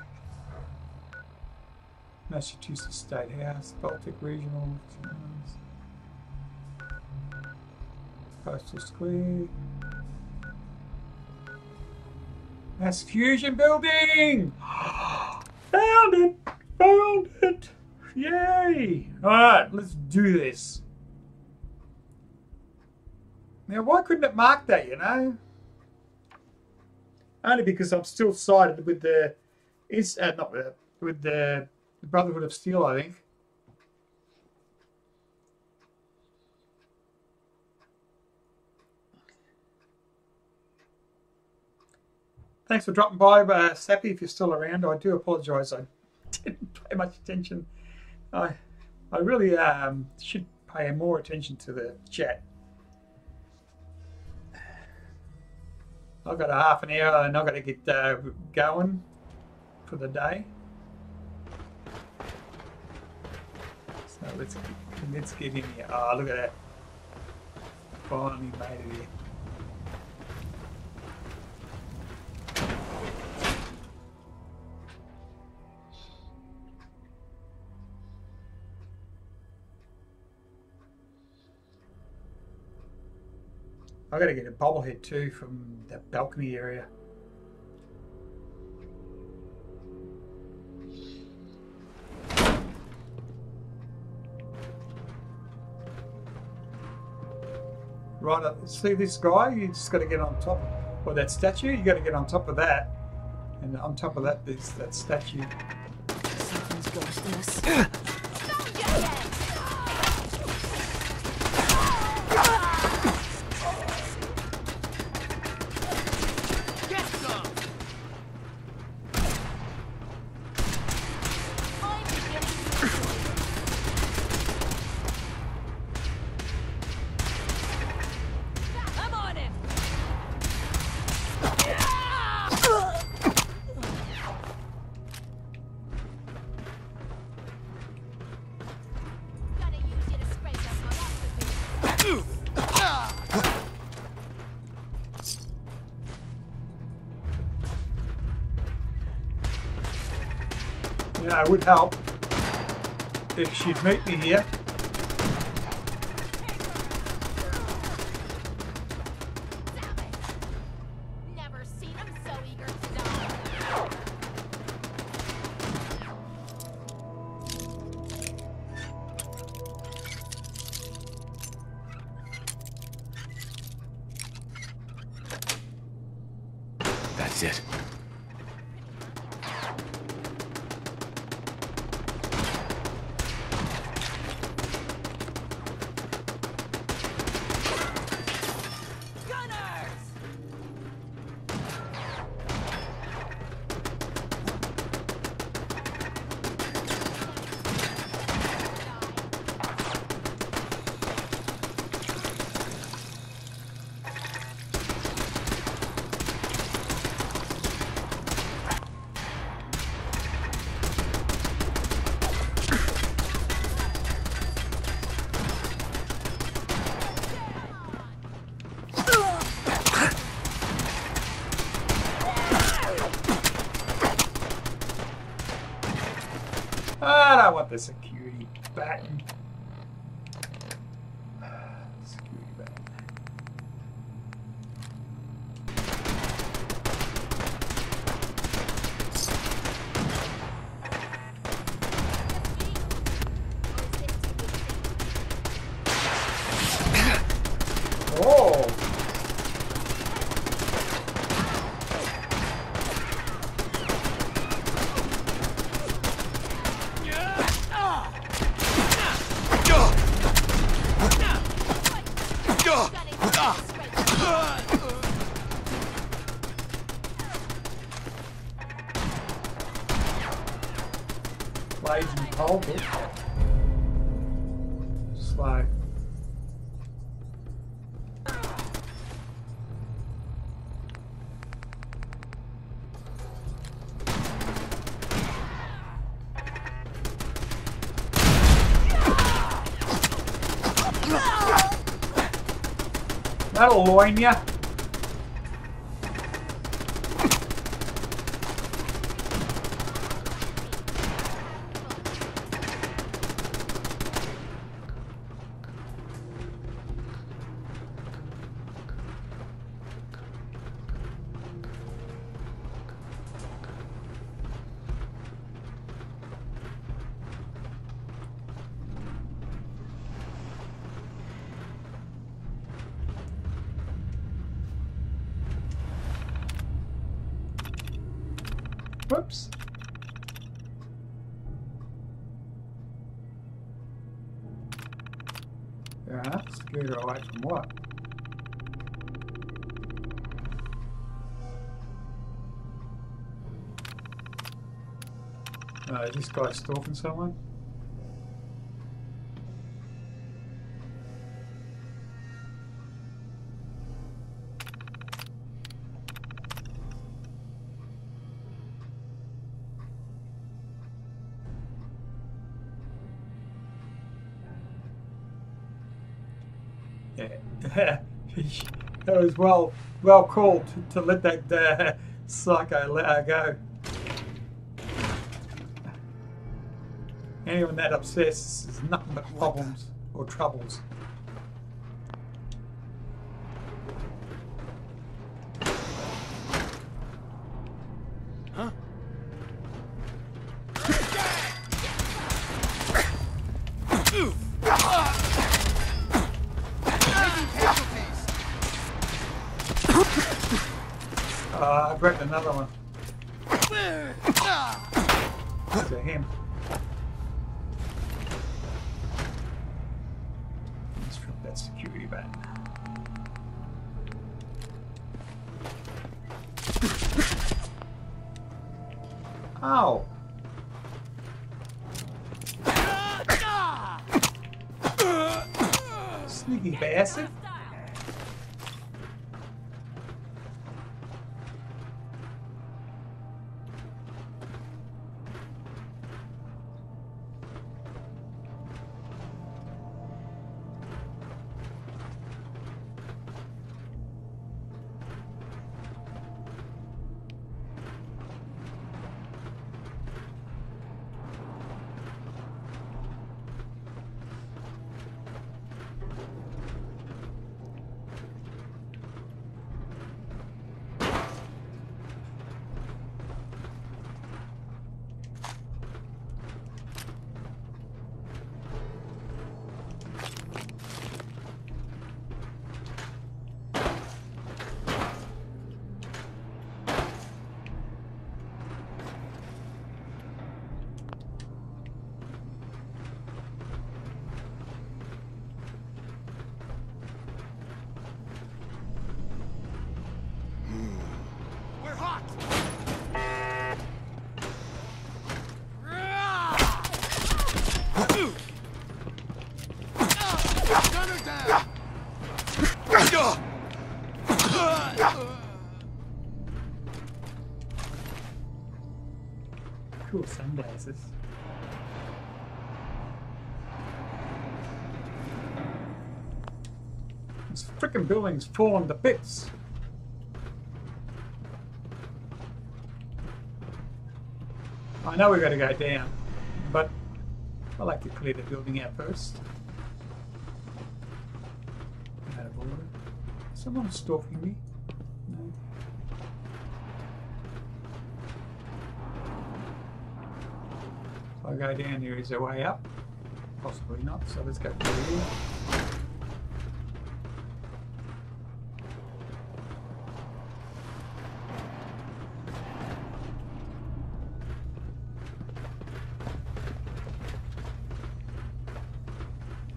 Massachusetts State House. Baltic Regional. Postal Square. Mass Fusion Building! Found it! Found it! Yay! Alright, let's do this. Now, why couldn't it mark that, you know? Only because I'm still sided with the... with the Brotherhood of Steel, I think. Thanks for dropping by, Sappy, if you're still around. I do apologise, I didn't pay much attention. I really should pay more attention to the chat. I've got a half an hour and I've got to get going for the day. So let's get in here. Oh, look at that. Finally made it here. I've got to get a bobblehead too from that balcony area. Right, see this guy? You just got to get on top. Or that statue, you got to get on top of that. And on top of that, there's that statue. Something's ghosting us. Yeah, it would help if she'd meet me here. Never seen him so eager to die. That's it. I want the security button. Security button. Oh! Blazing cold. Slow. That'll loin ya. Whoops. Fair enough. Scared her away from what? Is this guy stalking someone? Yeah, that was well called to let that psycho let her go. Anyone that obsessed is nothing but problems or troubles. Huh? I grabbed another one. To him. Let's drop that security button. Ow! Sneaky bastard. Cool sunglasses. This frickin' building's falling to bits. I know we gotta go down, but I like to clear the building out first. Out of order. Someone stalking me? No. If I go down here, is there a way up? Possibly not, so let's go through here.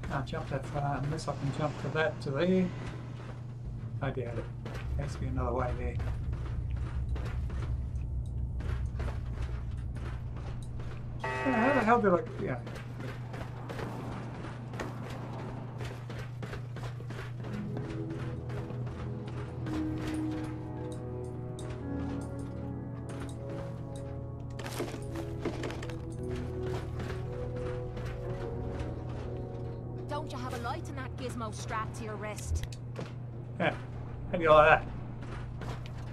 Can't jump that far unless I can jump to that, to there. I doubt it. There has to be another way there. How the hell did I... yeah. Don't you have a light in that gizmo strapped to your wrist? Yeah. How do you like that?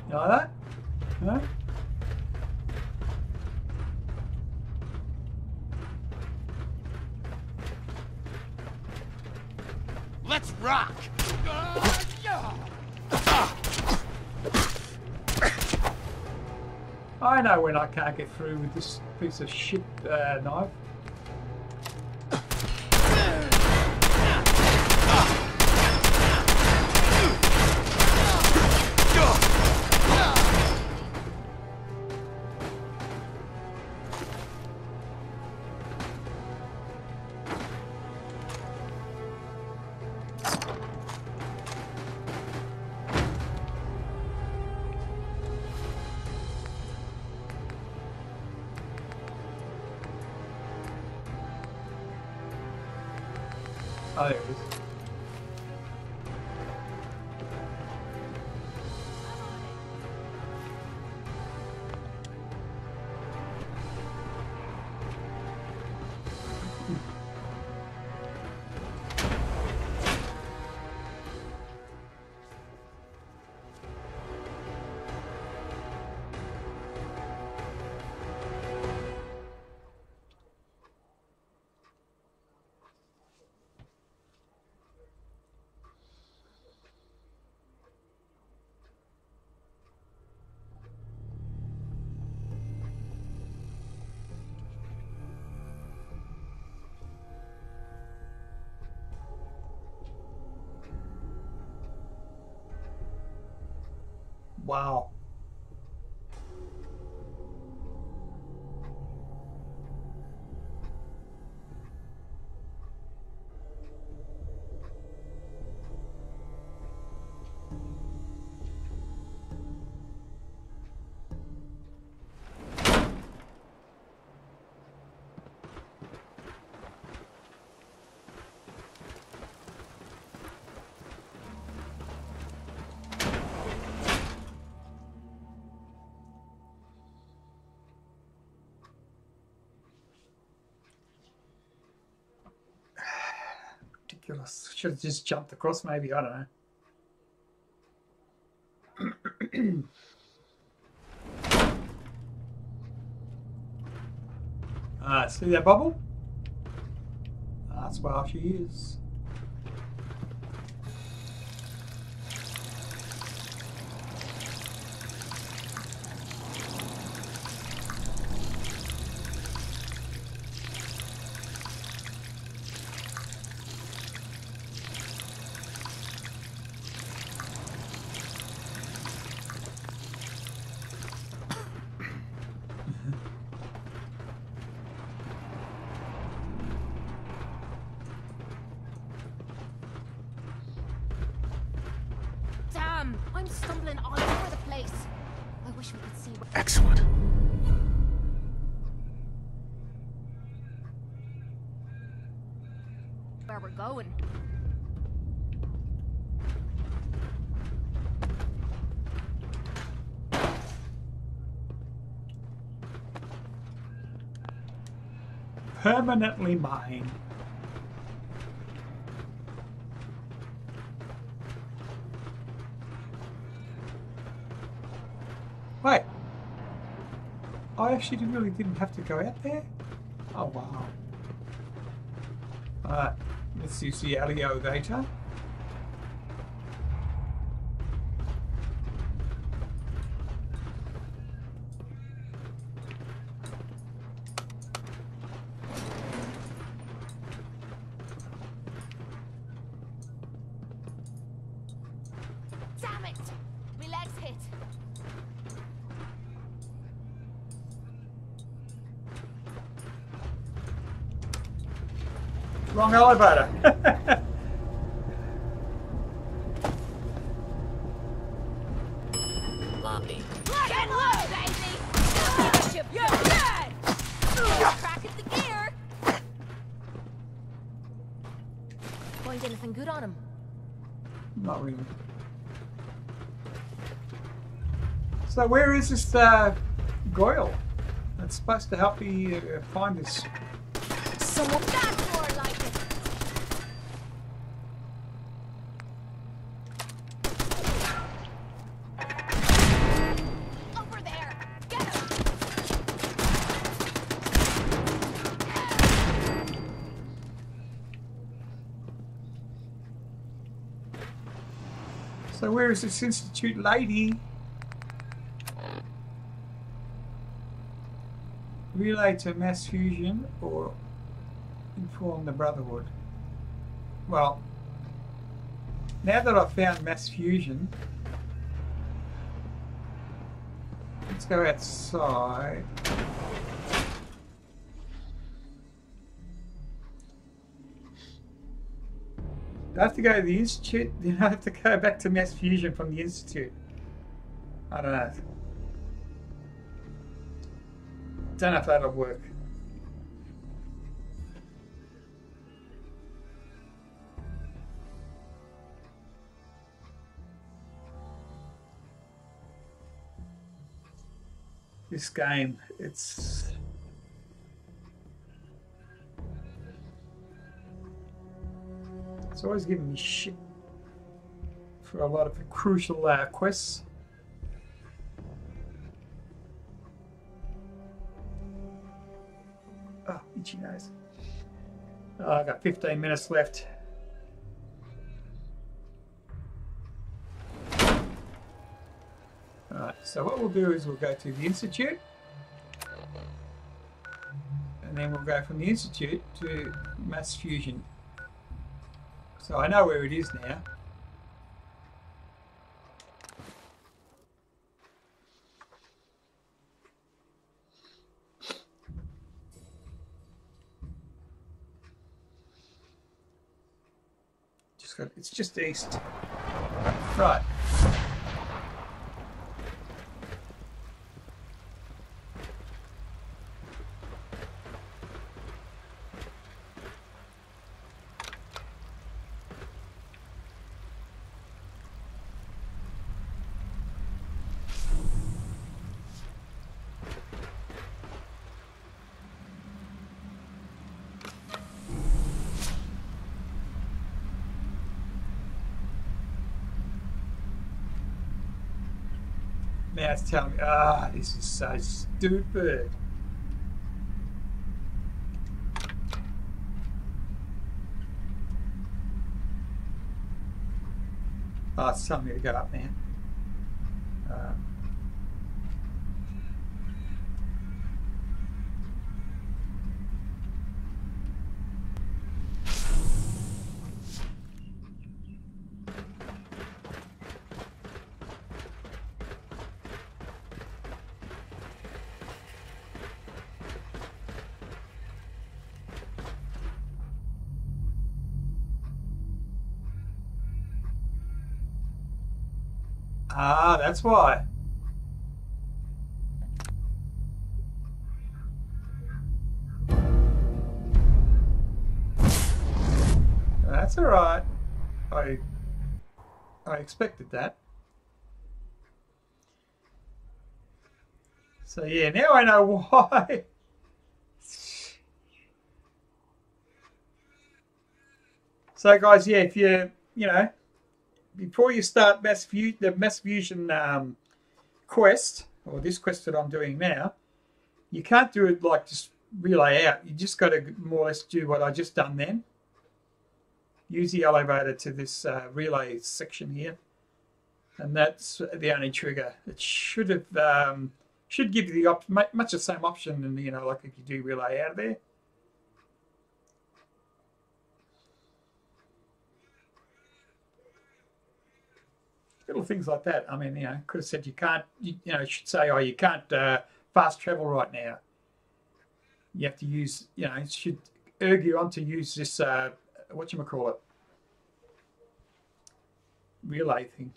You like that? No? Let's rock! I know when I can't get through with this piece of shit knife. Oh, there it is. Wow. Ridiculous. Should have just jumped across, maybe. I don't know. See that bubble? That's where she is. I'm stumbling all over the place. I wish we could see where... Excellent. where we're going. Permanently mine. Wait. I actually really didn't have to go out there? Oh, wow. Let's use the elevator. Damn it! My legs hit. Wrong elevator. Lobby. Get low, baby! You're dead! Crack at the gear! Find anything good on him? Not really. So where is this Goyle? That's supposed to help me find this. Someone that's more like it. Over there. Get him. So where is this Institute lady? Relay to mass fusion or inform the Brotherhood. Well, now that I've found mass fusion, let's go outside. Do I have to go to the Institute? Then I have to go back to mass fusion from the Institute. I don't know. Don't know if that'll work. This game, it's always giving me shit for a lot of crucial quests. Oh, itchy nose. Oh, I got 15 minutes left. Alright, so what we'll do is we'll go to the Institute. And then we'll go from the Institute to mass fusion. So I know where it is now. It's just east. Right. Now it's telling me, this is so stupid. Oh, it's telling me to go up now. Ah, that's why. That's all right. I expected that. So yeah, now I know why. So guys, yeah, if you know, before you start the mass fusion quest, or this quest that I'm doing now, you can't do it like just relay out. You just got to more or less do what I just done then. use the elevator to this relay section here, and that's the only trigger. It should have should give you the much the same option, and like if you do relay out of there. Little things like that. I mean, could have said you can't. It should say, oh, you can't fast travel right now. You have to use. It should urge you on to use this. Whatchamacallit? Relay thing.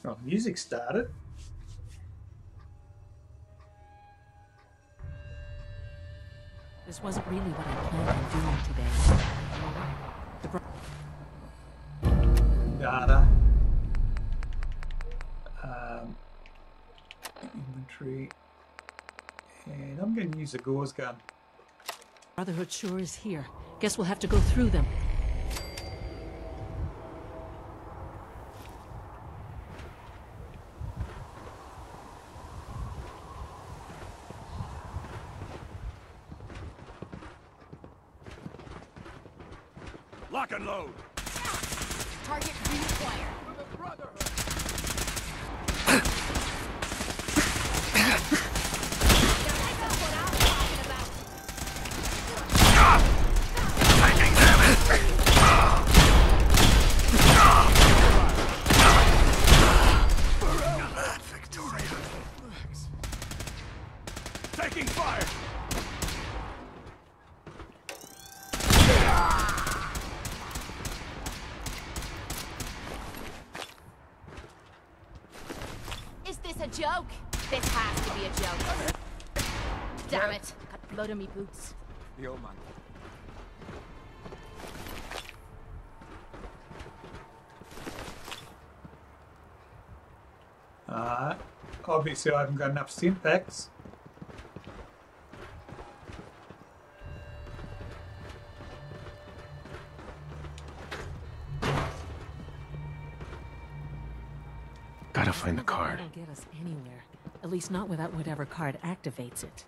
Well, music started. This wasn't really what I planned on doing today. Data. Inventory. And I'm going to use a Gauss gun. Brotherhood sure is here. Guess we'll have to go through them. Lock and load. Target reacquired. Taking damage. Victoria. Taking fire. Joke? This has to be a joke. Damn it. Got blood on me boots. The old man. Obviously I haven't got enough syntax. Gotta find the card. That'll get us anywhere. At least not without whatever card activates it.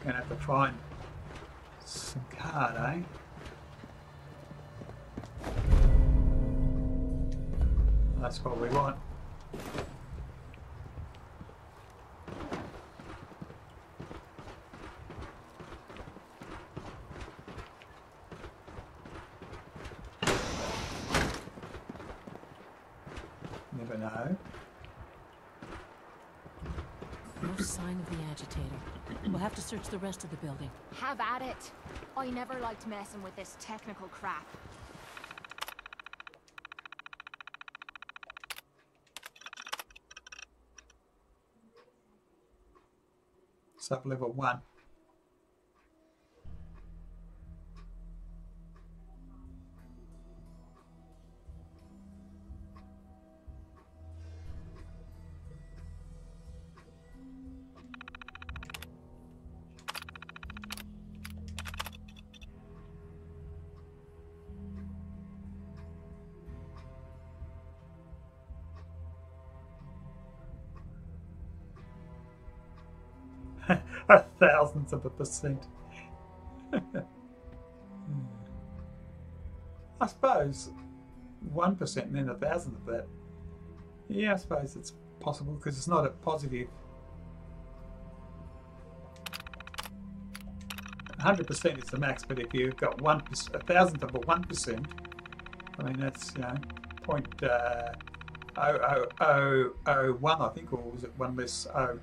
Gonna have to find some card, eh? That's what we want. Never know. No sign of the agitator. We'll have to search the rest of the building. Have at it. I never liked messing with this technical crap. Sub-level 1. Thousandths of a percent. I suppose 1% and then 1,000th of that. Yeah, I suppose it's possible because it's not a positive. 100% is the max, but if you've got 1%, 1,000th of a 1%, I mean that's 0.00001, I think, or was it 1 less 0%?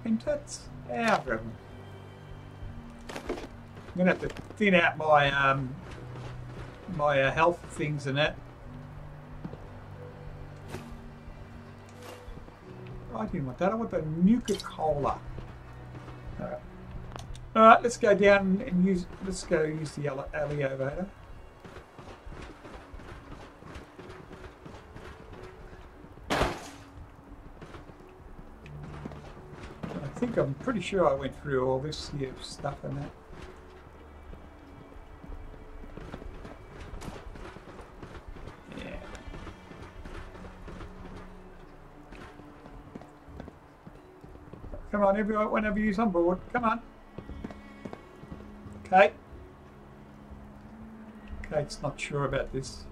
And that's our problem. I'm gonna have to thin out my my health things and that. I didn't want that. I want the Nuka-Cola. Alright. Alright, let's go down and use the elevator. I'm pretty sure I went through all this here stuff and that. Yeah. Come on, everyone, whenever you're on board. Come on. Okay. Kate's not sure about this.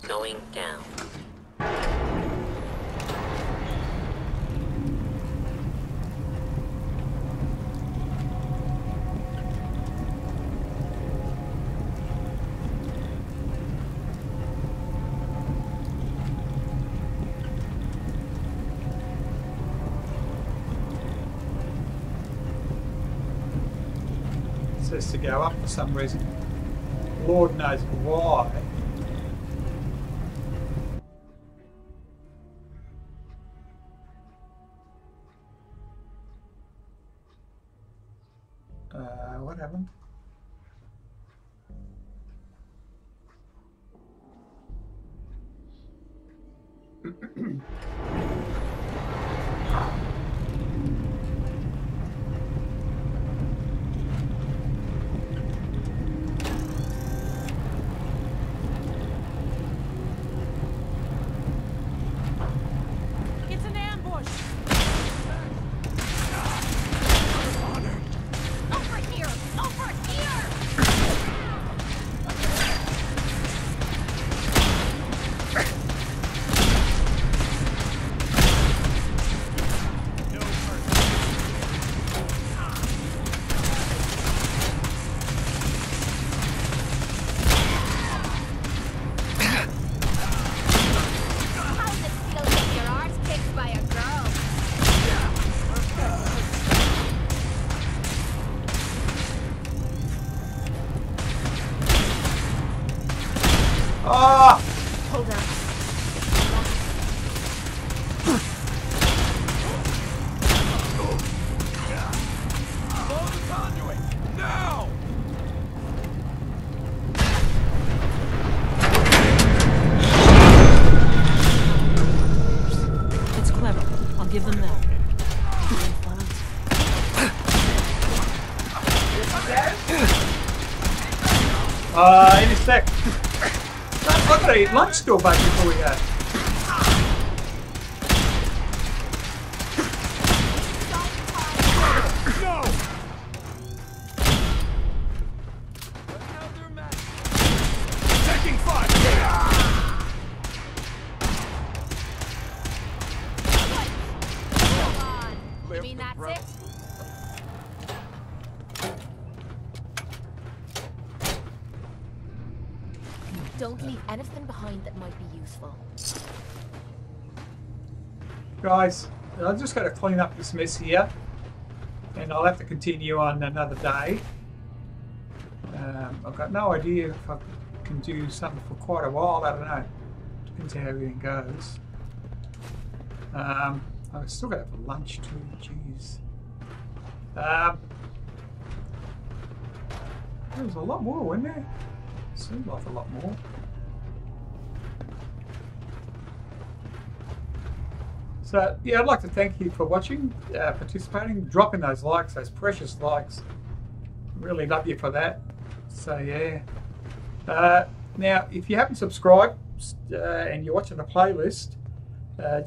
Going down. Says to go up for some reason. Lord knows why. What happened? It's an ambush! Over here! Over here! How's it feel to get your arse kicked by a girl? Ah! Hold on. Blow the conduit! Now! It's clever. I'll give them that. In a sec. I've got to eat lunch still back before we go. No! Taking fire! Come on. You mean that's it? Don't leave anything behind that might be useful. Guys, I've just got to clean up this mess here. And I'll have to continue on another day. I've got no idea if I can do something for quite a while. I don't know. Depends how everything goes. I've still got to have lunch too. Jeez. There was a lot more, wasn't there? Seemed like a lot more. So, yeah, I'd like to thank you for watching, participating, dropping those likes, those precious likes. Really love you for that. So, yeah. Now, if you haven't subscribed and you're watching the playlist,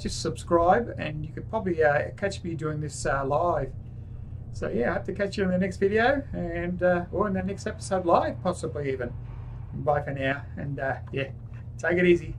just subscribe and you could probably catch me doing this live. So, yeah, I hope to catch you in the next video and or in the next episode live, possibly even. Bye for now, and yeah, take it easy.